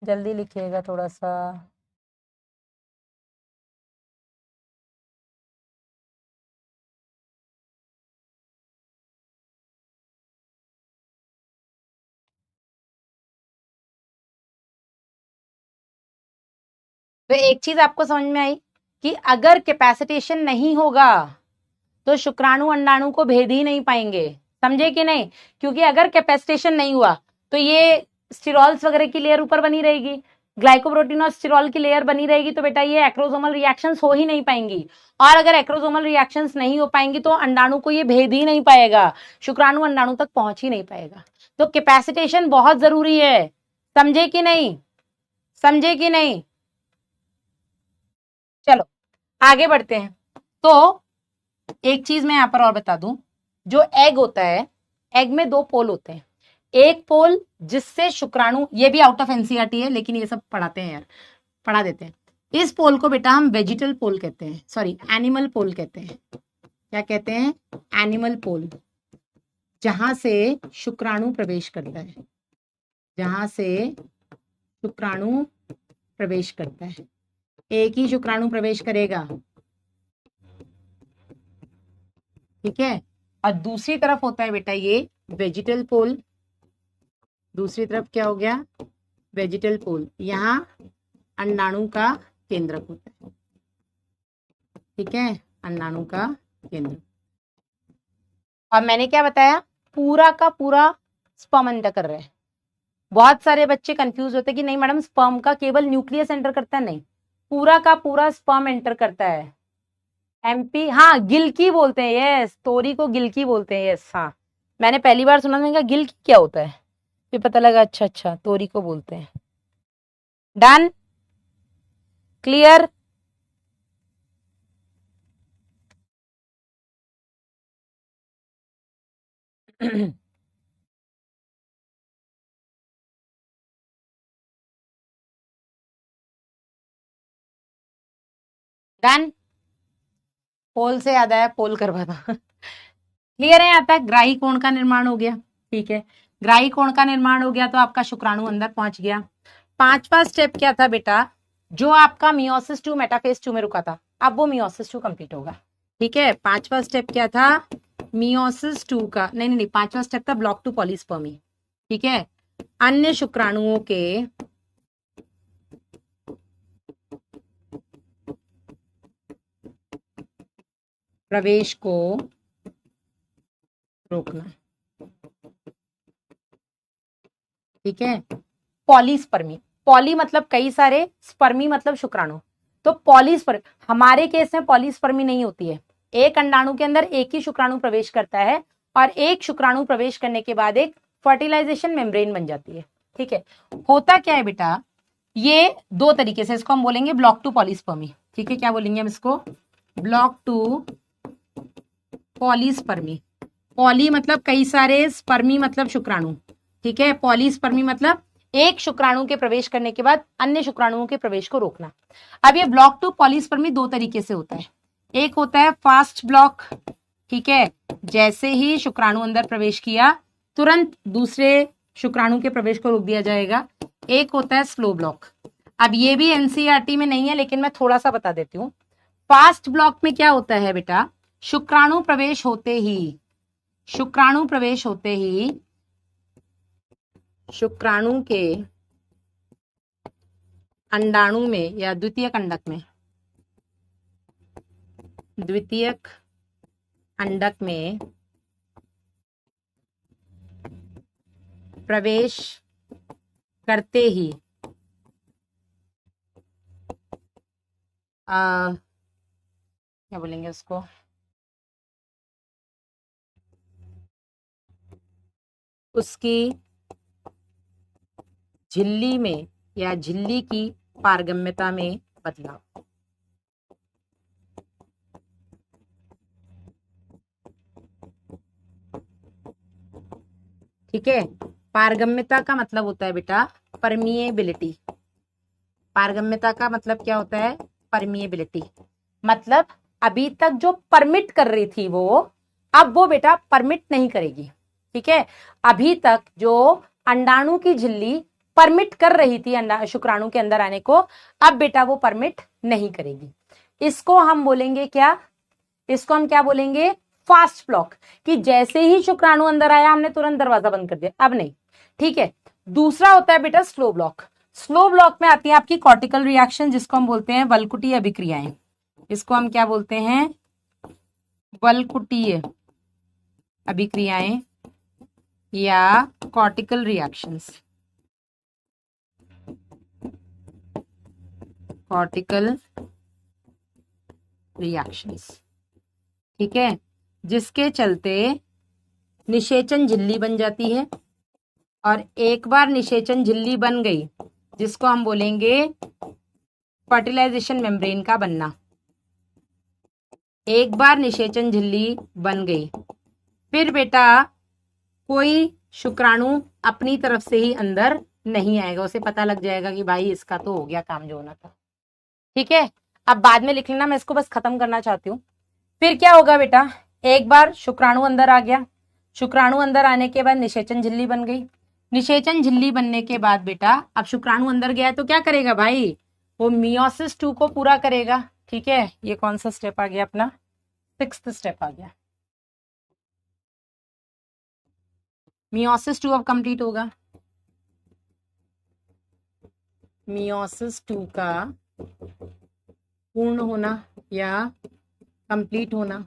जल्दी लिखिएगा थोड़ा सा। तो एक चीज आपको समझ में आई कि अगर कैपेसिटेशन नहीं होगा तो शुक्राणु अंडाणु को भेद ही नहीं पाएंगे, समझे कि नहीं। क्योंकि अगर कैपेसिटेशन नहीं हुआ तो ये स्टिरॉल्स वगैरह की लेयर ऊपर बनी रहेगी, ग्लाइकोप्रोटीन और स्टिरॉल की लेयर बनी रहेगी, तो बेटा ये एक्रोसोमल रिएक्शंस हो ही नहीं पाएंगी। और अगर एक्रोसोमल रिएक्शंस नहीं हो पाएंगी तो अंडाणु को ये भेद ही नहीं पाएगा, शुक्राणु अंडाणु तक पहुंच ही नहीं पाएगा। तो कैपेसिटेशन बहुत जरूरी है, समझे कि नहीं, समझे कि नहीं। चलो आगे बढ़ते हैं। तो एक चीज मैं यहां पर और बता दूं, जो एग होता है, एग में दो पोल होते हैं। एक पोल जिससे शुक्राणु, ये भी आउट ऑफ एनसीईआरटी है लेकिन ये सब पढ़ाते हैं यार, पढ़ा देते हैं। इस पोल को बेटा हम वेजिटल पोल कहते हैं, सॉरी एनिमल पोल कहते हैं। क्या कहते हैं, एनिमल पोल, जहां से शुक्राणु प्रवेश करता है, जहां से शुक्राणु प्रवेश करता है। एक ही शुक्राणु प्रवेश करेगा, ठीक है। और दूसरी तरफ होता है बेटा ये वेजिटल पोल, दूसरी तरफ क्या हो गया, वेजिटल पोल, यहाँ अंडाणु का केंद्रक होता है, ठीक है, अंडाणु का केंद्र। अब मैंने क्या बताया, पूरा का पूरा स्पर्म एंटर कर रहे हैं। बहुत सारे बच्चे कंफ्यूज होते हैं कि नहीं मैडम स्पर्म का केवल न्यूक्लियस एंटर करता है, नहीं, पूरा का पूरा स्पर्म एंटर करता है। एमपी, हाँ गिल्की बोलते हैं, यस, तोरी को गिल्की बोलते हैं, यस, हाँ मैंने पहली बार सुना, मैंने कहा गिल्की क्या होता है, फिर पता लगा अच्छा अच्छा तोरी को बोलते हैं। Done, clear. डन, पोल से याद आया, पोल करवा था। क्लियर है यहाँ तक, ग्राही कोण का निर्माण हो गया, ठीक है, ग्राही कोण का निर्माण हो गया तो आपका शुक्राणु अंदर पहुंच गया। पांचवा स्टेप क्या था बेटा, जो आपका मियोसिस 2 मेटाफेज 2 में रुका था, अब वो मियोसिस 2 कंप्लीट होगा, ठीक है। पांचवा स्टेप क्या था, मियोसिस 2 का, नहीं, पांचवा स्टेप था ब्लॉक 2 पॉलीस्पर्मी, ठीक है, अन्य शुक्राणुओं के प्रवेश को रोकना, ठीक है। पॉलीस्पर्मी, पॉली मतलब कई सारे, स्पर्मी मतलब शुक्राणु, तो पॉलीस्पर्मी, हमारे केस में पॉलीस्पर्मी नहीं होती है, एक अंडाणु के अंदर एक ही शुक्राणु प्रवेश करता है और एक शुक्राणु प्रवेश करने के बाद एक फर्टिलाइजेशन मेम्ब्रेन बन जाती है, ठीक है। होता क्या है बेटा, ये दो तरीके से, इसको हम बोलेंगे ब्लॉक 2 पॉलीस्पर्मी, ठीक है, क्या बोलेंगे हम इसको, ब्लॉक 2 पॉलीस्पर्मी। पॉली मतलब कई सारे, स्पर्मी मतलब शुक्राणु, ठीक है, पॉलीस्पर्मी मतलब एक शुक्राणु के प्रवेश करने के बाद अन्य शुक्राणुओं के प्रवेश को रोकना। अब ये ब्लॉक 2 पॉलीस्पर्मी दो तरीके से होता है, एक होता है फास्ट ब्लॉक, ठीक है, जैसे ही शुक्राणु अंदर प्रवेश किया तुरंत दूसरे शुक्राणु के प्रवेश को रोक दिया जाएगा, एक होता है स्लो ब्लॉक। अब ये भी एनसीईआरटी में नहीं है लेकिन मैं थोड़ा सा बता देती हूँ। फास्ट ब्लॉक में क्या होता है बेटा, शुक्राणु प्रवेश होते ही, शुक्राणु प्रवेश होते ही शुक्राणु के अंडाणु में या द्वितीयक अंडक में, द्वितीयक अंडक में प्रवेश करते ही क्या बोलेंगे उसको, उसकी झिल्ली में या झिल्ली की पारगम्यता में बदलाव, ठीक है। पारगम्यता का मतलब होता है बेटा परमिएबिलिटी, पारगम्यता का मतलब क्या होता है, परमिएबिलिटी, मतलब अभी तक जो परमिट कर रही थी वो अब वो बेटा परमिट नहीं करेगी, ठीक है। अभी तक जो अंडाणु की झिल्ली परमिट कर रही थी शुक्राणु के अंदर आने को, अब बेटा वो परमिट नहीं करेगी। इसको हम बोलेंगे क्या, इसको हम क्या बोलेंगे, फास्ट ब्लॉक, कि जैसे ही शुक्राणु अंदर आया हमने तुरंत दरवाजा बंद कर दिया, अब नहीं, ठीक है। दूसरा होता है बेटा स्लो ब्लॉक, स्लो ब्लॉक में आती है आपकी कॉर्टिकल रिएक्शन जिसको हम बोलते हैं वल्कुटीय अभिक्रियाएं, इसको हम क्या बोलते हैं, वल्कुटीय अभिक्रियाएं या कॉर्टिकल रिएक्शंस, कॉर्टिकल रिएक्शंस, ठीक है, जिसके चलते निषेचन झिल्ली बन जाती है, और एक बार निषेचन झिल्ली बन गई जिसको हम बोलेंगे फर्टिलाइजेशन मेम्ब्रेन का बनना, एक बार निषेचन झिल्ली बन गई फिर बेटा कोई शुक्राणु अपनी तरफ से ही अंदर नहीं आएगा, उसे पता लग जाएगा कि भाई इसका तो हो गया काम जो होना था, ठीक है। अब बाद में लिख लेना, मैं इसको बस खत्म करना चाहती हूँ। फिर क्या होगा बेटा, एक बार शुक्राणु अंदर आ गया, शुक्राणु अंदर आने के बाद निषेचन झिल्ली बन गई, निषेचन झिल्ली बनने के बाद बेटा अब शुक्राणु अंदर गया तो क्या करेगा भाई, वो मियोसिस 2 को पूरा करेगा, ठीक है। ये कौन सा स्टेप आ गया अपना, 6th स्टेप आ गया, मियोसिस 2 अब कंप्लीट होगा, मियोसिस 2 का पूर्ण होना या कंप्लीट होना।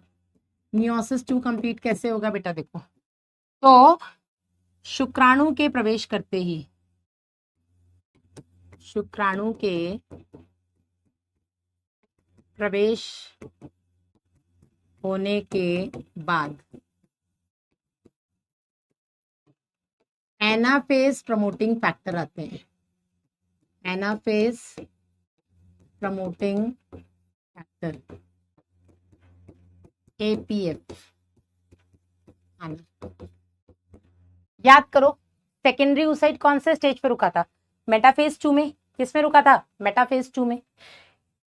मियोसिस 2 कंप्लीट कैसे होगा बेटा, देखो तो शुक्राणु के प्रवेश करते ही, शुक्राणु के प्रवेश होने के बाद एनाफेज प्रमोटिंग फैक्टर आते हैं। एनाफेज प्रमोटिंग फैक्टर एपीएफ आना। याद करो सेकेंडरी oocyte कौन से स्टेज पे रुका था, मेटाफेज 2 में। किसमें रुका था, मेटाफेज 2 में।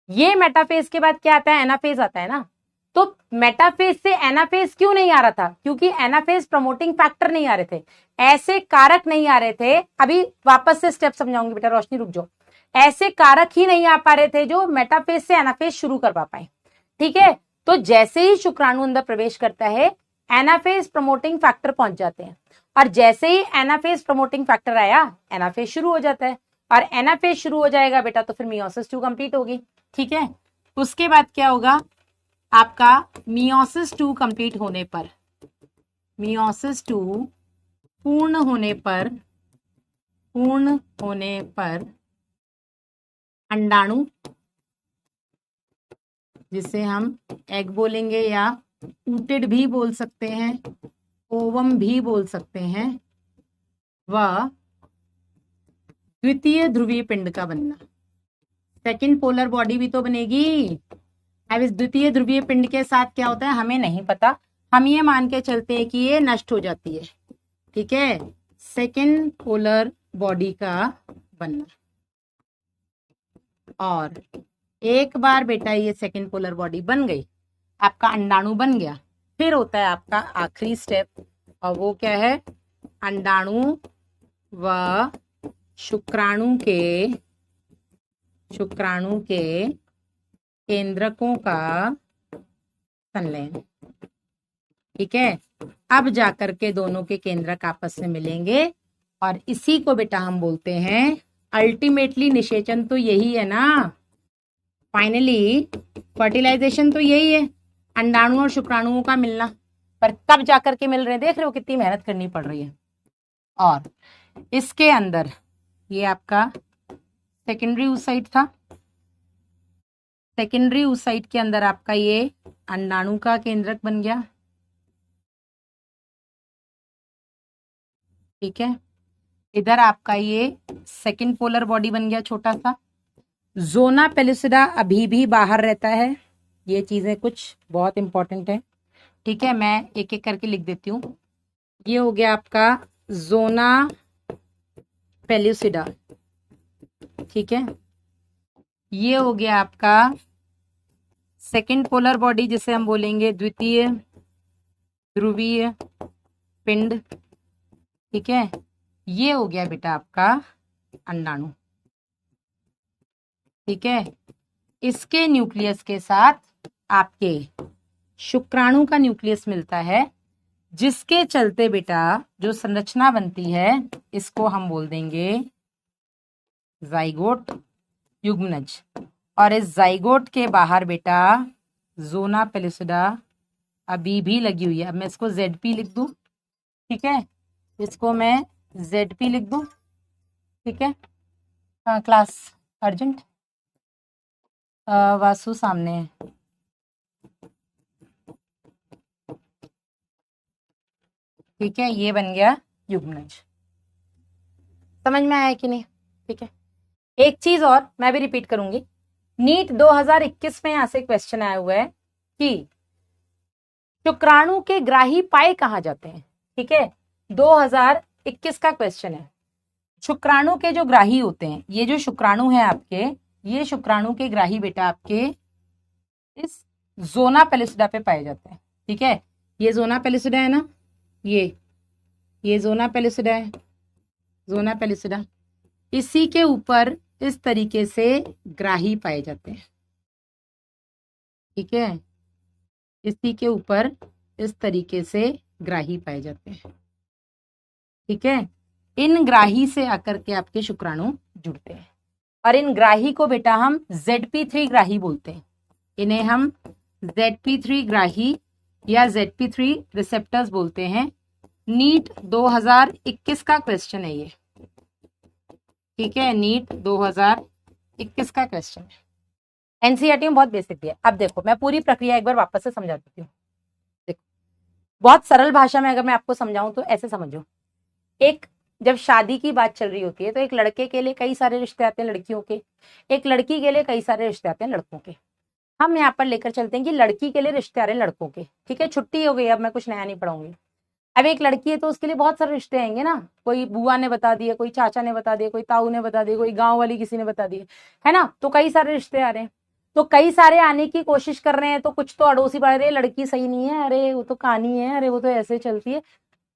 ये मेटाफेज के बाद क्या आता है, एनाफेज आता है ना। तो मेटाफेज से एनाफेज क्यों नहीं आ रहा था, क्योंकि एनाफेज प्रमोटिंग फैक्टर नहीं आ रहे थे, ऐसे कारक नहीं आ रहे थे। अभी वापस से स्टेप समझाऊंगी बेटा, रोशनी रुक जाओ। ऐसे कारक ही नहीं आ पा रहे थे जो मेटाफेज से एनाफेज शुरू करवा पाए। ठीक है, तो जैसे ही शुक्राणु अंदर प्रवेश करता है एनाफेज प्रमोटिंग फैक्टर पहुंच जाते हैं, और जैसे ही एनाफेज प्रमोटिंग फैक्टर आया एनाफेज शुरू हो जाता है, और एनाफेज शुरू हो जाएगा बेटा तो फिर मियोसिस 2 कंप्लीट होगी। ठीक है, उसके बाद क्या होगा आपका, मियोसिस 2 कंप्लीट होने पर, मियोसिस 2 पूर्ण होने पर, पूर्ण होने पर अंडाणु, जिसे हम एग बोलेंगे या ऊटेड भी बोल सकते हैं, ओवम भी बोल सकते हैं, वह द्वितीय ध्रुवीय पिंड का बनना। सेकंड पोलर बॉडी भी तो बनेगी। अब इस द्वितीय ध्रुवीय पिंड के साथ क्या होता है हमें नहीं पता, हम ये मान के चलते हैं कि ये नष्ट हो जाती है। ठीक है, सेकंड पोलर बॉडी का बनना। और एक बार बेटा ये सेकंड पोलर बॉडी बन गई, आपका अंडाणु बन गया, फिर होता है आपका आखिरी स्टेप, और वो क्या है, अंडाणु व शुक्राणु के केंद्रकों का संलयन। ठीक है, अब जाकर के दोनों के केंद्रक आपस में मिलेंगे, और इसी को बेटा हम बोलते हैं अल्टीमेटली निषेचन। तो यही है ना, फाइनली फर्टिलाइजेशन तो यही है, अंडाणु और शुक्राणुओं का मिलना। पर कब जाकर के मिल रहे हैं, देख रहे हो कितनी मेहनत करनी पड़ रही है। और इसके अंदर ये आपका सेकेंडरी oocyte था, सेकेंडरी oocyte के अंदर आपका ये अंडाणु का केंद्रक बन गया। ठीक है, इधर आपका ये सेकंड पोलर बॉडी बन गया छोटा सा। जोना पेलुसिडा अभी भी बाहर रहता है, ये चीजें कुछ बहुत इंपॉर्टेंट है। ठीक है, मैं एक एक करके लिख देती हूँ। ये हो गया आपका जोना पेलुसिडा। ठीक है, ये हो गया आपका सेकंड पोलर बॉडी, जिसे हम बोलेंगे द्वितीय ध्रुवीय पिंड। ठीक है, ये हो गया बेटा आपका अंडाणु। ठीक है, इसके न्यूक्लियस के साथ आपके शुक्राणु का न्यूक्लियस मिलता है, जिसके चलते बेटा जो संरचना बनती है इसको हम बोल देंगे जाइगोट युग्मनज। और इस जाइगोट के बाहर बेटा जोना पेलुसिडा अभी भी लगी हुई है। अब मैं इसको ZP लिख दूं। ठीक है, इसको मैं ZP लिख दूं। ठीक है, हाँ क्लास अर्जेंट, वासु सामने है। ठीक है, ये बन गया युग्मनज। समझ में आया कि नहीं? ठीक है, एक चीज और मैं भी रिपीट करूंगी। नीट 2021 में यहां से क्वेश्चन आया हुआ है कि शुक्राणु के ग्राही पाए कहां जाते हैं। ठीक है, 2021 का क्वेश्चन है। शुक्राणु के जो ग्राही होते हैं, ये जो शुक्राणु है आपके, ये शुक्राणु के ग्राही बेटा आपके इस जोना पेलुसिडा पे पाए जाते हैं। ठीक है, ये जोना पेलुसिडा है ना, ये जोना पेलुसिडा है, जोना पेलुसिडा, इसी के ऊपर इस तरीके से ग्राही पाए जाते हैं। ठीक है, इसी के ऊपर इस तरीके से ग्राही पाए जाते हैं। ठीक है, इन ग्राही से आकर के आपके शुक्राणु जुड़ते हैं। और इन ग्राही को बेटा हम ZP3 ग्राही बोलते हैं। इन्हें हम ZP3 ग्राही या ZP3 रिसेप्टर्स बोलते हैं। नीट 2021 का क्वेश्चन है ये, ठीक है, नीट 2021 का क्वेश्चन है। एनसीईआरटी में बहुत बेसिक दिया है। अब देखो मैं पूरी प्रक्रिया एक बार वापस से समझा देती हूँ। देखो बहुत सरल भाषा में अगर मैं आपको समझाऊं तो ऐसे समझो, एक जब शादी की बात चल रही होती है तो एक लड़के के लिए कई सारे रिश्ते आते हैं लड़कियों के, एक लड़की के लिए कई सारे रिश्ते आते हैं लड़कों के। हम यहाँ पर लेकर चलते हैं कि लड़की के लिए रिश्ते आ रहे हैं लड़कों के, ठीक है, छुट्टी हो गई, अब मैं कुछ नया नहीं पढ़ाऊंगी। अब एक लड़की है तो उसके लिए बहुत सारे रिश्ते आएंगे ना, कोई बुआ ने बता दिए, कोई चाचा ने बता दिए, कोई ताऊ ने बता दिए, कोई गांव वाली किसी ने बता दिए, है ना, तो कई सारे रिश्ते आ रहे हैं। तो कई सारे आने की कोशिश कर रहे हैं, तो कुछ तो अड़ोसी पड़ रहे हैं, लड़की सही नहीं है, अरे वो तो कहानी है, अरे वो तो ऐसे चलती है,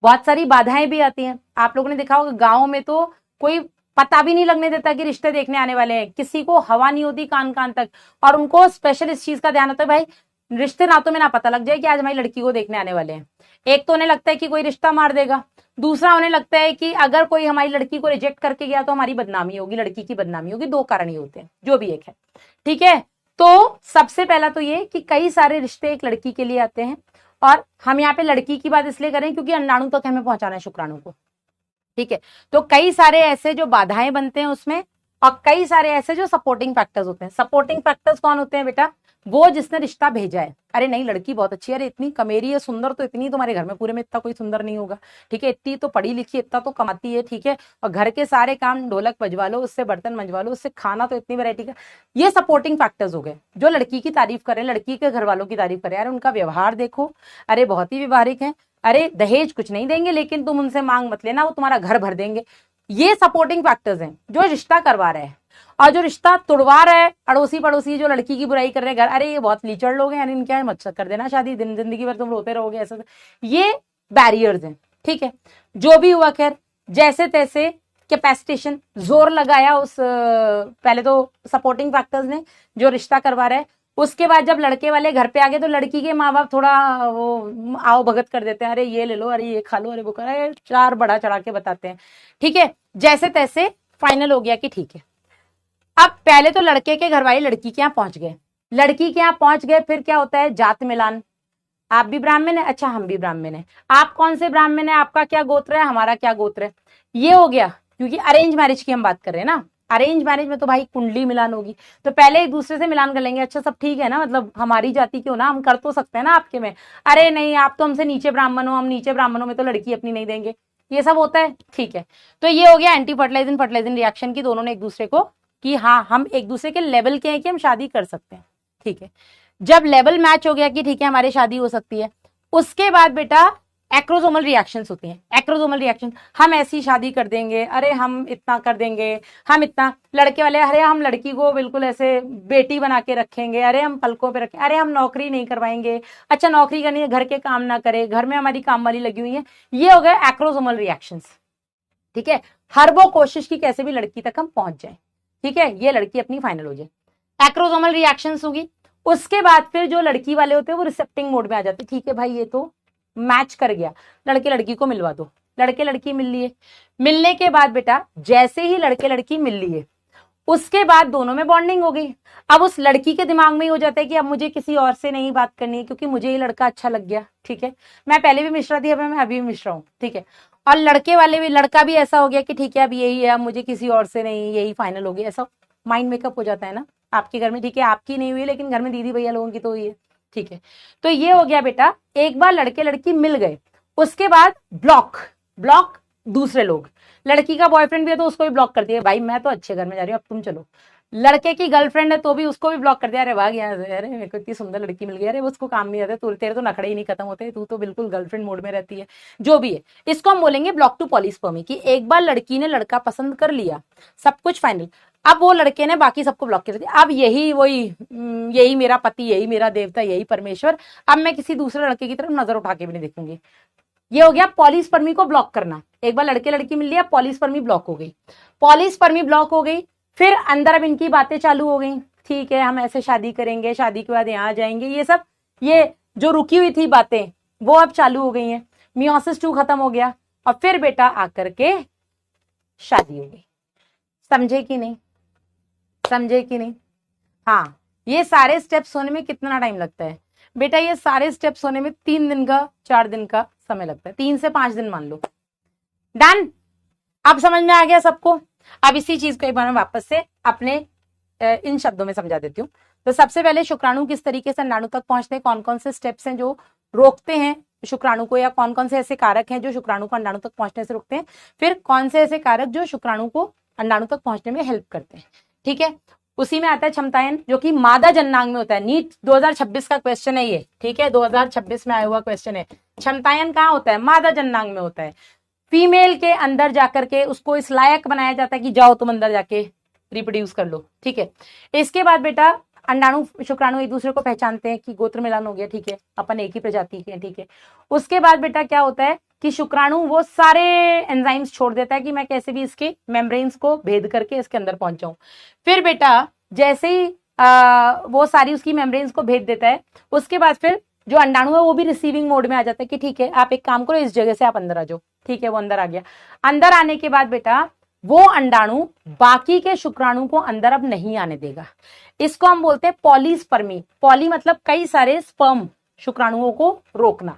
बहुत सारी बाधाएं भी आती हैं। आप लोगों ने देखा होगा गाँव में तो कोई पता भी नहीं लगने देता कि रिश्ते देखने आने वाले हैं, किसी को हवा नहीं होती कान कान तक, और उनको स्पेशल इस चीज का ध्यान होता है भाई रिश्ते नातों में ना पता लग जाए कि आज हमारी लड़की को देखने आने वाले हैं। एक तो उन्हें लगता है कि कोई रिश्ता मार देगा, दूसरा उन्हें लगता है कि अगर कोई हमारी लड़की को रिजेक्ट करके गया तो हमारी बदनामी होगी, लड़की की बदनामी होगी। दो कारण ही होते हैं, जो भी एक है, ठीक है। तो सबसे पहला तो ये कि कई सारे रिश्ते एक लड़की के लिए आते हैं, और हम यहाँ पे लड़की की बात इसलिए करें क्योंकि अंडाणु तक हमें पहुंचाना है शुक्राणु को, ठीक है। तो कई सारे ऐसे जो बाधाएं बनते हैं उसमें, और कई सारे ऐसे जो सपोर्टिंग फैक्टर्स होते हैं। सपोर्टिंग फैक्टर्स कौन होते हैं बेटा? वो जिसने रिश्ता भेजा है, अरे नहीं लड़की बहुत अच्छी है, अरे इतनी कमेरी है, सुंदर तो इतनी तुम्हारे घर में पूरे में इतना कोई सुंदर नहीं होगा, ठीक है, इतनी तो पढ़ी लिखी, इतना तो कमाती है, ठीक है, और घर के सारे काम ढोलक बजवा लो उससे, बर्तन मंजवा लो उससे, खाना तो इतनी वैरायटी का। ये सपोर्टिंग फैक्टर्स हो गए जो लड़की की तारीफ करें, लड़की के घर वालों की तारीफ करें, अरे उनका व्यवहार देखो, अरे बहुत ही व्यवहारिक है, अरे दहेज कुछ नहीं देंगे लेकिन तुम उनसे मांग मत लेना, वो तुम्हारा घर भर देंगे। ये सपोर्टिंग फैक्टर्स हैं जो रिश्ता करवा रहे हैं। और जो रिश्ता तुड़वा रहा है, अड़ोसी पड़ोसी जो लड़की की बुराई कर रहे हैं, घर, अरे ये बहुत लीचड़ लोग हैं, यानी इनके यहाँ मत कर देना शादी, दिन जिंदगी भर तुम रोते रहोगे, ऐसा। ये बैरियर्स हैं, ठीक है। जो भी हुआ खैर, जैसे तैसे कैपेसिटेशन जोर लगाया उस पहले तो सपोर्टिंग फैक्टर्स ने जो रिश्ता करवा रहा है। उसके बाद जब लड़के वाले घर पे आ गए तो लड़की के माँ बाप थोड़ा वो आओ भगत कर देते हैं, अरे ये ले लो, अरे ये खा लो, अरे वो कर, चार बड़ा चढ़ा के बताते हैं, ठीक है। जैसे तैसे फाइनल हो गया कि ठीक है। अब पहले तो लड़के के घर वाले लड़की के यहाँ पहुंच गए, लड़की के यहाँ पहुंच गए, फिर क्या होता है? जात मिलान। आप भी ब्राह्मण है, अच्छा हम भी ब्राह्मण है, आप कौन से ब्राह्मण है, आपका क्या गोत्र है, हमारा क्या गोत्र है, ये हो गया। क्योंकि अरेंज मैरिज की हम बात कर रहे हैं ना, अरेंज मैरिज में तो भाई कुंडली मिलान होगी, तो पहले एक दूसरे से मिलान कर लेंगे, अच्छा सब ठीक है ना, मतलब हमारी जाति क्यों ना, हम कर तो सकते हैं ना आपके में, अरे नहीं आप तो हमसे नीचे ब्राह्मण हो, हम नीचे ब्राह्मणों में तो लड़की अपनी नहीं देंगे, ये सब होता है, ठीक है। तो ये हो गया एंटी फर्टिलाइजिंग फर्टिलाइजिंग रिएक्शन की, दोनों ने एक दूसरे को कि हाँ हम एक दूसरे के लेवल के हैं कि हम शादी कर सकते हैं, ठीक है। जब लेवल मैच हो गया कि ठीक है हमारी शादी हो सकती है, उसके बाद बेटा एक्रोसोमल रिएक्शंस होती हैं। एक्रोसोमल रिएक्शन, हम ऐसी शादी कर देंगे, अरे हम इतना कर देंगे, हम इतना, लड़के वाले अरे हम लड़की को बिल्कुल ऐसे बेटी बना के रखेंगे, अरे हम पलकों पे रखें, अरे हम नौकरी नहीं करवाएंगे, अच्छा नौकरी करनी है घर के काम ना करे, घर में हमारी काम वाली लगी हुई है। ये हो गए एक्रोसोमल रिएक्शंस, ठीक है। हर वो कोशिश की कैसे भी लड़की तक हम पहुंच जाए, ठीक है, ये लड़की अपनी फाइनल हो जाए, एक्रोसोमल रिएक्शंस होगी। उसके बाद फिर जो लड़की वाले होते हैं वो रिसेप्टिंग मोड में आ जाते हैं, ठीक है भाई ये तो मैच कर गया, लड़के लड़की को मिलवा दो, लड़के लड़की मिल लिए। मिलने के बाद बेटा जैसे ही लड़के लड़की मिल लिए, उसके बाद दोनों में बॉन्डिंग हो गई। अब उस लड़की के दिमाग में ही हो जाता है कि अब मुझे किसी और से नहीं बात करनी है क्योंकि मुझे ये लड़का अच्छा लग गया, ठीक है, मैं पहले भी मिश्रा थी, अब मैं अभी भी मिश्रा हूँ, ठीक है। और लड़के वाले भी, लड़का भी ऐसा हो गया कि ठीक है अब यही है, अब मुझे किसी और से नहीं, यही फाइनल हो गया, ऐसा माइंड मेकअप हो जाता है ना आपके घर में, ठीक है, आपकी नहीं हुई लेकिन घर में दीदी भैया लोगों की तो हुई है, ठीक है। तो ये हो गया बेटा, एक बार लड़के लड़की मिल गए, उसके बाद ब्लॉक, ब्लॉक दूसरे लोग, लड़की का बॉयफ्रेंड भी है तो उसको भी ब्लॉक कर दिया, भाई मैं तो अच्छे घर में जा रही हूँ अब तुम चलो। लड़के की गर्लफ्रेंड है तो भी उसको भी ब्लॉक कर दिया, अरे भाग यहाँ से, अरे मेरे को इतनी सुंदर लड़की मिल गई, अरे उसको काम नहीं आता, तू तेरे तो नखड़े ही नहीं खत्म होते, तू तो बिल्कुल गर्लफ्रेंड मोड में रहती है, जो भी है। इसको हम बोलेंगे ब्लॉक टू पॉलीस्पर्मी, कि एक बार लड़की ने लड़का पसंद कर लिया, सब कुछ फाइनल, अब वो लड़के ने बाकी सबको ब्लॉक कर दिया, अब यही वही यही मेरा पति, यही मेरा देवता, यही परमेश्वर, अब मैं किसी दूसरे लड़के की तरफ नजर उठा के भी नहीं देखूंगी। ये हो गया पॉलीस्पर्मी को ब्लॉक करना। एक बार लड़के लड़की मिल लिया, पॉलीस्पर्मी ब्लॉक हो गई, पॉलीस्पर्मी ब्लॉक हो गई, फिर अंदर अब इनकी बातें चालू हो गई, ठीक है हम ऐसे शादी करेंगे, शादी के बाद यहाँ आ जाएंगे, ये सब, ये जो रुकी हुई थी बातें वो अब चालू हो गई हैं, मियोसिस 2 खत्म हो गया, और फिर बेटा आकर के शादी हो गई। समझे कि नहीं? समझे कि नहीं? हाँ, ये सारे स्टेप्स होने में कितना टाइम लगता है बेटा? ये सारे स्टेप्स होने में 3 दिन का 4 दिन का समय लगता है, 3 से 5 दिन मान लो। डन? अब समझ में आ गया सबको? अब इसी चीज को एक बार मैं वापस से अपने इन शब्दों में समझा देती हूँ। तो सबसे पहले शुक्राणु किस तरीके से अंडाणु तक पहुंचते हैं, कौन कौन से स्टेप्स हैं जो रोकते हैं शुक्राणु को, या कौन कौन से ऐसे कारक हैं जो शुक्राणु को अंडाणु तक पहुंचने से रोकते हैं, फिर कौन से ऐसे कारक जो शुक्राणु को अंडाणु तक पहुंचने में हेल्प करते हैं। ठीक है, उसी में आता है क्षमतायन, जो कि मादा जननांग में होता है। नीट 2026 का क्वेश्चन है ये, ठीक है, 2026 में आया हुआ क्वेश्चन है। क्षमतायन कहाँ होता है? मादा जननांग में होता है। फीमेल के अंदर जाकर के उसको इस लायक बनाया जाता है कि जाओ तुम अंदर जाके रिप्रोड्यूस कर लो। ठीक है, इसके बाद बेटा अंडाणु शुक्राणु एक दूसरे को पहचानते हैं कि गोत्र मिलन हो गया, ठीक है, अपन एक ही प्रजाति के हैं। ठीक है, उसके बाद बेटा क्या होता है कि शुक्राणु वो सारे एंजाइम्स छोड़ देता है कि मैं कैसे भी इसके मेम्ब्रेन्स को भेद करके इसके अंदर पहुंच जाऊं। फिर बेटा जैसे ही वो सारी उसकी मेम्ब्रेन्स को भेद देता है, उसके बाद फिर जो अंडाणु है वो भी रिसीविंग मोड में आ जाता है कि ठीक है आप एक काम करो, इस जगह से आप अंदर आ जाओ। ठीक है, वो अंदर आ गया। अंदर आने के बाद बेटा वो अंडाणु बाकी के शुक्राणु को अंदर अब नहीं आने देगा। इसको हम बोलते हैं पॉलीस्पर्मी। पॉली मतलब कई सारे स्पर्म शुक्राणुओं को रोकना।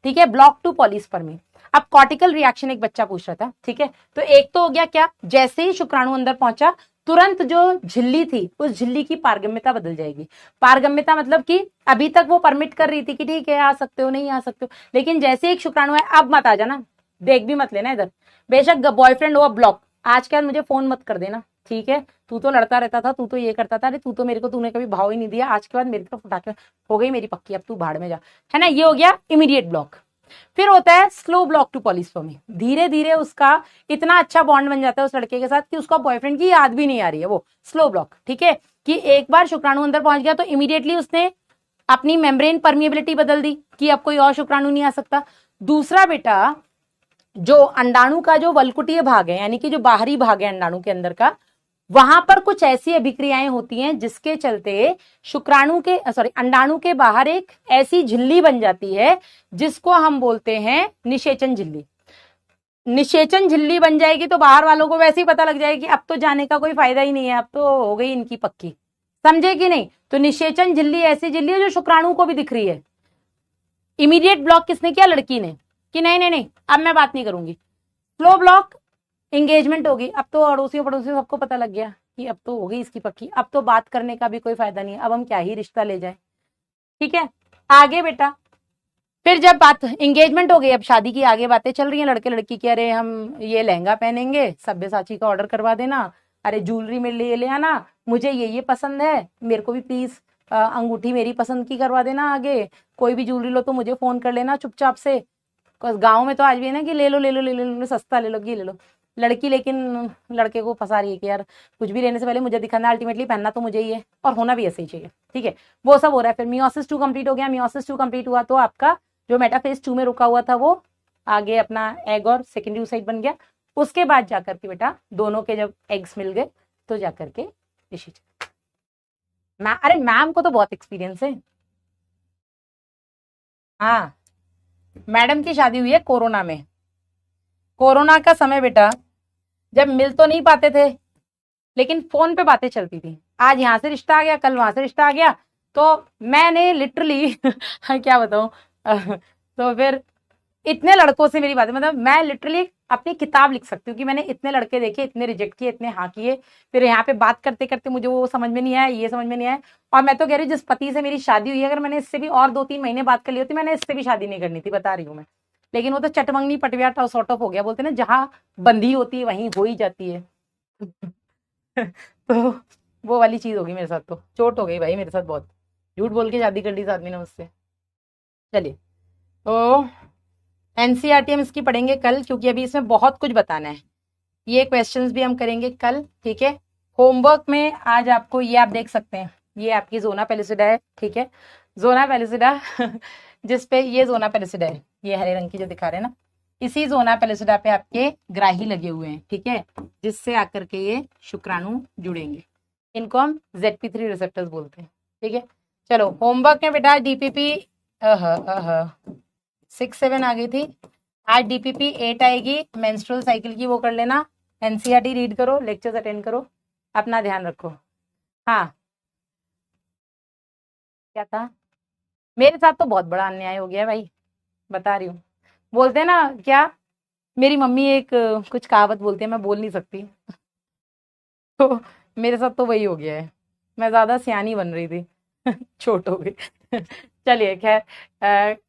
ठीक है, ब्लॉक टू पॉलीस्पर्मी। अब कॉर्टिकल रिएक्शन एक बच्चा पूछ रहा था। ठीक है, तो एक तो हो गया क्या, जैसे ही शुक्राणु अंदर पहुंचा तुरंत जो झिल्ली थी उस झिल्ली की पारगम्यता बदल जाएगी। पारगम्यता मतलब कि अभी तक वो परमिट कर रही थी कि ठीक है आ सकते हो, नहीं आ सकते हो, लेकिन जैसे एक शुक्राणु है अब मत आ जाना, देख भी मत लेना इधर, बेशक बॉयफ्रेंड हो ब्लॉक, आज के बाद मुझे फोन मत कर देना। ठीक है, तू तो लड़ता रहता था, तू तो ये करता था, अरे तू तो मेरे को, तूने कभी भाव ही नहीं दिया, आज के बाद मेरी तरफ उठा के हो गई मेरी पक्की, अब तू भाड़ में जा, है ना। ये हो गया इमीडिएट ब्लॉक। फिर होता है स्लो ब्लॉक टू पॉलीस्पर्मी। धीरे धीरे उसका इतना अच्छा बॉन्ड बन जाता है उस लड़के के साथ कि उसका बॉयफ्रेंड की याद भी नहीं आ रही है, वो स्लो ब्लॉक। ठीक है, कि एक बार शुक्राणु अंदर पहुंच गया तो इमीडिएटली उसने अपनी मेम्ब्रेन परमिएबिलिटी बदल दी कि अब कोई और शुक्राणु नहीं आ सकता। दूसरा बेटा जो अंडाणु का जो वल्कुटीय भाग है, यानी कि जो बाहरी भाग है अंडाणु के अंदर का, वहां पर कुछ ऐसी अभिक्रियाएं होती हैं जिसके चलते शुक्राणु के अंडाणु के बाहर एक ऐसी झिल्ली बन जाती है जिसको हम बोलते हैं निषेचन झिल्ली। निषेचन झिल्ली बन जाएगी तो बाहर वालों को वैसे ही पता लग जाएगी अब तो जाने का कोई फायदा ही नहीं है, अब तो हो गई इनकी पक्की। समझे कि नहीं? तो निषेचन झिल्ली ऐसी झिल्ली है जो शुक्राणु को भी दिख रही है। इमीडिएट ब्लॉक किसने किया? लड़की ने, कि नहीं नहीं नहीं अब मैं बात नहीं करूंगी। स्लो ब्लॉक एंगेजमेंट होगी, अब तो अड़ोसियों पड़ोसियों सबको पता लग गया कि अब तो हो गई इसकी पक्की, अब तो बात करने का भी कोई फायदा नहीं है, अब हम क्या ही रिश्ता ले जाए। ठीक है, आगे बेटा फिर जब बात एंगेजमेंट हो गई, अब शादी की आगे बातें चल रही हैं लड़के लड़की की, अरे हम ये लहंगा पहनेंगे, सब्यसाची का ऑर्डर करवा देना, अरे ज्वेलरी में ले आना, मुझे ये पसंद है, मेरे को भी प्लीज अंगूठी मेरी पसंद की करवा देना, आगे कोई भी ज्वेलरी लो तो मुझे फोन कर लेना चुपचाप से। गाँव में तो आज भी है ना कि ले लो ले लो ले लो ले लो, सस्ता ले लो ये ले लो। लड़की लेकिन लड़के को फंसा रही है कि यार कुछ भी लेने से पहले मुझे दिखाना, अल्टीमेटली पहनना तो मुझे ही है और होना भी ऐसे ही चाहिए। ठीक है, वो सब हो रहा है। फिर मियोसिस 2 कंप्लीट हो गया। मियोसिस 2 कंप्लीट हुआ तो आपका जो मेटाफेज 2 में रुका हुआ था वो आगे अपना एग और सेकेंडरी साइड बन गया। उसके बाद जाकर के बेटा दोनों के जब एग्स मिल गए तो जाकर के अरे मैम को तो बहुत एक्सपीरियंस है। हाँ, मैडम की शादी हुई है कोरोना में। कोरोना का समय बेटा जब मिल तो नहीं पाते थे लेकिन फोन पे बातें चलती थी, आज यहाँ से रिश्ता आ गया, कल वहां से रिश्ता आ गया, तो मैंने लिटरली क्या बताऊं तो फिर इतने लड़कों से मेरी बातें, मतलब मैं लिटरली अपनी किताब लिख सकती हूँ कि मैंने इतने लड़के देखे, इतने रिजेक्ट किए, इतने हाँ किए, फिर यहाँ पे बात करते करते मुझे वो समझ में नहीं आया, ये समझ में नहीं आया। और मैं तो कह रही हूँ जिस पति से मेरी शादी हुई है, अगर मैंने इससे भी और 2-3 महीने बात कर ली होती, मैंने इससे भी शादी नहीं करनी थी, बता रही हूँ मैं। लेकिन वो तो चटमंगनी पटविया सॉर्ट ऑफ हो गया, बोलते ना जहाँ बंधी होती है वहीं हो ही जाती है तो वो वाली चीज होगी मेरे साथ, तो चोट हो गई भाई मेरे साथ बहुत, झूठ बोल के शादी कर ली इस आदमी ने मुझसे। चलिए, तो एनसीईआरटी हम इसकी पढ़ेंगे कल, क्योंकि अभी इसमें बहुत कुछ बताना है। ये क्वेश्चंस भी हम करेंगे कल। ठीक है, होमवर्क में आज आपको ये आप देख सकते हैं, ये आपकी जोना पेलिसिडा है। ठीक है, जोना पेलिसिडा जिसपे ये जोना पेलिसिडा है, ये हरे रंग की जो दिखा रहे हैं ना, इसी जोना पेलिसिडा पे आपके ग्राही लगे हुए हैं। ठीक है, जिससे आकर के ये शुक्राणु जुड़ेंगे, इनको हम ZP3 रिसेप्टर्स बोलते हैं। ठीक है, चलो होमवर्क में बेटा DPP 6-7 आ गई थी, आज DPP 8 आएगी, मेंस्ट्रुअल साइकिल की वो कर लेना, एनसीईआरटी रीड करो, लेक्चर्स अटेंड करो, अपना ध्यान रखो। हाँ, क्या था? मेरे साथ तो बहुत बड़ा अन्याय हो गया है भाई, बता रही हूँ। बोलते हैं ना क्या, मेरी मम्मी एक कुछ कहावत बोलती है, मैं बोल नहीं सकती। तो मेरे साथ तो वही हो गया है। मैं ज्यादा सियानी बन रही थी। छोट हो गई। चलिए खैर,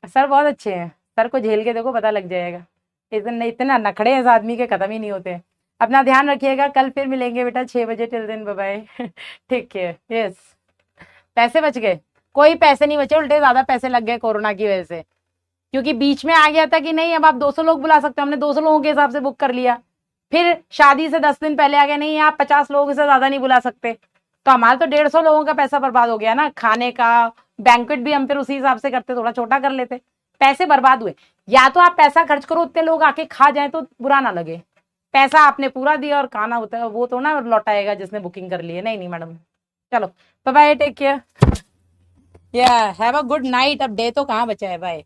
सर बहुत अच्छे हैं। सर को झेल के देखो, पता लग जाएगा। इतने इतना नखड़े हैं इस आदमी के, खत्म ही नहीं होते हैं। अपना ध्यान रखिएगा, कल फिर मिलेंगे बेटा 6 बजे। टिल दिन बाय बाय। ठीक है, यस। पैसे बच गए? कोई पैसे नहीं बचे, उल्टे ज्यादा पैसे लग गए कोरोना की वजह से। क्योंकि बीच में आ गया था कि नहीं अब आप 200 लोग बुला सकते हो, हमने 200 लोगों के हिसाब से बुक कर लिया। फिर शादी से 10 दिन पहले आ गया, नहीं आप 50 लोगों से ज्यादा नहीं बुला सकते। तो हमारा तो 150 लोगों का पैसा बर्बाद हो गया ना, खाने का। बैंक्वेट भी हम फिर उसी हिसाब से करते, थोड़ा छोटा कर लेते। पैसे बर्बाद हुए। या तो आप पैसा खर्च करो, उतने लोग आके खा जाए तो बुरा ना लगे। पैसा आपने पूरा दिया और खाना होता है वो तो ना लौटाएगा जिसने बुकिंग कर ली है। नहीं नहीं मैडम। चलो, बाय बाय, टेक केयर। या हैव अ गुड नाइट। अब डे तो कहाँ बचा है, बाय।